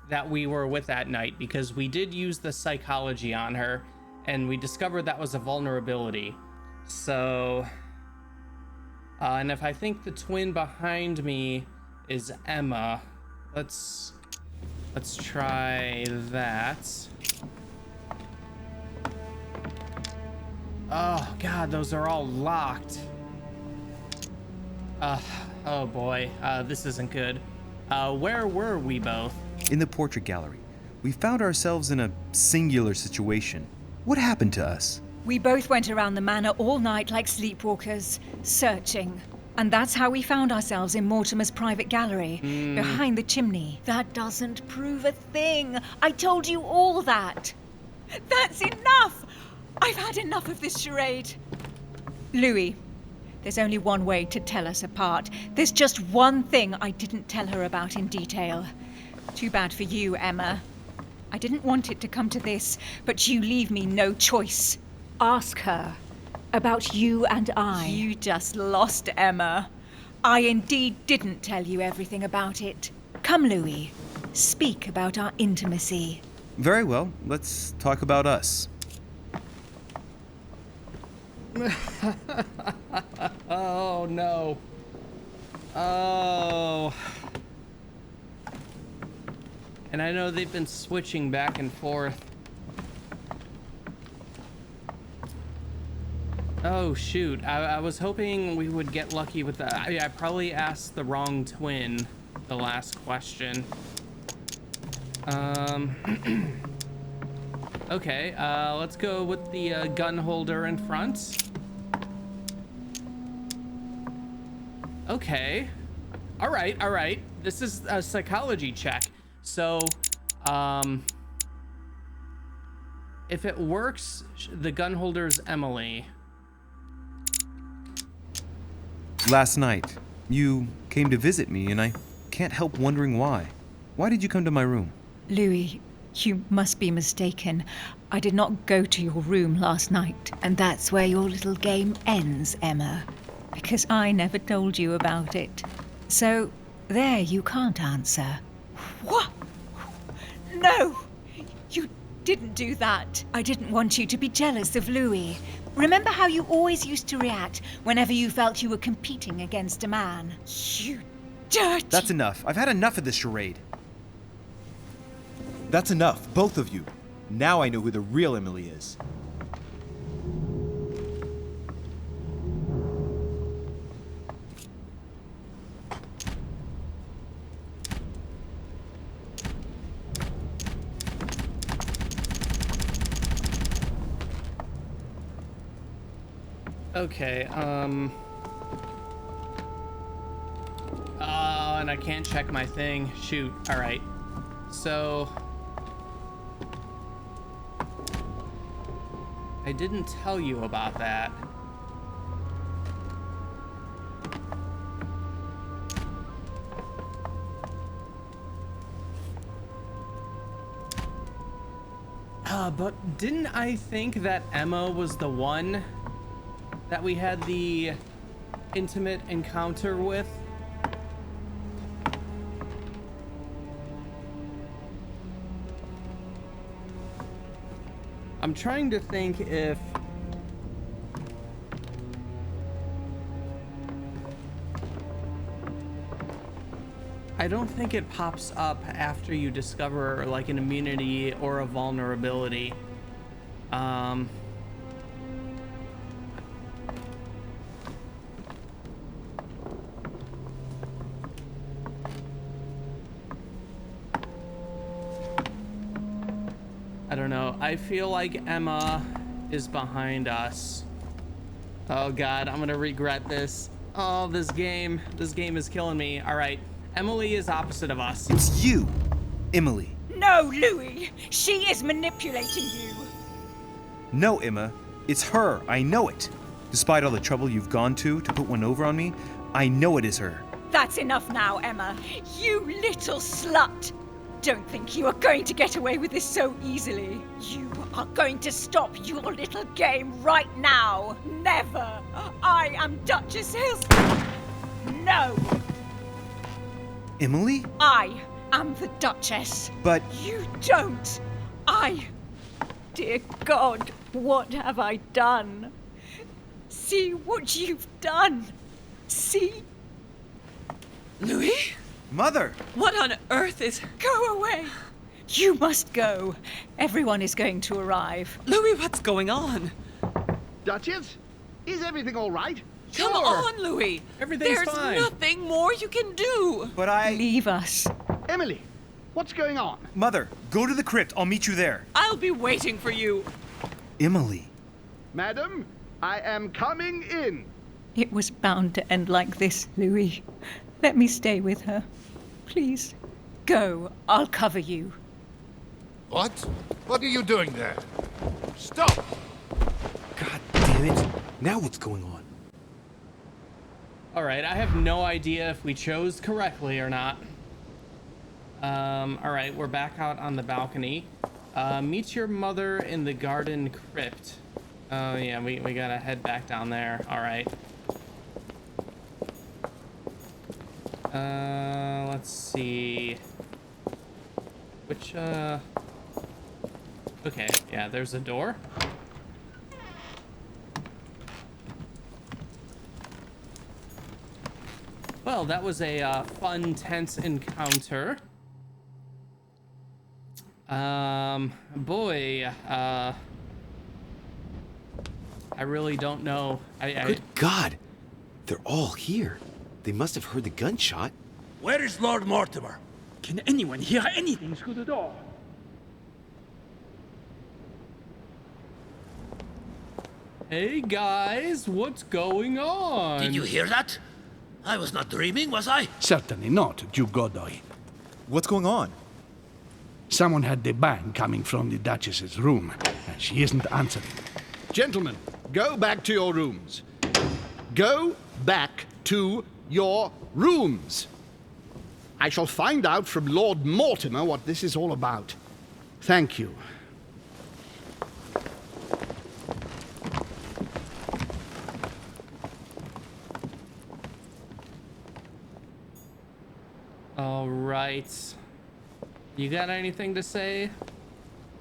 that we were with that night, because we did use the psychology on her and we discovered that was a vulnerability. So, and if I think the twin behind me is Emma, let's try that. Oh God, those are all locked. Oh boy, this isn't good. Where were we both? In the portrait gallery. We found ourselves in a singular situation. What happened to us? We both went around the manor all night like sleepwalkers, searching. And that's how we found ourselves in Mortimer's private gallery, behind the chimney. That doesn't prove a thing. I told you all that. That's enough! I've had enough of this charade. Louis, there's only one way to tell us apart. There's just one thing I didn't tell her about in detail. Too bad for you, Emma. I didn't want it to come to this, but you leave me no choice. Ask her about you and I. You just lost, Emma. I indeed didn't tell you everything about it. Come, Louis. Speak about our intimacy. Very well, let's talk about us. Oh no. Oh. And I know they've been switching back and forth. Oh shoot, I was hoping we would get lucky with that. I probably asked the wrong twin the last question. Okay, let's go with the gun holder in front. Okay. All right. This is a psychology check. So, if it works, the gun holder's Emily. Last night, you came to visit me, and I can't help wondering why. Why did you come to my room? Louis, you must be mistaken. I did not go to your room last night, and that's where your little game ends, Emma. Because I never told you about it. So, there you can't answer. What? No! You didn't do that. I didn't want you to be jealous of Louis. Remember how you always used to react whenever you felt you were competing against a man? You dirty... That's enough. I've had enough of this charade. That's enough, both of you. Now I know who the real Emily is. Okay, and I can't check my thing. Shoot. All right. So I didn't tell you about that. But didn't I think that Emma was the one that we had the intimate encounter with? I'm trying to think if... I don't think it pops up after you discover like an immunity or a vulnerability. I don't know. I feel like Emma is behind us. Oh God, I'm gonna regret this. Oh, this game is killing me. All right, Emily is opposite of us. It's you, Emily. No, Louis! She is manipulating you! No, Emma. It's her. I know it. Despite all the trouble you've gone to put one over on me, I know it is her. That's enough now, Emma. You little slut! Don't think you are going to get away with this so easily. You are going to stop your little game right now. Never! I am Duchess Hills... No! Emily? I am the Duchess. But... You don't. Dear God, what have I done? See what you've done. See? Louis? Mother! What on earth is... Go away. You must go. Everyone is going to arrive. Louis, what's going on? Duchess, is everything all right? Come on, Louis. Everything's There's fine. nothing more you can do. But I... Leave us. Emily, what's going on? Mother, go to the crypt. I'll meet you there. I'll be waiting for you. Emily. Madam, I am coming in. It was bound to end like this, Louis. Let me stay with her. Please. Go. I'll cover you. What? What are you doing there? Stop! God damn it. Now what's going on? All right, I have no idea if we chose correctly or not. All right, we're back out on the balcony. Meet your mother in the garden crypt. Oh yeah, we gotta head back down there. All right. Let's see. Which, okay, yeah, there's a door. Well, that was a fun, tense encounter. Boy, I really don't know. Good God! They're all here. They must have heard the gunshot. Where is Lord Mortimer? Can anyone hear anything through the door? Hey guys, what's going on? Did you hear that? I was not dreaming, was I? Certainly not, Duke Godoy. What's going on? Someone had the bang coming from the Duchess's room, and she isn't answering. Gentlemen, go back to your rooms. Go back to your rooms. I shall find out from Lord Mortimer what this is all about. Thank you. All right. You got anything to say,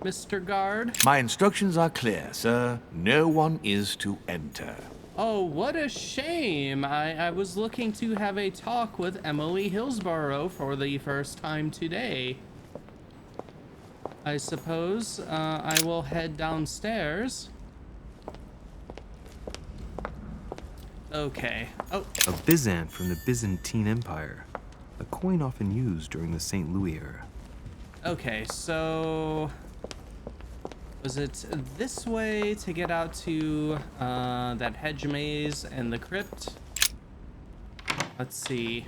Mr. Guard? My instructions are clear, sir. No one is to enter. Oh, what a shame. I was looking to have a talk with Emily Hillsborough for the first time today. I suppose I will head downstairs. Okay. Oh. A Byzant from the Byzantine Empire. A coin often used during the St. Louis era. Okay, so... Was it this way to get out to that hedge maze and the crypt? Let's see.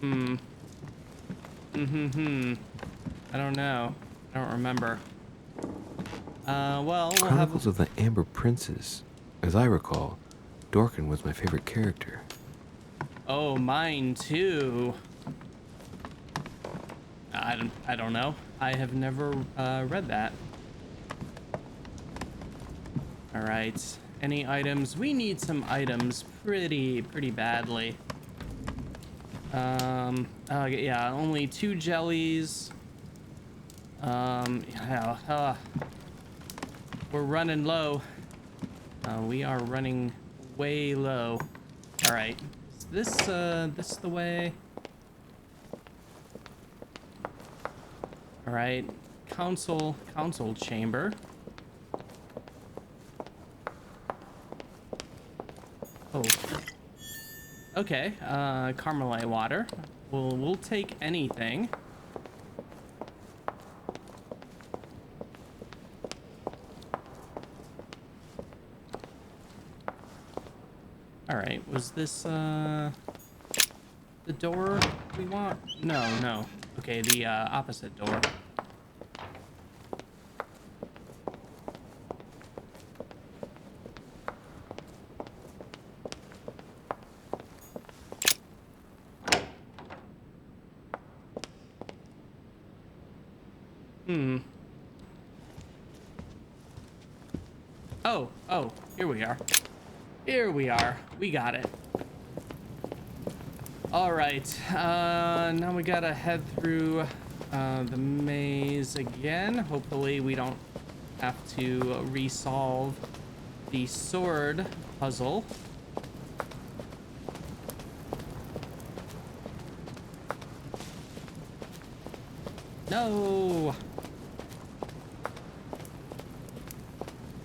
I don't know. I don't remember. Well, we'll Chronicles of the Amber Princes. As I recall, Dorkin was my favorite character. Oh, mine too. I don't know. I have never read that. All right. Any items? We need some items pretty badly. Yeah, only 2 jellies. Yeah, we're running low. We are running way low. All right. Is this the way? All right. Council chamber. Oh. Okay. Carmelite water. We'll take anything. All right. Was this the door we want? No. Okay, the opposite door. Oh, here we are. Here we are. We got it. All right. Now we gotta head through the maze again. Hopefully we don't have to resolve the sword puzzle. No!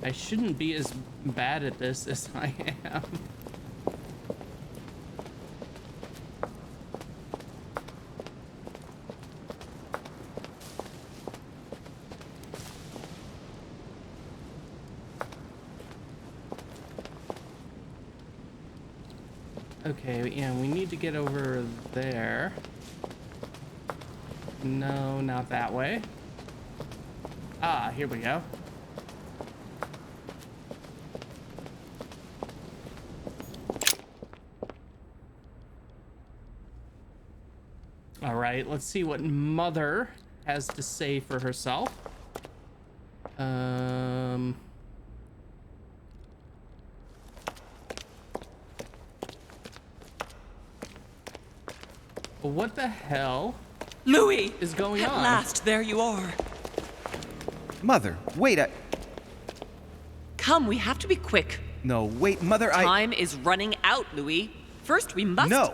I shouldn't be as bad at this as I am. Okay, yeah, we need to get over there. No, not that way. Ah, here we go. All right, let's see what Mother has to say for herself. What the hell? Louis! Is going on? At last, there you are. Mother, wait, Come, we have to be quick. No, wait, Mother, Time is running out, Louis. First, we must... No!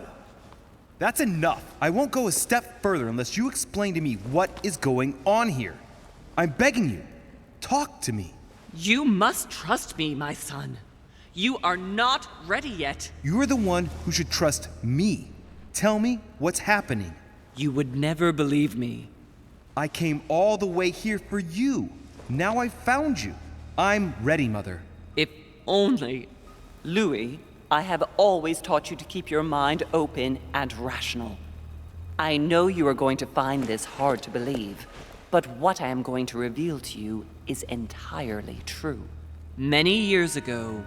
That's enough. I won't go a step further unless you explain to me what is going on here. I'm begging you. Talk to me. You must trust me, my son. You are not ready yet. You're the one who should trust me. Tell me what's happening. You would never believe me. I came all the way here for you. Now I've found you. I'm ready, Mother. If only... Louis, I have always taught you to keep your mind open and rational. I know you are going to find this hard to believe, but what I am going to reveal to you is entirely true. Many years ago,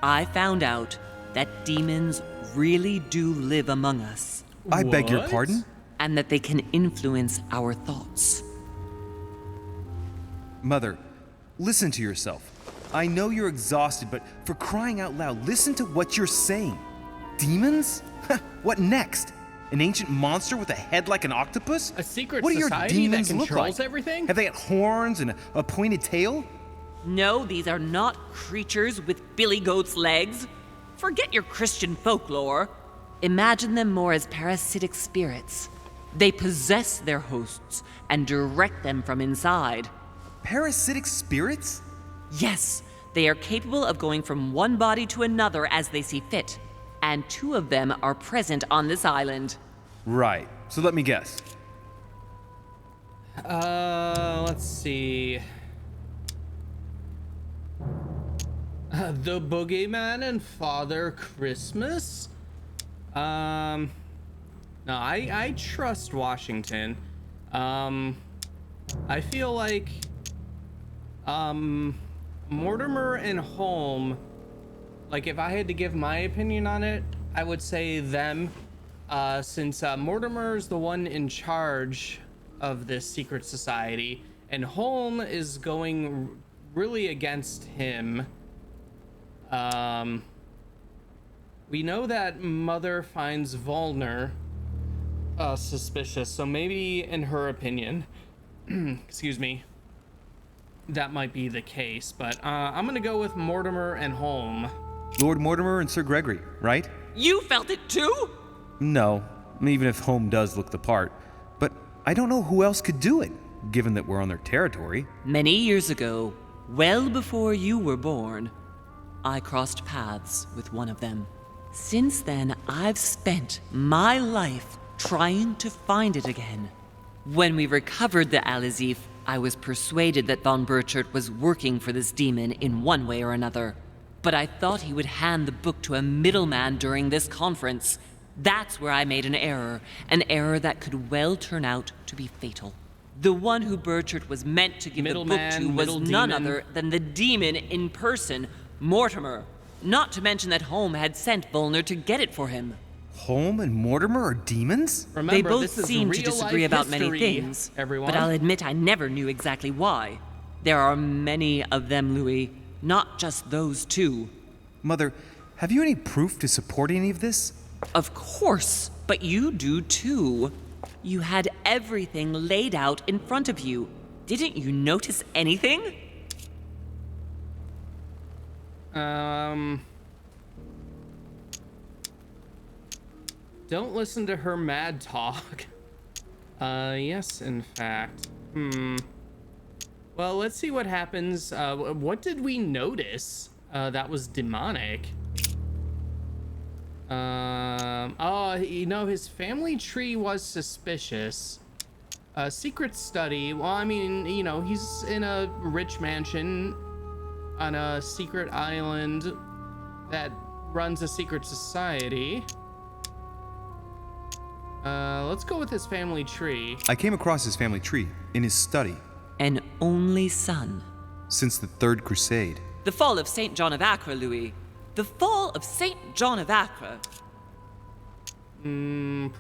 I found out that demons really do live among us. I beg your pardon? And that they can influence our thoughts. Mother, listen to yourself. I know you're exhausted, but for crying out loud, listen to what you're saying. Demons? What next? An ancient monster with a head like an octopus? A secret what do your society demons that look controls like? everything? Have they got horns and a pointed tail? No, these are not creatures with billy goat's legs. Forget your Christian folklore. Imagine them more as parasitic spirits. They possess their hosts and direct them from inside. Parasitic spirits? Yes, they are capable of going from one body to another as they see fit. And 2 of them are present on this island. Right. So let me guess. Let's see. The Boogeyman and Father Christmas? No, I trust Washington. I feel like, Mortimer and Holm, like if I had to give my opinion on it, I would say them, since Mortimer's the one in charge of this secret society, and Holm is going really against him. We know that Mother finds Volner suspicious, so maybe in her opinion, excuse me, that might be the case, but I'm gonna go with Mortimer and Holm. Lord Mortimer and Sir Gregory, right? You felt it too? No, even if Holm does look the part. But I don't know who else could do it, given that we're on their territory. Many years ago, well before you were born, I crossed paths with one of them. Since then, I've spent my life trying to find it again. When we recovered the Alizif, I was persuaded that von Burchard was working for this demon in one way or another. But I thought he would hand the book to a middleman during this conference. That's where I made an error that could well turn out to be fatal. The one who Burchard was meant to give the book to was none other than the demon in person, Mortimer. Not to mention that Holm had sent Volner to get it for him. Holm and Mortimer are demons? Remember, they both this is seem to real disagree life about history, many things, everyone. but I'll admit I never knew exactly why. There are many of them, Louis, not just those 2. Mother, Have you any proof to support any of this? Of course, but you do too. You had everything laid out in front of you. Didn't you notice anything? Don't listen to her mad talk. Yes, in fact. Well, let's see what happens. What did we notice that was demonic? Oh, you know, his family tree was suspicious. Secret study. Well, I mean, you know, he's in a rich mansion on a secret island that runs a secret society. Let's go with his family tree. I came across his family tree in his study. An only son. Since the Third Crusade. The fall of St. John of Acre, Louis. The fall of St. John of Acre.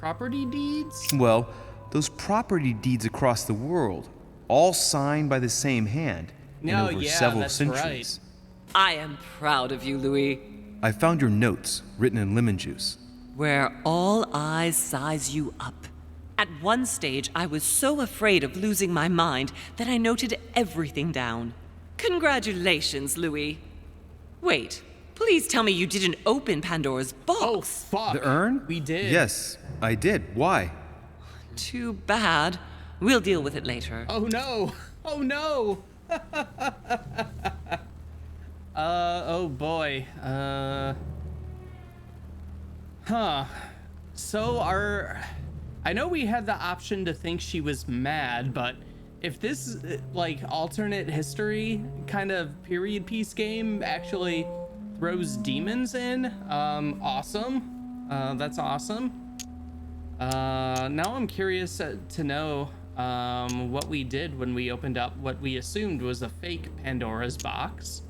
Property deeds? Well, those property deeds across the world, all signed by the same hand and over several centuries. Right. I am proud of you, Louis. I found your notes written in lemon juice. Where all eyes size you up. At one stage, I was so afraid of losing my mind that I noted everything down. Congratulations, Louis. Wait, please tell me you didn't open Pandora's box. Oh, fuck. The urn? We did. Yes, I did. Why? Too bad. We'll deal with it later. Oh no! Oh no! Oh boy. So I know we had the option to think she was mad, but if this, like, alternate history kind of period piece game actually throws demons in, awesome. That's awesome. Now I'm curious to know what we did when we opened up what we assumed was a fake Pandora's box.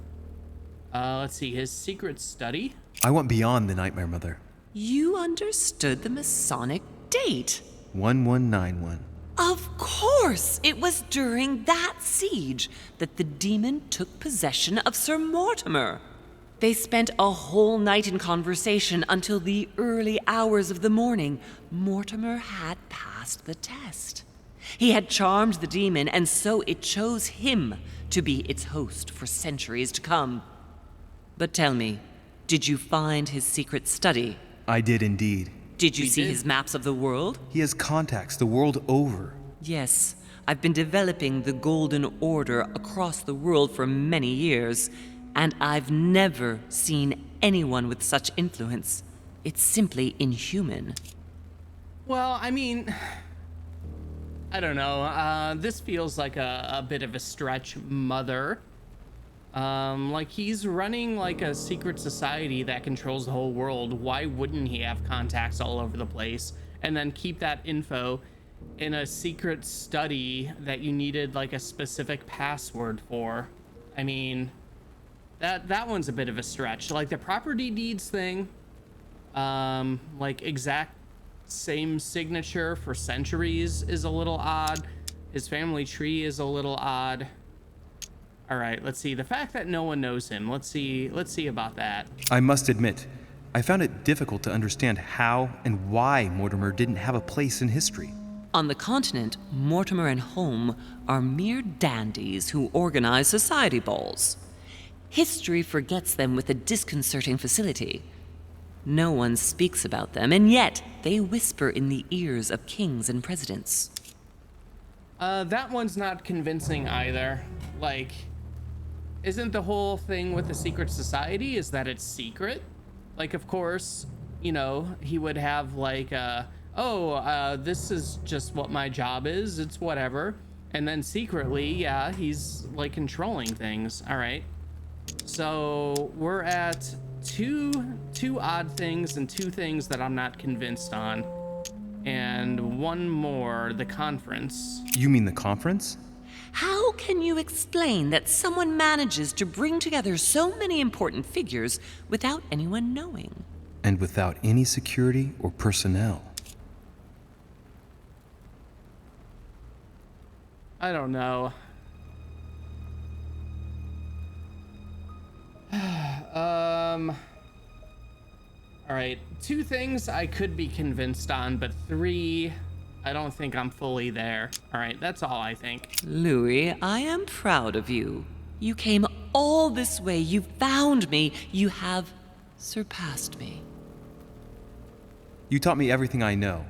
Let's see, his secret study. I went beyond the Nightmare Mother. You understood the Masonic date. 1191. Of course! It was during that siege that the demon took possession of Sir Mortimer. They spent a whole night in conversation until the early hours of the morning. Mortimer had passed the test. He had charmed the demon, and so it chose him to be its host for centuries to come. But tell me, did you find his secret study? I did indeed. Did you see his maps of the world? He has contacts the world over. Yes, I've been developing the Golden Order across the world for many years, and I've never seen anyone with such influence. It's simply inhuman. Well, I mean, I don't know. This feels like a bit of a stretch, Mother. Like, he's running like a secret society that controls the whole world. Why wouldn't he have contacts all over the place and then keep that info in a secret study that you needed like a specific password for? I mean, that one's a bit of a stretch. Like the property deeds thing, like exact same signature for centuries is a little odd. His family tree is a little odd. All right, let's see. The fact that no one knows him. Let's see about that. I must admit, I found it difficult to understand how and why Mortimer didn't have a place in history. On the continent, Mortimer and Holm are mere dandies who organize society balls. History forgets them with a disconcerting facility. No one speaks about them, and yet they whisper in the ears of kings and presidents. That one's not convincing either. Like, isn't the whole thing with the secret society is that it's secret? Like, of course, you know, he would have like, this is just what my job is. It's whatever. And then secretly, yeah, he's like controlling things. All right. So we're at two odd things and two things that I'm not convinced on. And one more, the conference. You mean the conference? How can you explain that someone manages to bring together so many important figures without anyone knowing? And without any security or personnel. I don't know. All right, 2 things I could be convinced on, but 3, I don't think I'm fully there. All right, that's all I think. Louis, I am proud of you. You came all this way. You found me. You have surpassed me. You taught me everything I know.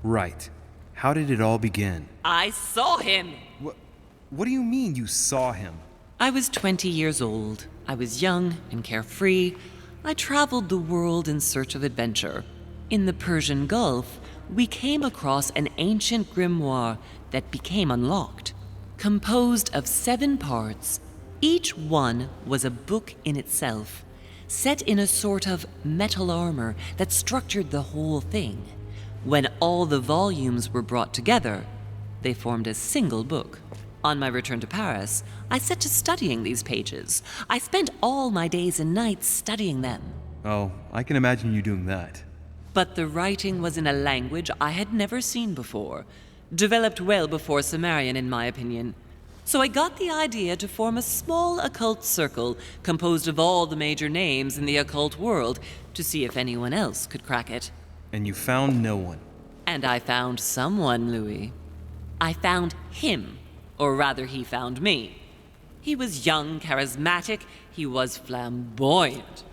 Right. How did it all begin? I saw him. What do you mean you saw him? I was 20 years old. I was young and carefree. I traveled the world in search of adventure. In the Persian Gulf, we came across an ancient grimoire that became unlocked. Composed of 7 parts, each one was a book in itself, set in a sort of metal armor that structured the whole thing. When all the volumes were brought together, they formed a single book. On my return to Paris, I set to studying these pages. I spent all my days and nights studying them. Oh, I can imagine you doing that. But the writing was in a language I had never seen before, developed well before Sumerian, in my opinion. So I got the idea to form a small occult circle composed of all the major names in the occult world to see if anyone else could crack it. And you found no one. And I found someone, Louis. I found him, or rather he found me. He was young, charismatic, he was flamboyant.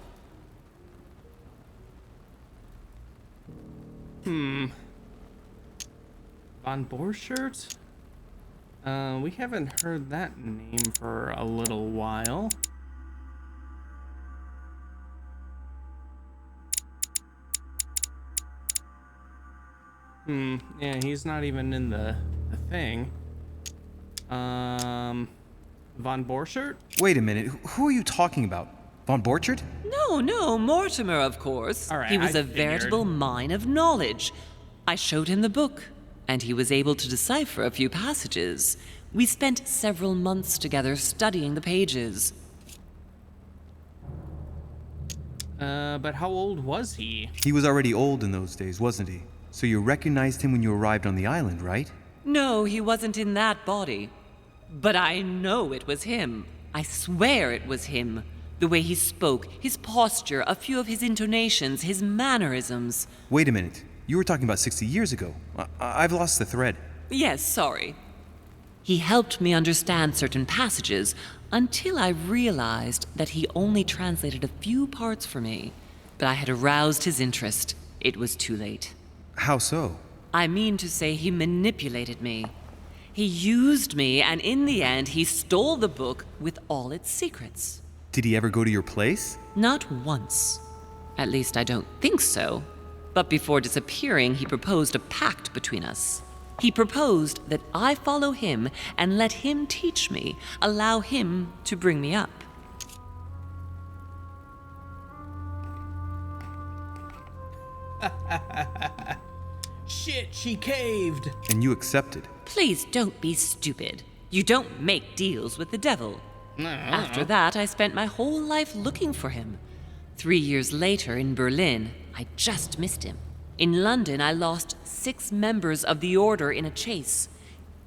Von Borchert? We haven't heard that name for a little while. Yeah, he's not even in the thing. Von Borchert? Wait a minute, who are you talking about? Von Borchert? No, Mortimer, of course. All right, he was I a figured. veritable mine of knowledge. I showed him the book, and he was able to decipher a few passages. We spent several months together studying the pages. But how old was he? He was already old in those days, wasn't he? So you recognized him when you arrived on the island, right? No, he wasn't in that body. But I know it was him. I swear it was him. The way he spoke, his posture, a few of his intonations, his mannerisms. Wait a minute. You were talking about 60 years ago. I've lost the thread. Yes, sorry. He helped me understand certain passages until I realized that he only translated a few parts for me. But I had aroused his interest. It was too late. How so? I mean to say he manipulated me. He used me, and in the end, he stole the book with all its secrets. Did he ever go to your place? Not once. At least I don't think so. But before disappearing, he proposed a pact between us. He proposed that I follow him and let him teach me, allow him to bring me up. Shit, she caved. And you accepted. Please don't be stupid. You don't make deals with the devil. After that, I spent my whole life looking for him. 3 years later, in Berlin, I just missed him. In London, I lost 6 members of the order in a chase.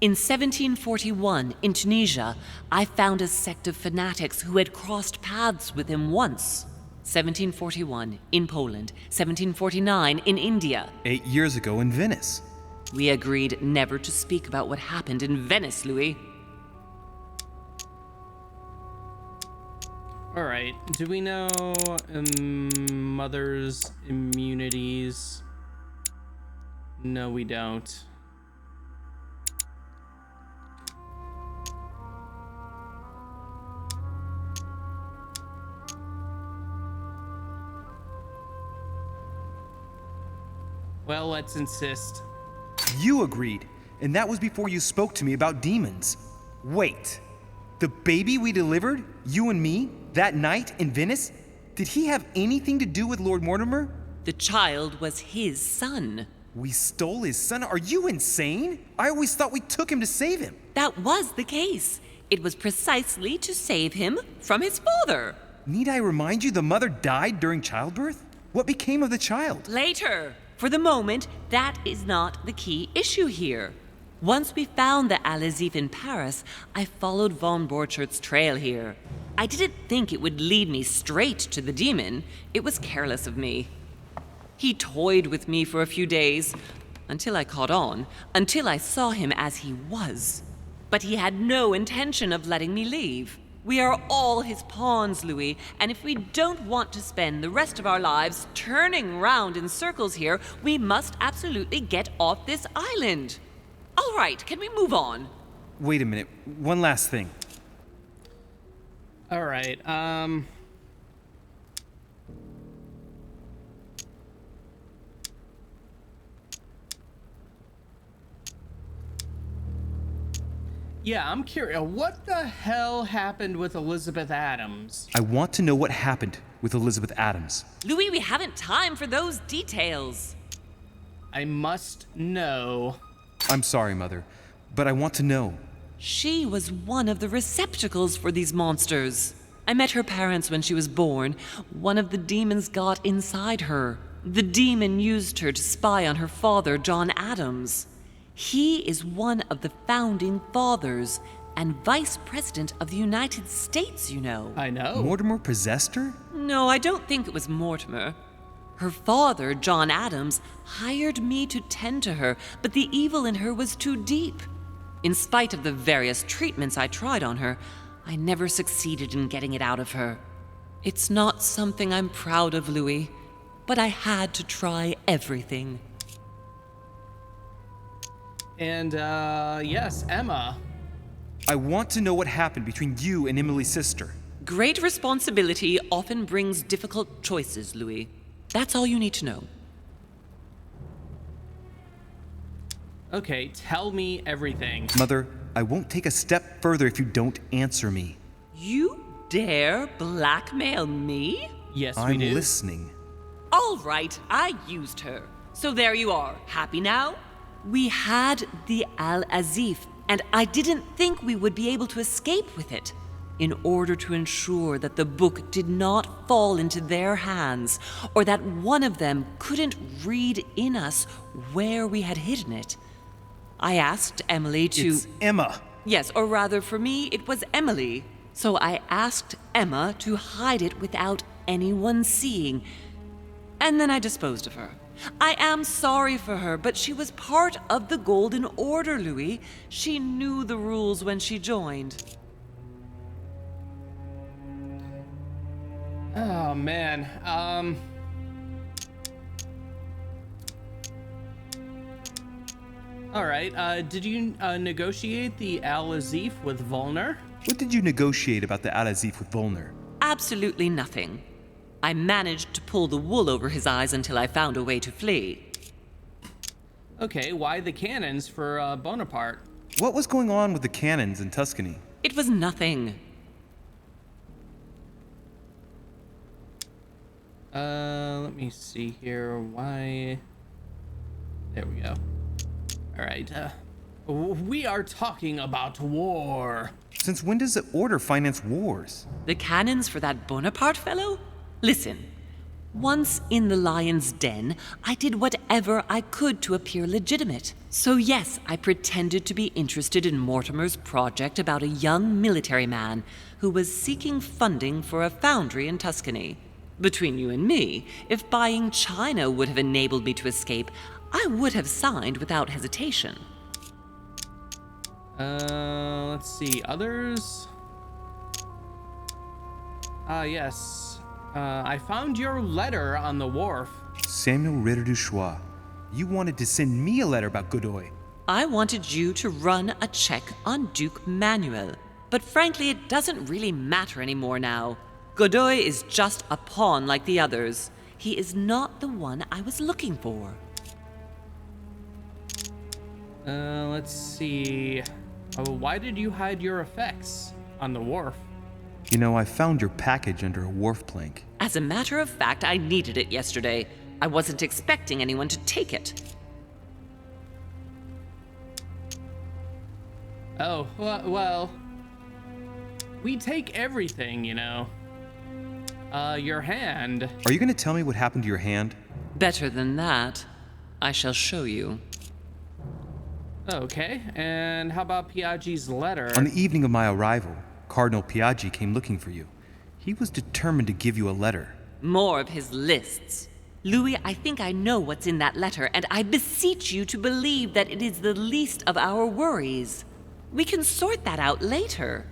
In 1741, in Tunisia, I found a sect of fanatics who had crossed paths with him once. 1741, in Poland. 1749, in India. 8 years ago in Venice. We agreed never to speak about what happened in Venice, Louis. All right. Do we know mother's immunities? No, we don't. Well, let's insist. You agreed, and that was before you spoke to me about demons. Wait, the baby we delivered, you and me, that night in Venice, did he have anything to do with Lord Mortimer? The child was his son. We stole his son? Are you insane? I always thought we took him to save him. That was the case. It was precisely to save him from his father. Need I remind you the mother died during childbirth? What became of the child? Later. For the moment, that is not the key issue here. Once we found the Alazif in Paris, I followed von Borchert's trail here. I didn't think it would lead me straight to the demon. It was careless of me. He toyed with me for a few days, until I caught on, until I saw him as he was. But he had no intention of letting me leave. We are all his pawns, Louis, and if we don't want to spend the rest of our lives turning round in circles here, we must absolutely get off this island. All right, can we move on? Wait a minute. One last thing. All right. Yeah, I'm curious. What the hell happened with Elizabeth Adams? I want to know what happened with Elizabeth Adams. Louis, we haven't time for those details. I must know. I'm sorry, Mother, but I want to know. She was one of the receptacles for these monsters. I met her parents when she was born. One of the demons got inside her. The demon used her to spy on her father, John Adams. He is one of the founding fathers and vice president of the United States, you know. I know. Mortimer possessed her? No, I don't think it was Mortimer. Her father, John Adams, hired me to tend to her, but the evil in her was too deep. In spite of the various treatments I tried on her, I never succeeded in getting it out of her. It's not something I'm proud of, Louis, but I had to try everything. And, yes, Emma. I want to know what happened between you and Emily's sister. Great responsibility often brings difficult choices, Louis. That's all you need to know. Okay, tell me everything. Mother, I won't take a step further if you don't answer me. You dare blackmail me? Yes, I'm we do. listening. All right, I used her. So there you are. Happy now? We had the Al-Azif, and I didn't think we would be able to escape with it. In order to ensure that the book did not fall into their hands, or that one of them couldn't read in us where we had hidden it, I asked Emily to... It's Emma. Yes, or rather for me, it was Emily. So I asked Emma to hide it without anyone seeing, and then I disposed of her. I am sorry for her, but she was part of the Golden Order, Louis. She knew the rules when she joined. Oh, man. All right, did you negotiate the Al-Azif with Volner? What did you negotiate about the Al-Azif with Volner? Absolutely nothing. I managed to pull the wool over his eyes until I found a way to flee. Okay, why the cannons for Bonaparte? What was going on with the cannons in Tuscany? It was nothing. Let me see here. Why? There we go. All right, we are talking about war. Since when does the Order finance wars? The cannons for that Bonaparte fellow? Listen, once in the lion's den, I did whatever I could to appear legitimate. So yes, I pretended to be interested in Mortimer's project about a young military man who was seeking funding for a foundry in Tuscany. Between you and me, if buying China would have enabled me to escape, I would have signed without hesitation. Let's see, others? Yes. I found your letter on the wharf. Samuel Ritter du Choix. You wanted to send me a letter about Godoy. I wanted you to run a check on Duke Manuel. But frankly, it doesn't really matter anymore now. Godoy is just a pawn like the others. He is not the one I was looking for. Let's see. Why did you hide your effects on the wharf? You know, I found your package under a wharf plank. As a matter of fact, I needed it yesterday. I wasn't expecting anyone to take it. Oh, well, we take everything, you know. Your hand. Are you going to tell me what happened to your hand? Better than that. I shall show you. Okay, and how about Piaggi's letter? On the evening of my arrival, Cardinal Piaggi came looking for you. He was determined to give you a letter. More of his lists. Louis, I think I know what's in that letter, and I beseech you to believe that it is the least of our worries. We can sort that out later.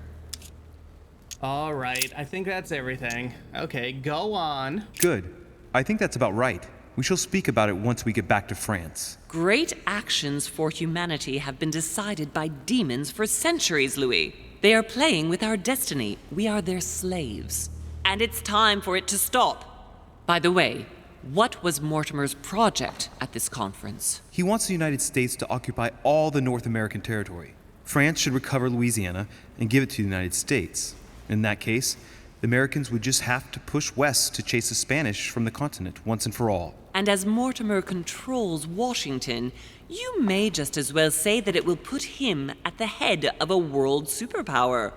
All right, I think that's everything. Okay, go on. Good. I think that's about right. We shall speak about it once we get back to France. Great actions for humanity have been decided by demons for centuries, Louis. They are playing with our destiny. We are their slaves. And it's time for it to stop. By the way, what was Mortimer's project at this conference? He wants the United States to occupy all the North American territory. France should recover Louisiana and give it to the United States. In that case, the Americans would just have to push west to chase the Spanish from the continent once and for all. And as Mortimer controls Washington, you may just as well say that it will put him at the head of a world superpower.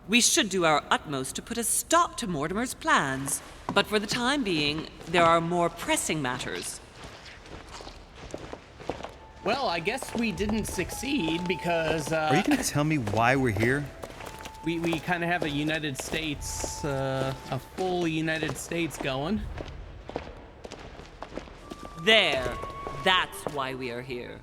We should do our utmost to put a stop to Mortimer's plans. But for the time being, there are more pressing matters. Well, I guess we didn't succeed because, Are you going to tell me why we're here? We kind of have a United States, a full United States going. There. That's why we are here.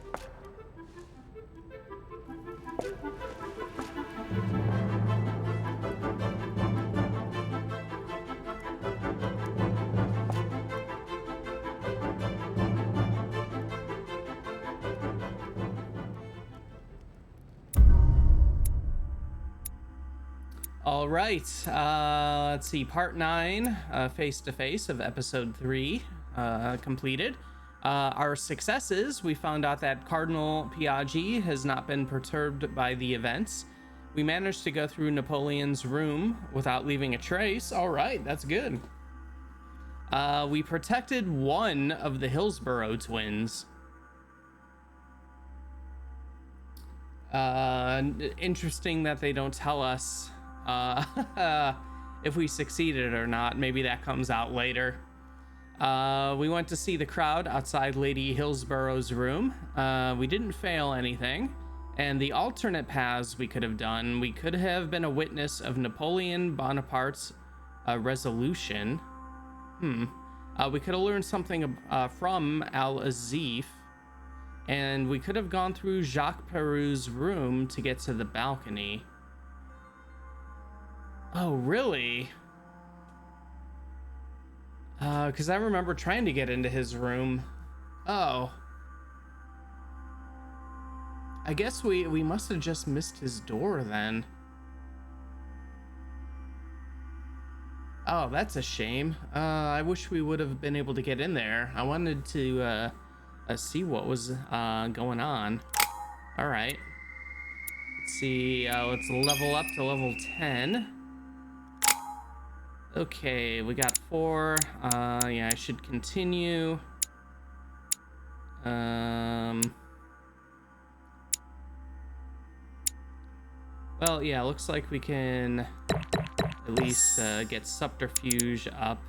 All right, let's see, part 9, face-to-face of episode 3, completed. Our successes, we found out that Cardinal Piaggi has not been perturbed by the events. We managed to go through Napoleon's room without leaving a trace. All right, that's good. We protected one of the Hillsborough twins. Interesting that they don't tell us if we succeeded or not. Maybe that comes out later. We went to see the crowd outside Lady Hillsborough's room. We didn't fail anything. And the alternate paths we could have done, we could have been a witness of Napoleon Bonaparte's resolution. We could have learned something from Al-Azif. And we could have gone through Jacques Perou's room to get to the balcony. Oh, really? Because I remember trying to get into his room. Oh. I guess we must have just missed his door then. Oh, that's a shame. I wish we would have been able to get in there. I wanted to see what was going on. All right. Let's see. Let's level up to level 10. Okay, we got 4. Yeah, I should continue. Well, yeah, looks like we can at least get subterfuge up.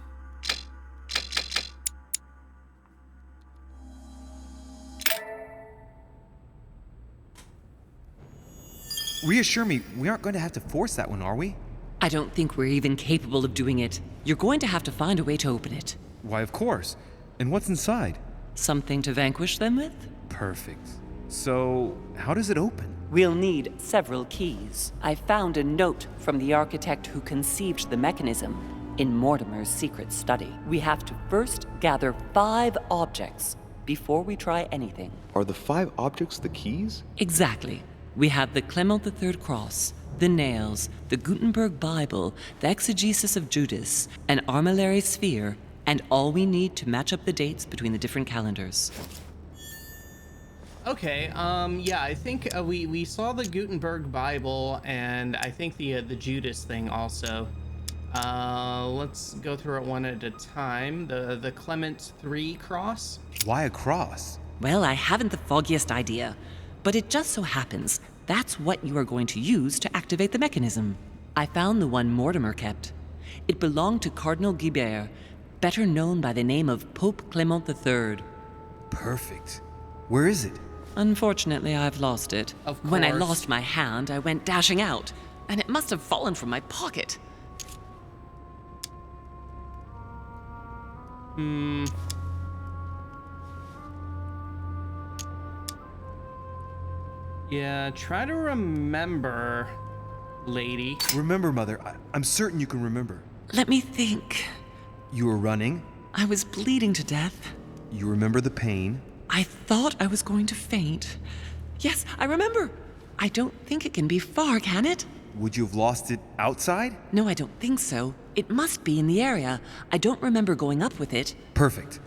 Reassure me, we aren't going to have to force that one, are we? I don't think we're even capable of doing it. You're going to have to find a way to open it. Why, of course. And what's inside? Something to vanquish them with? Perfect. So, how does it open? We'll need several keys. I found a note from the architect who conceived the mechanism in Mortimer's secret study. We have to first gather 5 objects before we try anything. Are the 5 objects the keys? Exactly. We have the Clement III cross, the nails, the Gutenberg Bible, the exegesis of Judas, an armillary sphere, and all we need to match up the dates between the different calendars. Okay, yeah, I think we saw the Gutenberg Bible, and I think the Judas thing also. Let's go through it one at a time. The Clement III cross. Why a cross? Well, I haven't the foggiest idea, but it just so happens that's what you are going to use to activate the mechanism. I found the one Mortimer kept. It belonged to Cardinal Guibert, better known by the name of Pope Clement III. Perfect. Where is it? Unfortunately, I've lost it. Of course. When I lost my hand, I went dashing out. and it must have fallen from my pocket. Yeah, try to remember, lady. Remember, Mother. I'm certain you can remember. Let me think. You were running. I was bleeding to death. You remember the pain. I thought I was going to faint. Yes, I remember. I don't think it can be far, can it? Would you have lost it outside? No, I don't think so. It must be in the area. I don't remember going up with it. Perfect.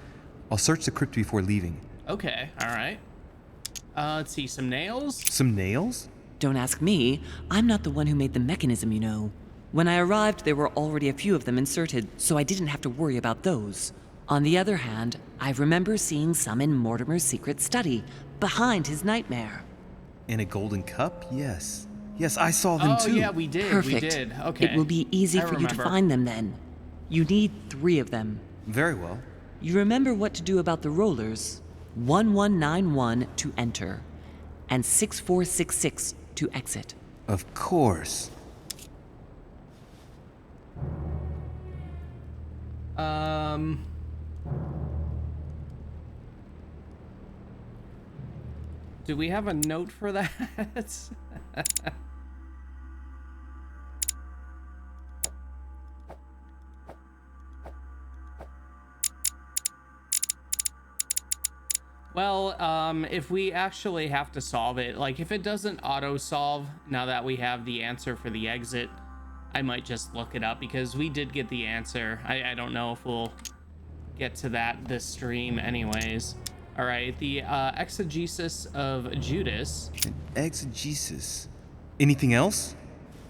I'll search the crypt before leaving. Okay, alright. Let's see, some nails? Some nails? Don't ask me. I'm not the one who made the mechanism, you know. When I arrived, there were already a few of them inserted, so I didn't have to worry about those. On the other hand, I remember seeing some in Mortimer's secret study, behind his nightmare. In a golden cup? Yes. Yes, I saw them too. Oh, yeah, we did. Perfect. We did. Okay. It will be easy for you to find them then. You need 3 of them. Very well. You remember what to do about the rollers. 1191 to enter, and 6466 to exit. Of course. Do we have a note for that? Well, if we actually have to solve it, like if it doesn't auto-solve now that we have the answer for the exit, I might just look it up because we did get the answer. I don't know if we'll get to that this stream anyways. All right, the exegesis of Judas. An exegesis. Anything else?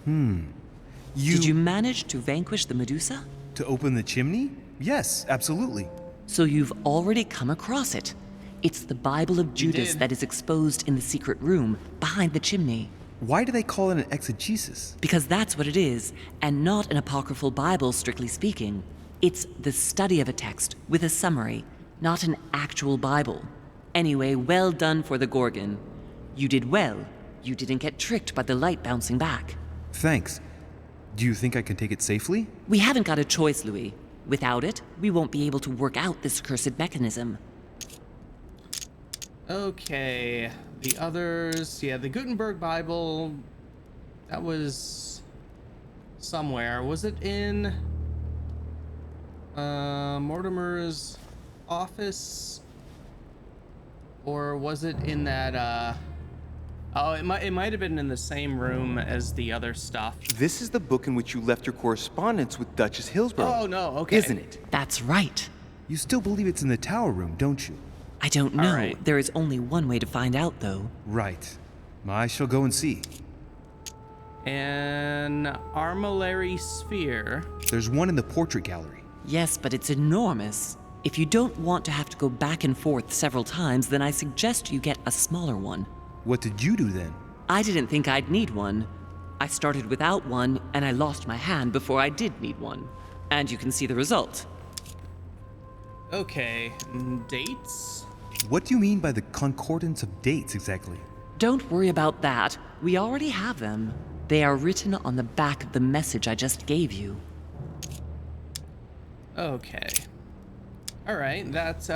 Did you manage to vanquish the Medusa? To open the chimney? Yes, absolutely. So you've already come across it. It's the Bible of Judas did. that is exposed in the secret room behind the chimney. Why do they call it an exegesis? Because that's what it is, and not an apocryphal Bible, strictly speaking. It's the study of a text with a summary, not an actual Bible. Anyway, well done for the Gorgon. You did well. You didn't get tricked by the light bouncing back. Thanks. Do you think I can take it safely? We haven't got a choice, Louis. Without it, we won't be able to work out this cursed mechanism. Okay, the others, yeah, the Gutenberg Bible, that was somewhere. Was it in Mortimer's office? Or was it in that, oh, it might have been in the same room as the other stuff. This is the book in which you left your correspondence with Duchess Hillsborough. Oh, no, okay. Isn't it? That's right. You still believe it's in the tower room, don't you? I don't know. right. There is only one way to find out, though. Right. I shall go and see. An armillary sphere. There's one in the portrait gallery. Yes, but it's enormous. If you don't want to have to go back and forth several times, then I suggest you get a smaller one. What did you do then? I didn't think I'd need one. I started without one, and I lost my hand before I did need one. And you can see the result. Okay, dates? What do you mean by the concordance of dates exactly? Don't worry about that. We already have them. They are written on the back of the message I just gave you. Okay. All right, that's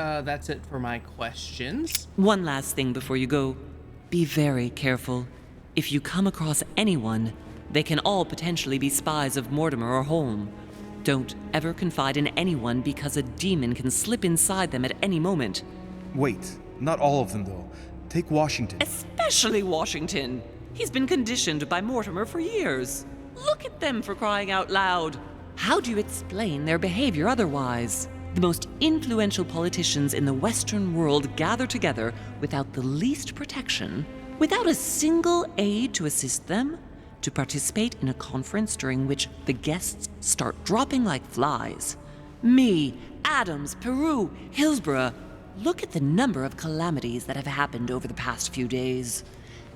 it for my questions. One last thing before you go. Be very careful. If you come across anyone, they can all potentially be spies of Mortimer or Holm. Don't ever confide in anyone because a demon can slip inside them at any moment. Wait, not all of them though. Take Washington. Especially Washington. He's been conditioned by Mortimer for years. Look at them, for crying out loud. How do you explain their behavior otherwise? The most influential politicians in the Western world gather together without the least protection, without a single aid to assist them, to participate in a conference during which the guests start dropping like flies. Me, Adams, Peru, Hillsborough. Look at the number of calamities that have happened over the past few days.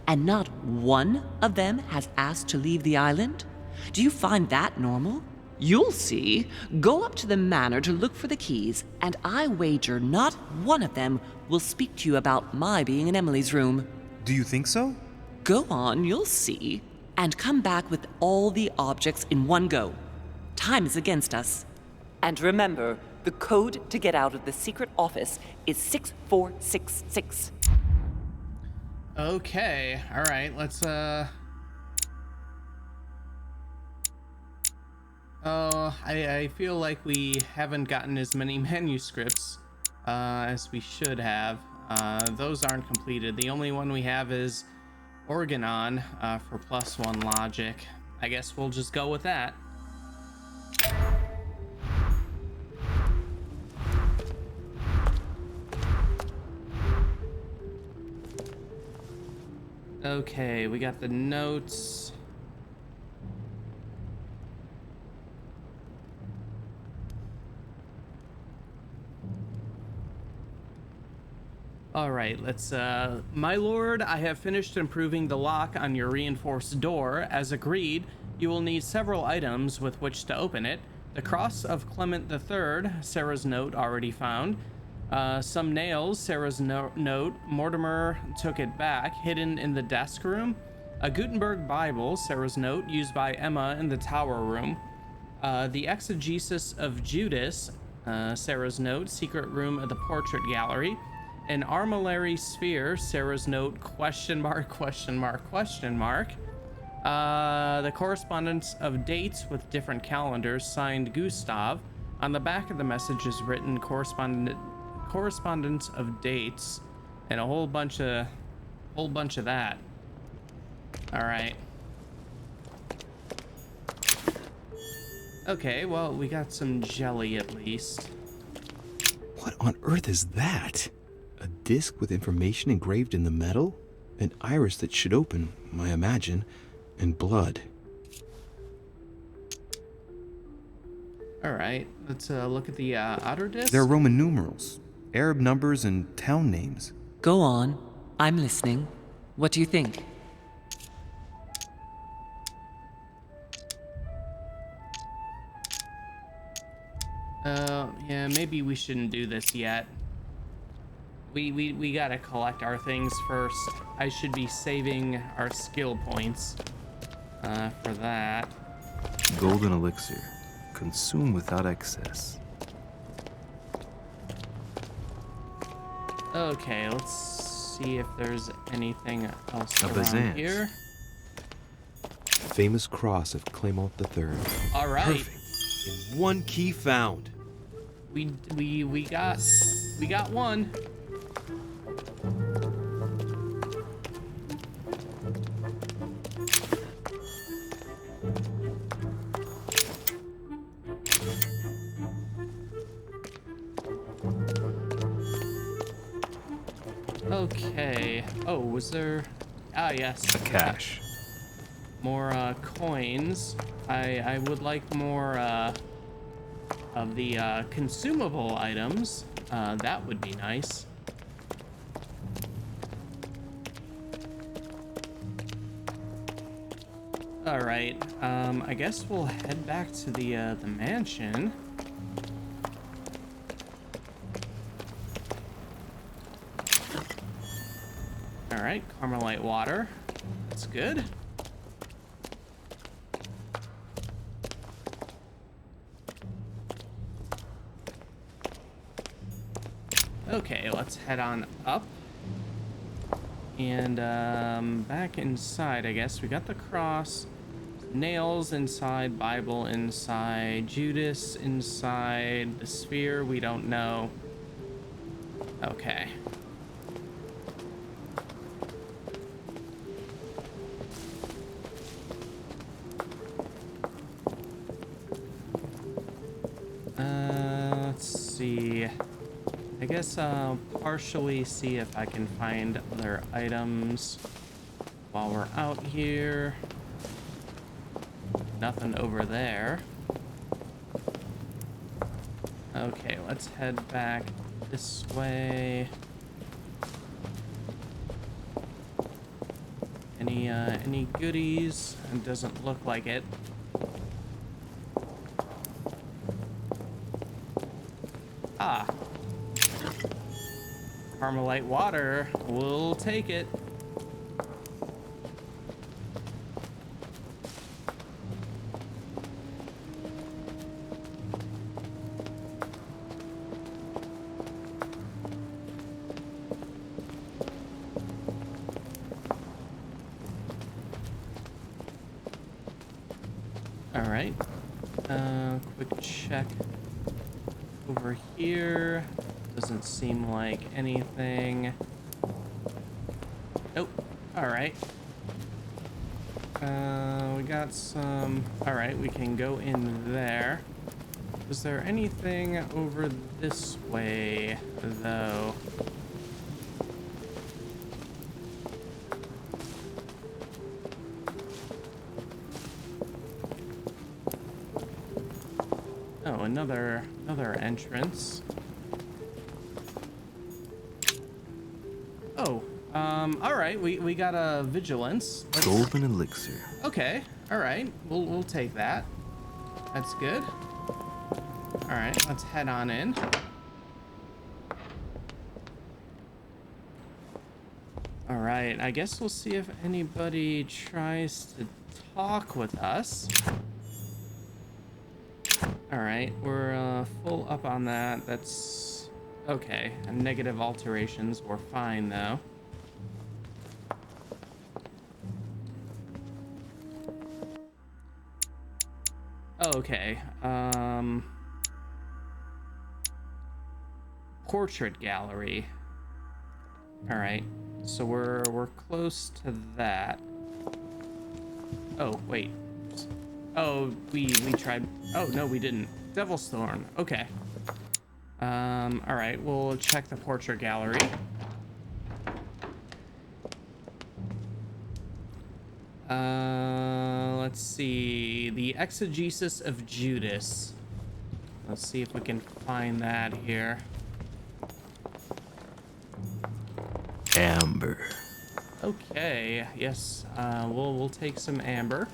And not one of them has asked to leave the island? Do you find that normal? You'll see. Go up to the manor to look for the keys, and I wager not one of them will speak to you about my being in Emily's room. Do you think so? Go on, you'll see. and come back with all the objects in one go. Time is against us. And remember, the code to get out of the secret office is 6466. Okay, alright, let's, Oh, I feel like we haven't gotten as many manuscripts as we should have. Those aren't completed. The only one we have is Organon for +1 logic. I guess we'll just go with that. Okay, we got the notes. All right, let's, my lord, I have finished improving the lock on your reinforced door. As agreed, you will need several items with which to open it. The cross of Clement III, Sarah's note already found. Some nails, Sarah's note, Mortimer took it back, hidden in the desk room. A Gutenberg Bible, Sarah's note, used by Emma in the tower room. The exegesis of Judas, Sarah's note, secret room of the portrait gallery. An armillary sphere, Sarah's note, ? The correspondence of dates with different calendars, signed Gustav. On the back of the message is written correspondence of dates, and a whole bunch of that. All right. Okay, well, we got some jelly at least. What on earth is that? A disc with information engraved in the metal? An iris that should open, I imagine, and blood. All right, let's look at the outer disc. They're Roman numerals, Arab numbers, and town names. Go on. I'm listening. What do you think? Yeah, maybe we shouldn't do this yet. We gotta collect our things first. I should be saving our skill points for that. Golden elixir. Consume without excess. Okay, let's see if there's anything else A around Byzance. here. Famous cross of Clement III. All right. Perfect. And one key found. We got one. Okay. Oh, was there? Ah, yes. A cache. More coins. I would like more of the consumable items. That would be nice. All right. I guess we'll head back to the mansion. All right, Carmelite water. That's good. Okay, let's head on up. And back inside, I guess. We got the cross, nails inside, Bible inside, Judas inside, the sphere, we don't know. Okay. Let's see. I guess I'll partially see if I can find other items while we're out here. Nothing over there. Okay, let's head back this way. Any goodies? It doesn't look like it. Ah. Carmelite water. We'll take it. Alright. Quick check over here. Doesn't seem like anything. Nope. Alright. We got some... Alright, we can go in there. Is there anything over this way, though? Oh, another entrance. Oh, all right. We got a vigilance. Golden elixir. Okay, all right. We'll take that. That's good. All right, let's head on in. All right, I guess we'll see if anybody tries to talk with us. All right, we're full up on that. That's okay. And negative alterations, we're fine though. Okay. Portrait gallery. All right. So we're close to that. Oh, wait. Oh, we tried. Oh, no, we didn't. Devil's Thorn. Okay. All right. We'll check the portrait gallery. Let's see. The Exegesis of Judas. Let's see if we can find that here. Amber. Okay. Yes. We'll take some amber.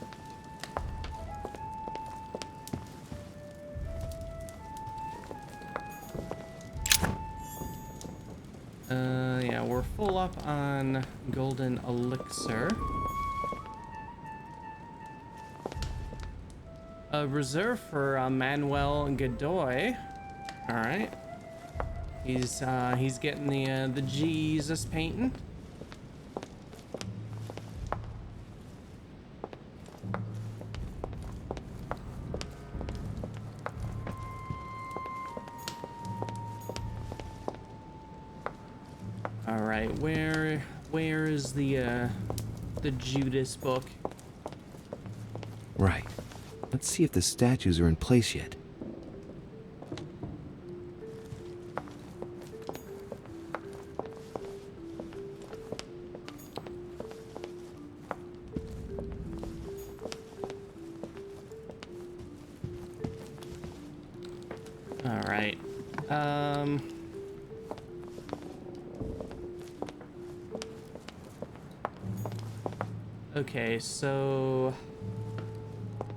Yeah, we're full up on golden elixir. Reserve for Manuel Godoy. All right. He's getting the Jesus painting. All right, where is the Judas book? Right. Let's see if the statues are in place yet. All right. Okay, so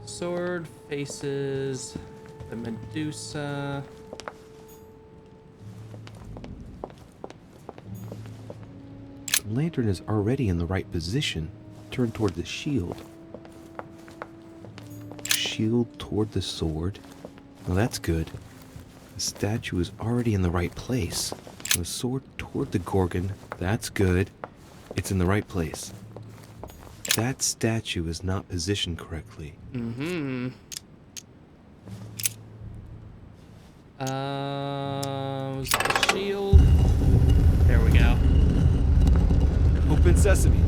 sword faces the Medusa. The lantern is already in the right position. Turned toward the shield. Shield toward the sword. Well, that's good. The statue is already in the right place. The sword toward the Gorgon. That's good. It's in the right place. That statue is not positioned correctly. Mm-hmm. Was it the shield? There we go. Open sesame.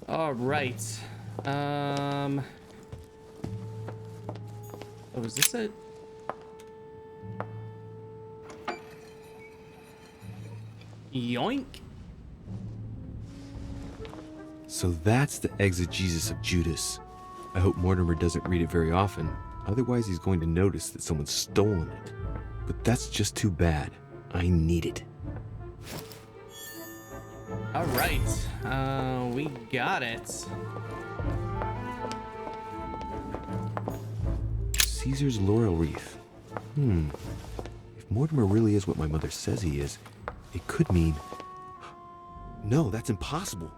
All right. Oh, is this it? Yoink. So that's the exegesis of Judas. I hope Mortimer doesn't read it very often, otherwise he's going to notice that someone's stolen it. But that's just too bad. I need it. All right. We got it. Caesar's laurel wreath. If Mortimer really is what my mother says he is, it could mean... No, that's impossible.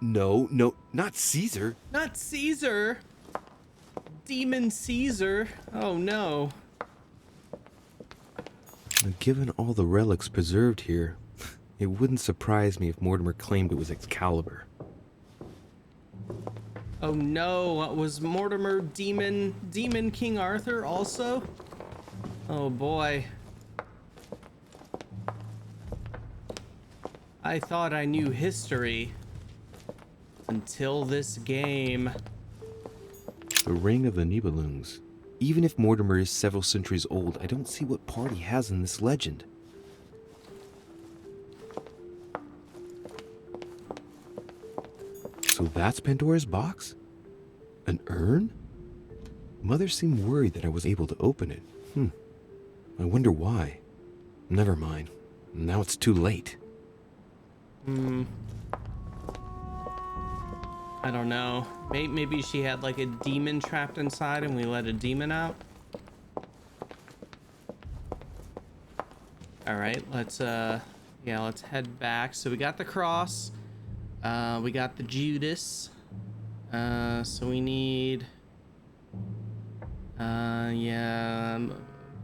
No, not Caesar. Not Caesar. Demon Caesar. Oh no. Given all the relics preserved here, it wouldn't surprise me if Mortimer claimed it was Excalibur. Oh no, was Mortimer Demon King Arthur also? Oh boy. I thought I knew history until this game. The Ring of the Nibelungs. Even if Mortimer is several centuries old, I don't see what part he has in this legend. So that's Pandora's box? An urn? Mother seemed worried that I was able to open it. I wonder why. Never mind. Now it's too late. I don't know. Maybe she had like a demon trapped inside and we let a demon out. All right, let's head back. So we got the cross. We got the Judas. So we need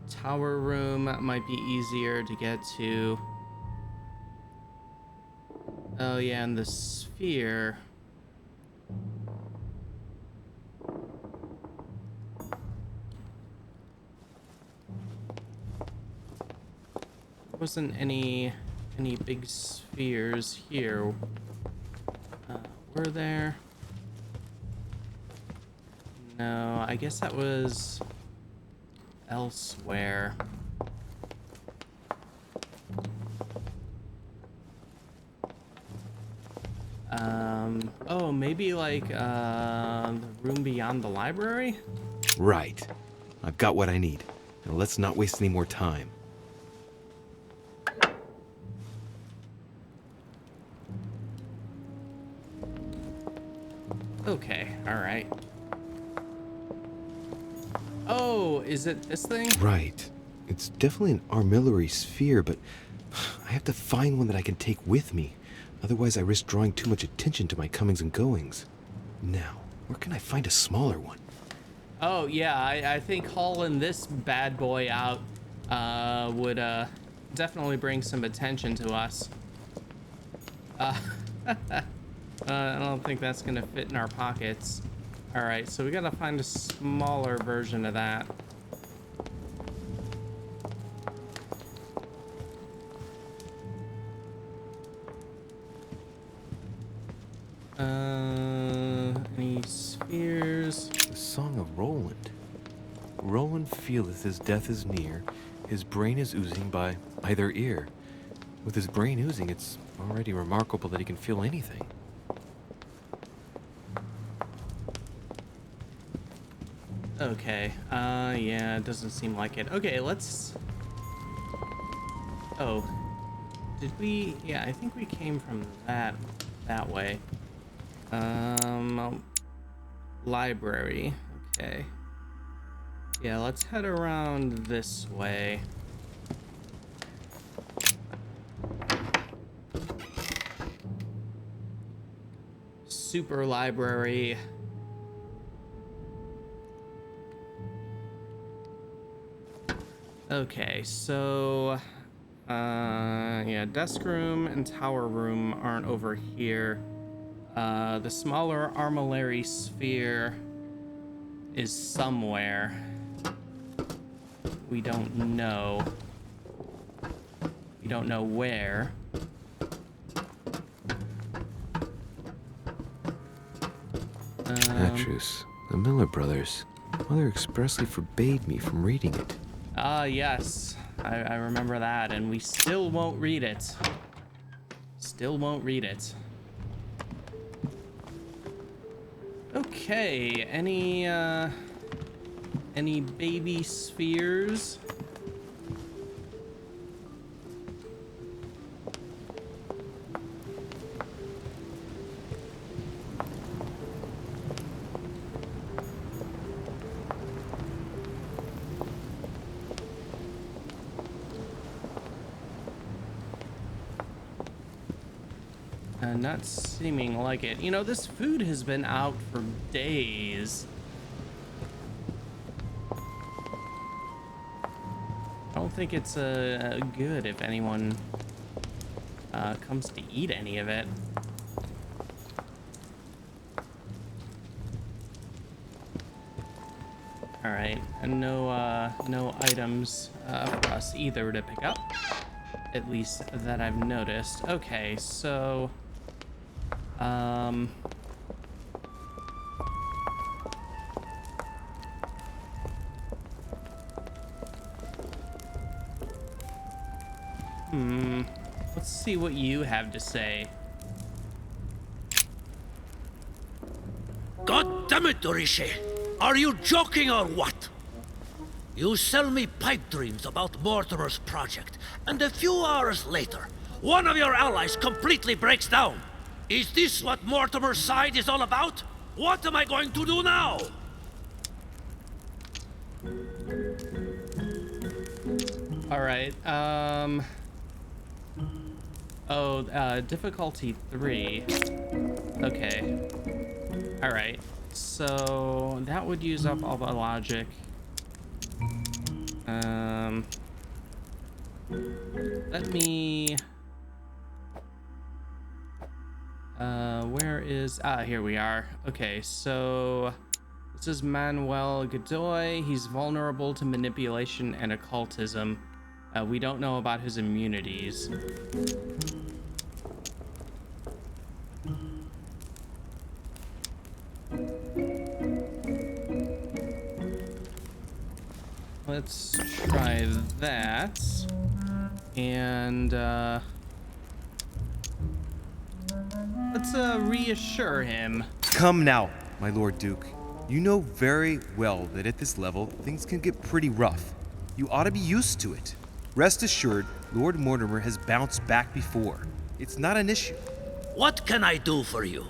tower room might be easier to get to. Oh yeah, and the sphere. Wasn't any big spheres here. Were there? No, I guess that was elsewhere. Oh, maybe like the room beyond the library? Right. I've got what I need. Now let's not waste any more time. Okay, alright. Oh, is it this thing? Right. It's definitely an armillary sphere, but I have to find one that I can take with me. Otherwise, I risk drawing too much attention to my comings and goings. Now, where can I find a smaller one? Oh, yeah, I think hauling this bad boy out would definitely bring some attention to us. I don't think that's gonna fit in our pockets. All right, so we gotta find a smaller version of that. Any spheres? The Song of Roland. Roland feeleth his death is near. His brain is oozing by either ear. With his brain oozing, it's already remarkable that he can feel anything. Okay, yeah, it doesn't seem like it. Okay, let's... Oh, did we... Yeah, I think we came from that way. Library, okay. Yeah, let's head around this way. Super library. Okay, so yeah, desk room and tower room aren't over here. The smaller armillary sphere is somewhere. We don't know. We don't know where. Petrus, the Miller brothers. Mother expressly forbade me from reading it. Ah, yes. I remember that, and we still won't read it. Still won't read it. Okay, any baby spheres? Not seeming like it. You know, this food has been out for days. I don't think it's good if anyone comes to eat any of it. All right, and no items for us either to pick up. At least that I've noticed. Okay, so let's see what you have to say. God damn it, Orishe! Are you joking or what? You sell me pipe dreams about Mortimer's project, and a few hours later, one of your allies completely breaks down. Is this what Mortimer's side is all about? What am I going to do now? All right, difficulty 3. Okay. All right, so that would use up all the logic. Let me... where is... here we are. Okay, so... This is Manuel Godoy. He's vulnerable to manipulation and occultism. We don't know about his immunities. Let's try that. And let's reassure him. Come now, my Lord Duke. You know very well that at this level, things can get pretty rough. You ought to be used to it. Rest assured, Lord Mortimer has bounced back before. It's not an issue. What can I do for you?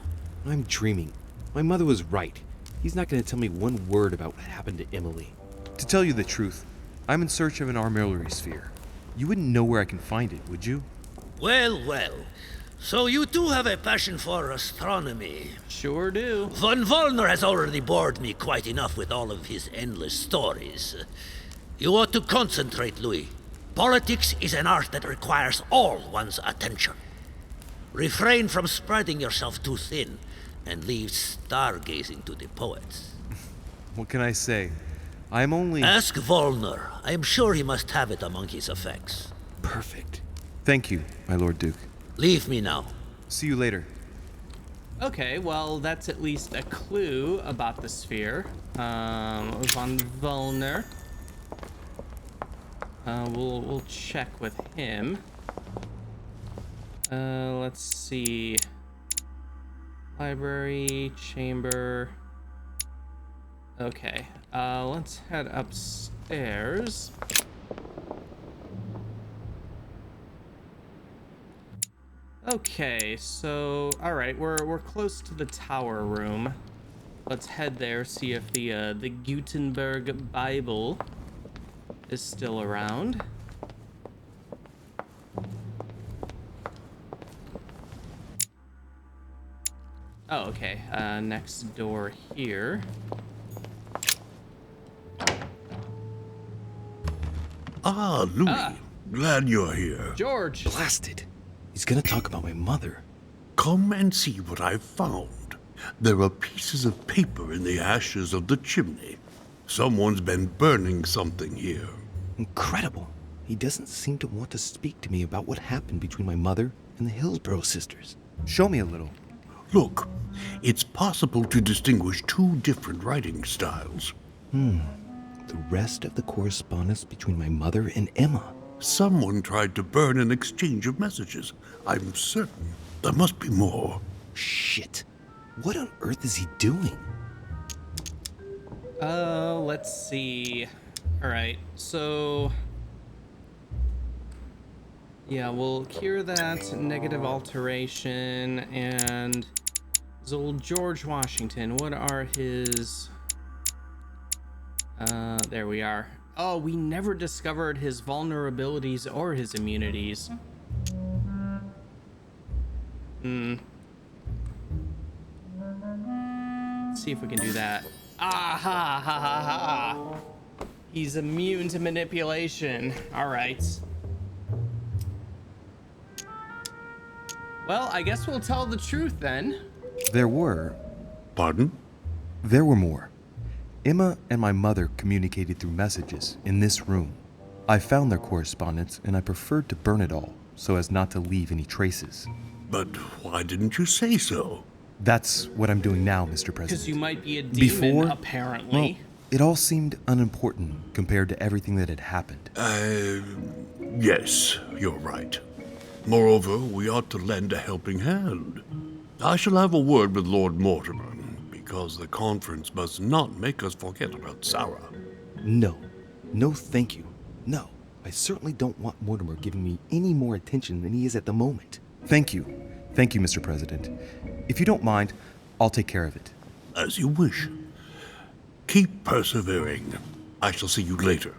I'm dreaming. My mother was right. He's not going to tell me one word about what happened to Emily. To tell you the truth, I'm in search of an armillary sphere. You wouldn't know where I can find it, would you? Well, well. So you do have a passion for astronomy. Sure do. Von Wollner has already bored me quite enough with all of his endless stories. You ought to concentrate, Louis. Politics is an art that requires all one's attention. Refrain from spreading yourself too thin, and leave stargazing to the poets. What can I say? I'm only... Ask Wollner. I am sure he must have it among his effects. Perfect. Thank you, my Lord Duke. Leave me now. See you later. Okay, well, that's at least a clue about the sphere. Von Wollner. We'll check with him. Let's see. Library, chamber. Okay, let's head upstairs. Okay, so all right, we're close to the tower room. Let's head there, see if the Gutenberg Bible is still around. Oh, okay. Next door here. Ah, Louis. Glad you're here. George. Blasted. He's gonna talk about my mother. Come and see what I've found. There are pieces of paper in the ashes of the chimney. Someone's been burning something here. Incredible. He doesn't seem to want to speak to me about what happened between my mother and the Hillsborough sisters. Show me a little. Look, it's possible to distinguish two different writing styles. The rest of the correspondence between my mother and Emma. Someone tried to burn an exchange of messages. I'm certain there must be more. Shit. What on earth is he doing? Let's see. All right, so yeah, we'll cure that negative alteration. And is old George Washington, what are his there we are. Oh, we never discovered his vulnerabilities or his immunities. Let's see if we can do that. Ah ha ha ha ha. He's immune to manipulation. All right. Well, I guess we'll tell the truth then. There were... Pardon? There were more. Emma and my mother communicated through messages in this room. I found their correspondence and I preferred to burn it all so as not to leave any traces. But why didn't you say so? That's what I'm doing now, Mr. President. Because you might be a demon, Before, apparently. well, it all seemed unimportant compared to everything that had happened. Yes, you're right. Moreover, we ought to lend a helping hand. I shall have a word with Lord Mortimer, because the conference must not make us forget about Sarah. No. No, thank you. No. I certainly don't want Mortimer giving me any more attention than he is at the moment. Thank you. Thank you, Mr. President. If you don't mind, I'll take care of it. As you wish. Keep persevering. I shall see you later.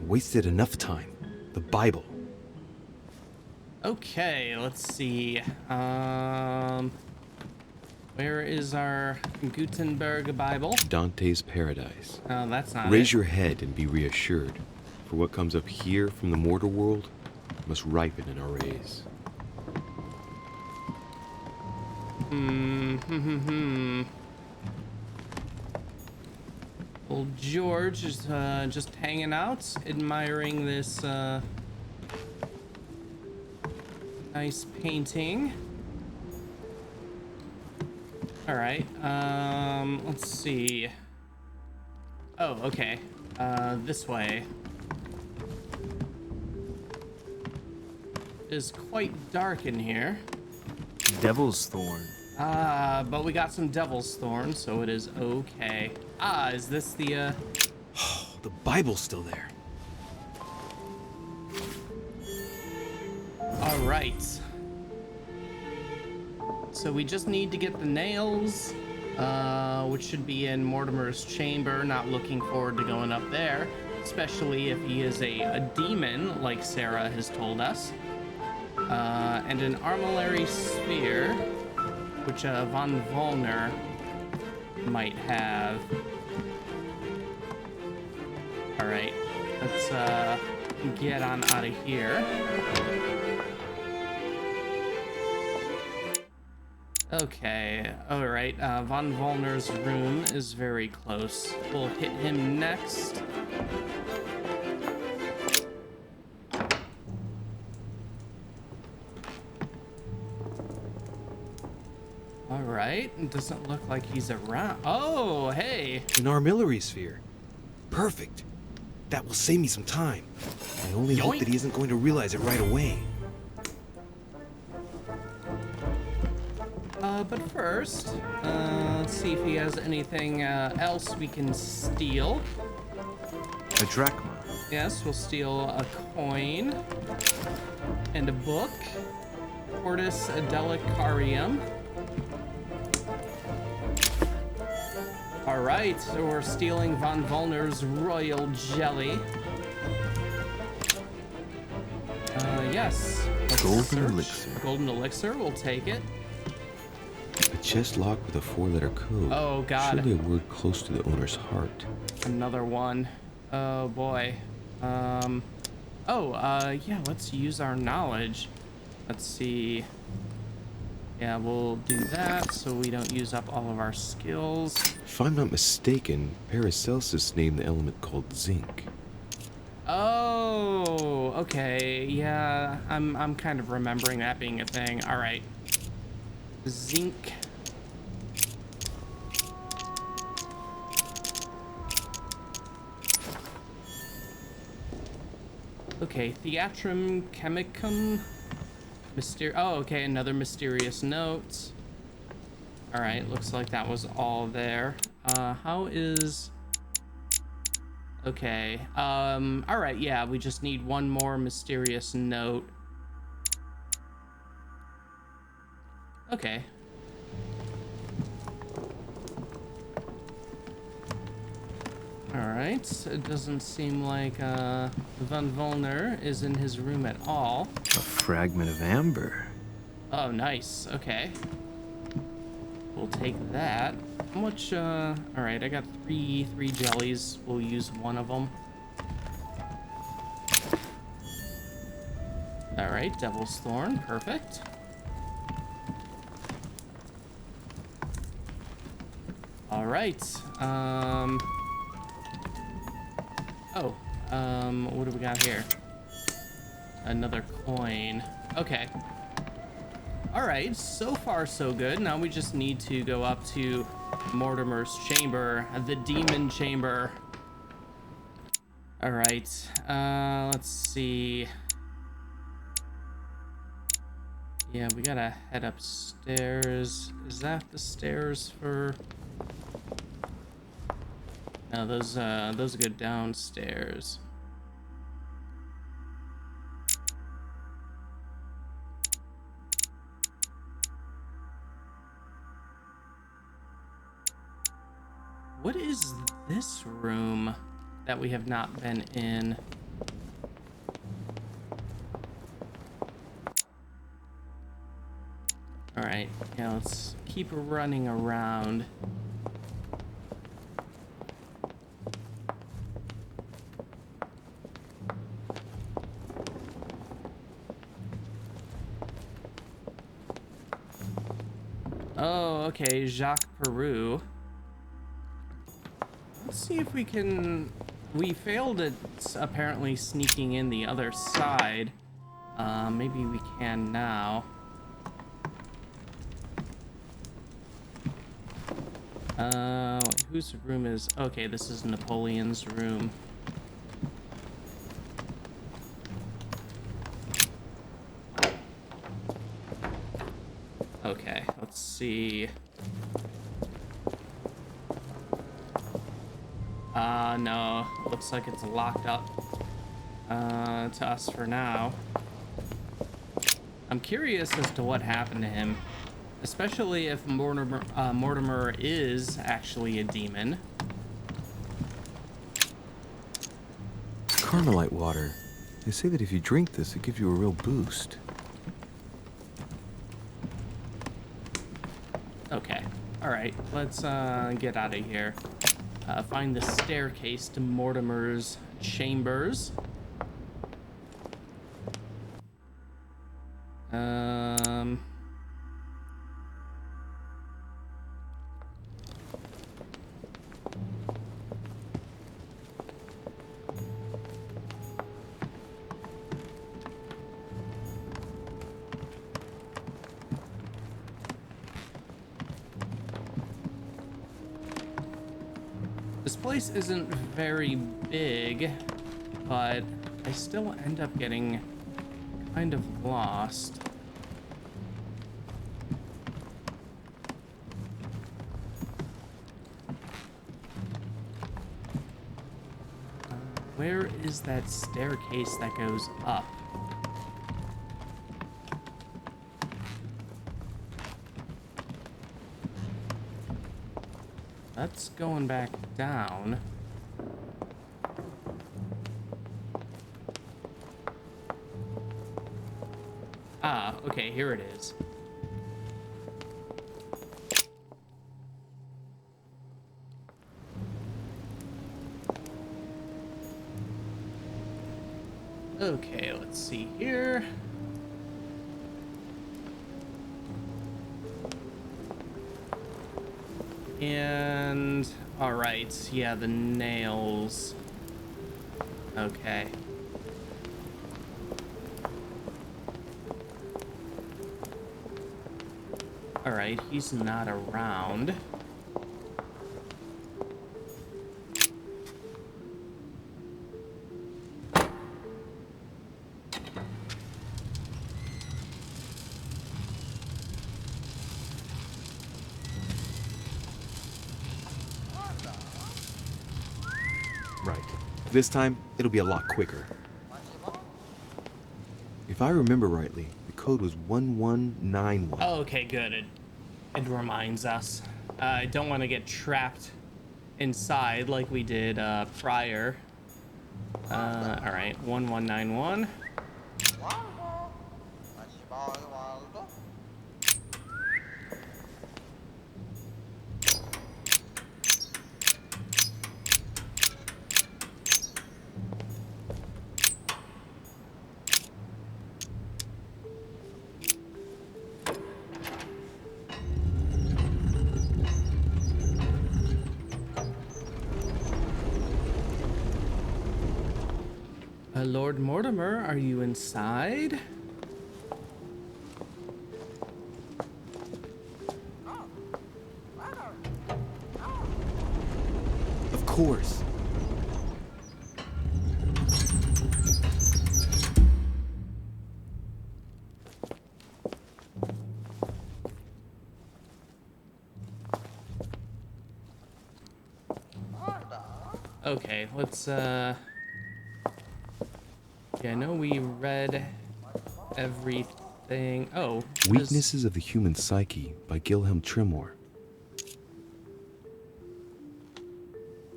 Wasted enough time. The Bible. Okay, let's see. Where is our Gutenberg Bible? Dante's Paradise. Oh, that's not Raise it. your head and be reassured, for what comes up here from the mortal world must ripen in our rays. Old George is just hanging out, admiring this nice painting. All right, let's see. Oh, okay. This way. It is quite dark in here. Devil's Thorn. But we got some Devil's Thorn, so it is okay. Is this the, The Bible's still there. All right. So we just need to get the nails, which should be in Mortimer's chamber. Not looking forward to going up there, especially if he is a demon, like Sarah has told us. And an armillary sphere, which von Volner might have. All right, let's get on out of here. Okay, all right. Von Volner's room is very close. We'll hit him next. All right, it doesn't look like he's around. Oh, hey. An armillary sphere. Perfect. That will save me some time. I only hope that he isn't going to realize it right away. But first, let's see if he has anything else we can steal. A drachma. Yes, we'll steal a coin and a book. Cordis Delicarium. All right, so we're stealing Von Volner's royal jelly. Yes. Golden elixir. Golden elixir, we'll take it. A chest locked with a 4-letter code. Oh, God. Surely a word close to the owner's heart. Another one. Oh, boy. Yeah, let's use our knowledge. Let's see. Yeah, we'll do that so we don't use up all of our skills. If I'm not mistaken, Paracelsus named the element called zinc. Oh, okay. Yeah, I'm kind of remembering that being a thing. All right. Zinc. Okay, Theatrum Chemicum. Oh, okay, another mysterious note. All right, looks like that was all there. How is... Okay, all right, yeah, we just need one more mysterious note. Okay. All right, it doesn't seem like Von Volner is in his room at all. A fragment of amber. Oh, nice. Okay. We'll take that. How much, all right, I got three jellies. We'll use one of them. All right, Devil's Thorn, perfect. All right. What do we got here? Another coin. Okay. All right, so far so good. Now we just need to go up to Mortimer's chamber, the demon chamber. All right, let's see. Yeah, we gotta head upstairs. Is that the stairs for... No, those go downstairs. What is this room that we have not been in? All right, yeah, let's keep running around. Oh, okay, Jacques Peru. Let's see if we can... We failed at apparently sneaking in the other side. Maybe we can now. Whose room is... Okay, this is Napoleon's room. Okay, let's see. No, looks like it's locked up to us for now. I'm curious as to what happened to him, especially if Mortimer is actually a demon. Carmelite water. They say that if you drink this, it gives you a real boost. Okay, all right, let's get out of here. Find the staircase to Mortimer's chambers. This place isn't very big, but I still end up getting kind of lost. Where is that staircase that goes up? That's going back down. Ah, okay, here it is. Okay, let's see here. And all right, yeah, the nails. Okay. All right, he's not around. Right. This time, it'll be a lot quicker. If I remember rightly, the code was 1191. Oh, okay, good. It reminds us. I don't want to get trapped inside like we did prior. All right, 1191. Lord Mortimer, are you inside? Of course. Okay, let's yeah, I know we read everything. Oh, Weaknesses of the Human Psyche by Gilhelm Trimor.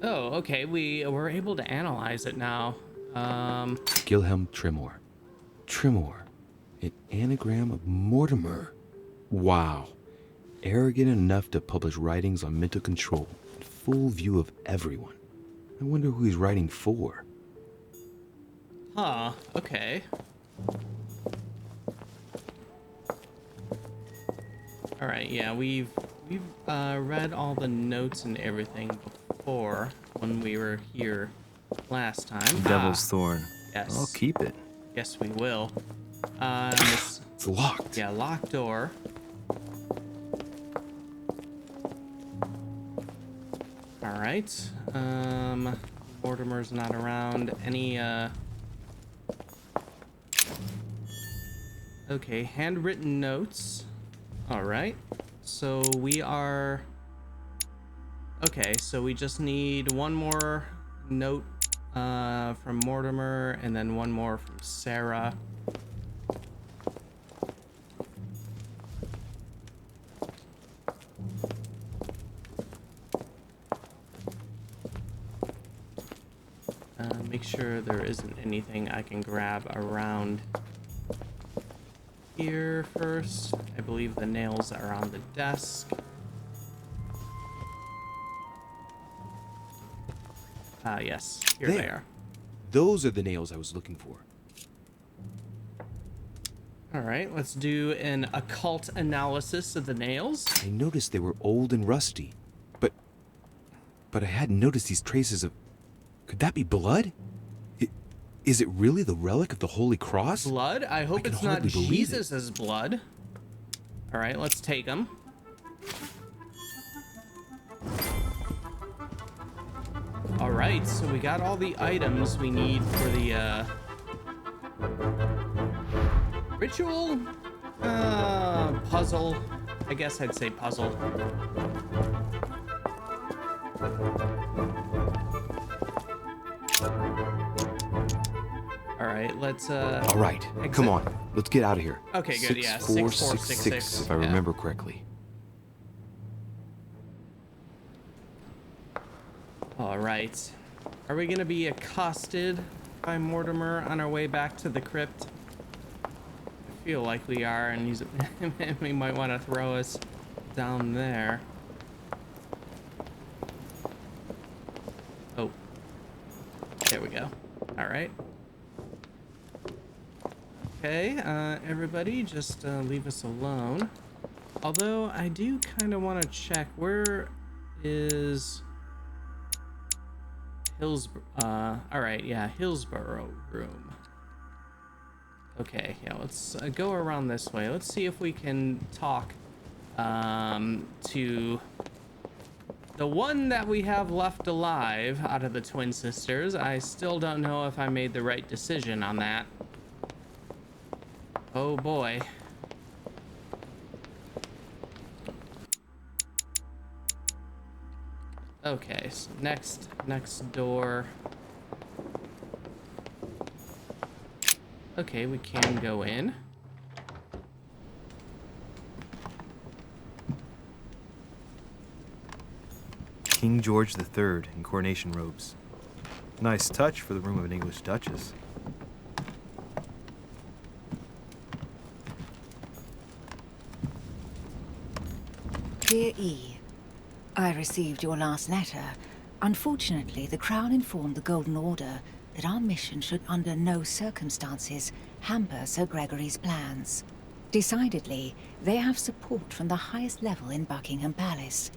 Oh, okay, we're able to analyze it now. Gilhelm Trimor. Trimor. An anagram of Mortimer. Wow. Arrogant enough to publish writings on mental control in full view of everyone. I wonder who he's writing for. Huh, okay. Alright, yeah, we've read all the notes and everything before when we were here last time. Devil's Thorn. Yes. I'll keep it. Yes, we will. It's locked. Yeah, locked door. Alright. Mortimer's not around. Any, okay, handwritten notes. Alright. So we are... Okay, so we just need one more note from Mortimer and then one more from Sarah. Make sure there isn't anything I can grab around here first. I believe the nails are on the desk. Yes, here they are. Those are the nails I was looking for. All right, let's do an occult analysis of the nails. I noticed they were old and rusty, but I hadn't noticed these traces of... Could that be blood? Is it really the relic of the Holy Cross? Blood? I hope it's not Jesus' blood. All right, let's take them. All right, so we got all the items we need for the ritual puzzle. I guess I'd say puzzle. All right, let's All right, come on. Let's get out of here. Okay, good. Yeah, 6466 if I remember correctly. All right. Are we gonna be accosted by Mortimer on our way back to the crypt? I feel like we are, and we might want to throw us down there. Oh, there we go. All right. Okay, everybody, just leave us alone. Although I do kind of want to check, where is Hillsborough? All right, yeah, Hillsborough room. Okay, yeah, let's go around this way. Let's see if we can talk to the one that we have left alive out of the twin sisters. I still don't know if I made the right decision on that. Oh boy. Okay, so next door. Okay, we can go in. King George III in coronation robes. Nice touch for the room of an English duchess. Dear E, I received your last letter. Unfortunately, the Crown informed the Golden Order that our mission should under no circumstances hamper Sir Gregory's plans. Decidedly, they have support from the highest level in Buckingham Palace.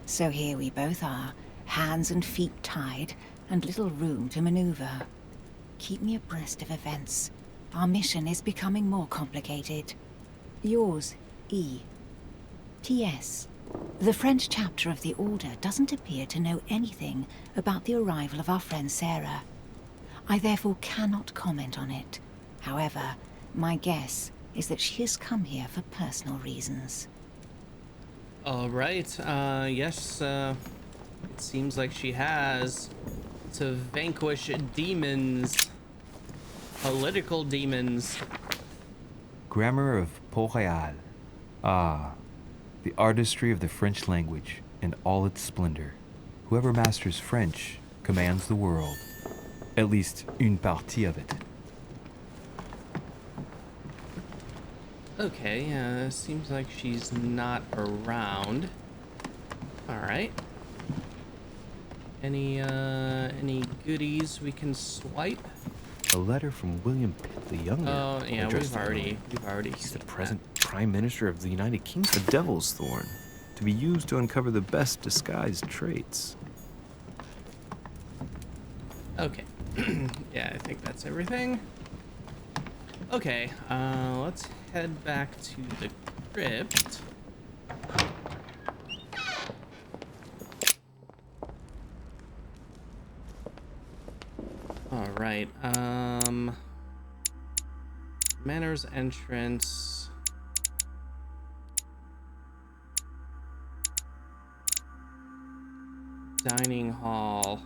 So here we both are, hands and feet tied, and little room to maneuver. Keep me abreast of events. Our mission is becoming more complicated. Yours, E. T.S. The French chapter of the Order doesn't appear to know anything about the arrival of our friend Sarah. I therefore cannot comment on it. However, my guess is that she has come here for personal reasons. All right. Yes, it seems like she has to vanquish demons. Political demons. Grammar of Port-Royal. Ah, the artistry of the French language in all its splendor. Whoever masters French commands the world. At least une partie of it. Okay, seems like she's not around. All right. Any goodies we can swipe? A letter from William Pitt the Younger. Oh, yeah, addressed we've already He's the seen present Prime Minister of the United Kingdom. The Devil's Thorn, to be used to uncover the best disguised traits. Okay. Yeah, I think that's everything. Okay, let's head back to the crypt. All right, Manor's entrance. Dining hall.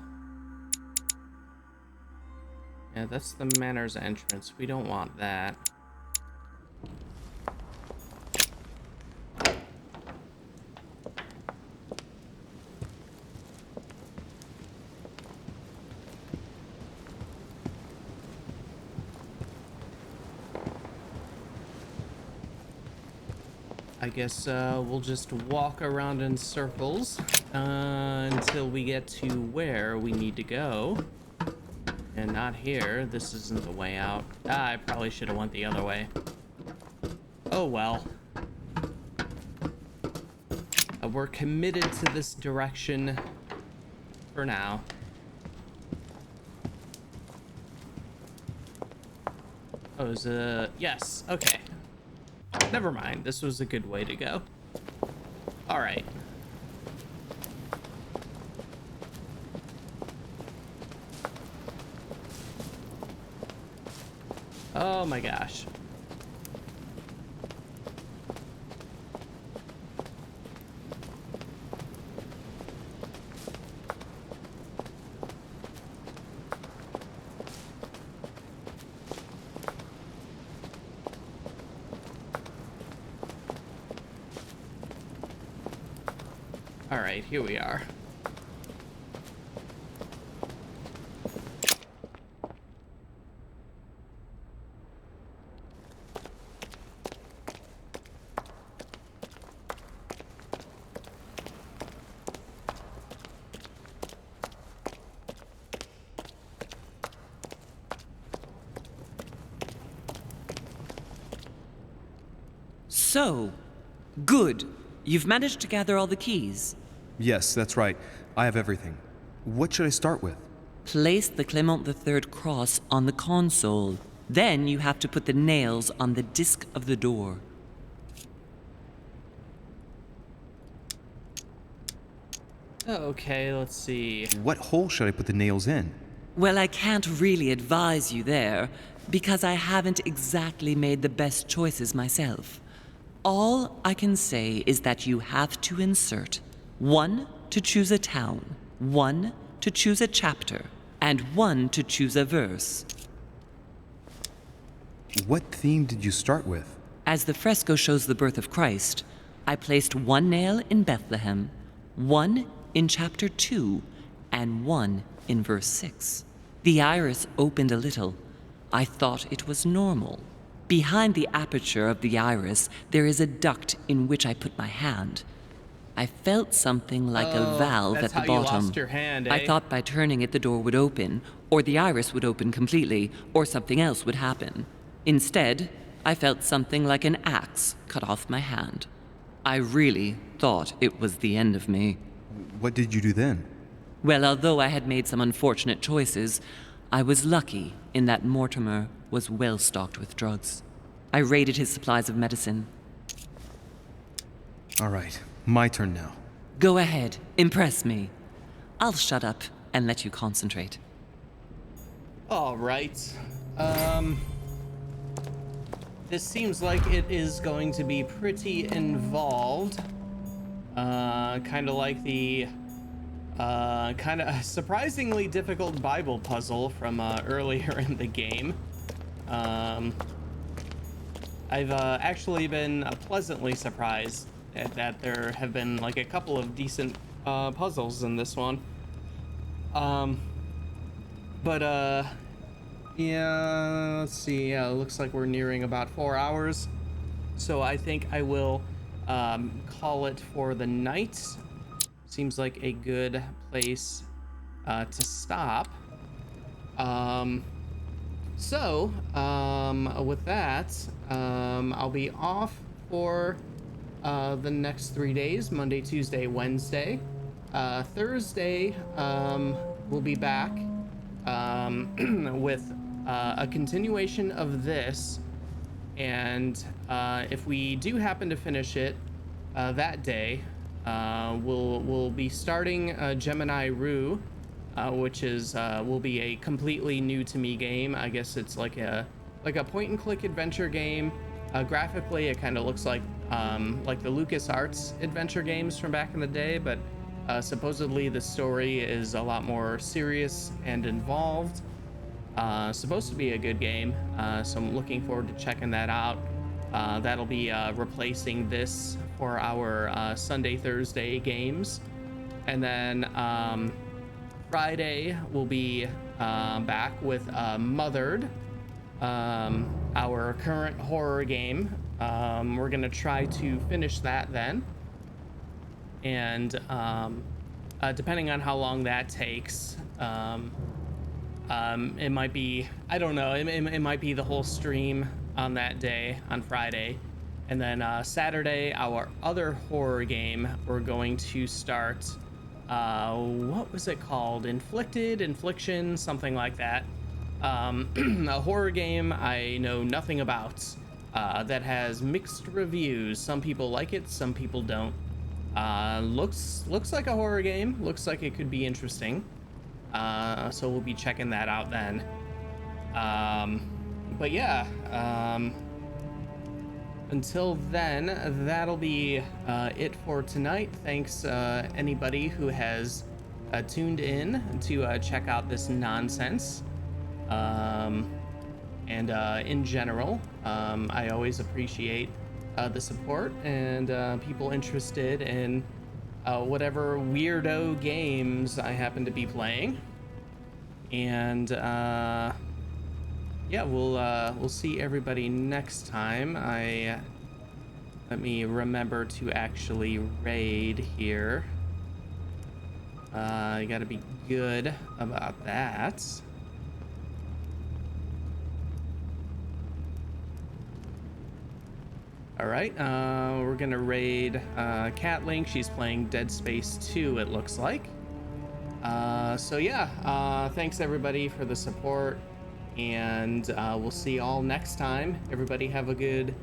Yeah, that's the Manor's entrance. We don't want that. I guess we'll just walk around in circles until we get to where we need to go. And not here. This isn't the way out. Ah, I probably should have went the other way. Oh well. We're committed to this direction for now. Oh, yes, okay. Never mind, this was a good way to go. All right. Oh my gosh. All right, here we are. So, good. You've managed to gather all the keys. Yes, that's right. I have everything. What should I start with? Place the Clement III cross on the console. Then you have to put the nails on the disc of the door. Okay, let's see. What hole should I put the nails in? Well, I can't really advise you there, because I haven't exactly made the best choices myself. All I can say is that you have to insert 1 to choose a town, 1 to choose a chapter, and 1 to choose a verse. What theme did you start with? As the fresco shows the birth of Christ, I placed 1 nail in Bethlehem, 1 in chapter 2, and 1 in verse 6. The iris opened a little. I thought it was normal. Behind the aperture of the iris, there is a duct in which I put my hand. I felt something like a valve at the bottom. That's how you lost your hand, eh? I thought by turning it the door would open, or the iris would open completely, or something else would happen. Instead, I felt something like an axe cut off my hand. I really thought it was the end of me. What did you do then? Well, although I had made some unfortunate choices, I was lucky in that Mortimer was well stocked with drugs. I raided his supplies of medicine. All right, my turn now. Go ahead, impress me. I'll shut up and let you concentrate. All right. This seems like it is going to be pretty involved. Kind of like the kind of surprisingly difficult Bible puzzle from earlier in the game. I've actually been pleasantly surprised that there have been like a couple of decent puzzles in this one. Yeah, let's see. Yeah, it looks like we're nearing about 4 hours. So I think I will call it for the night. Seems like a good place to stop. With that, I'll be off for the next 3 days, Monday, Tuesday, Wednesday. Thursday, we'll be back with a continuation of this, and if we do happen to finish it that day, we'll be starting Gemini Rue, which is will be a completely new to me game. I guess it's like a point and click adventure game. Graphically, it kind of looks like the LucasArts adventure games from back in the day, but supposedly the story is a lot more serious and involved. Supposed to be a good game, so I'm looking forward to checking that out. That'll be replacing this for our Sunday, Thursday games. And then Friday we'll be back with Mothered, our current horror game. We're gonna try to finish that then. And depending on how long that takes, it might be, I don't know, it might be the whole stream on that day, on Friday. And then Saturday, our other horror game, we're going to start, what was it called? Infliction, something like that. A horror game I know nothing about, that has mixed reviews. Some people like it, some people don't. Looks like a horror game. Looks like it could be interesting. So we'll be checking that out then. But yeah, until then, that'll be it for tonight. Thanks anybody who has tuned in to check out this nonsense. And in general, I always appreciate the support and people interested in whatever weirdo games I happen to be playing. And yeah, we'll see everybody next time. Let me remember to actually raid here. You gotta be good about that. All right, we're gonna raid Cat Link. She's playing Dead Space 2, it looks like. So yeah, thanks everybody for the support, and we'll see you all next time. Everybody have a good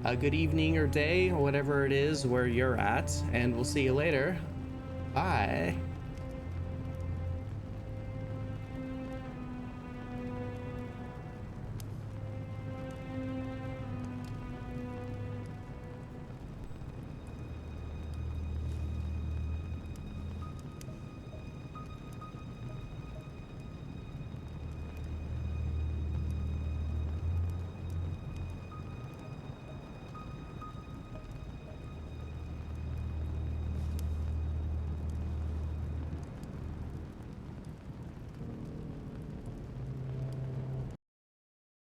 evening or day, or whatever it is where you're at, and we'll see you later. Bye.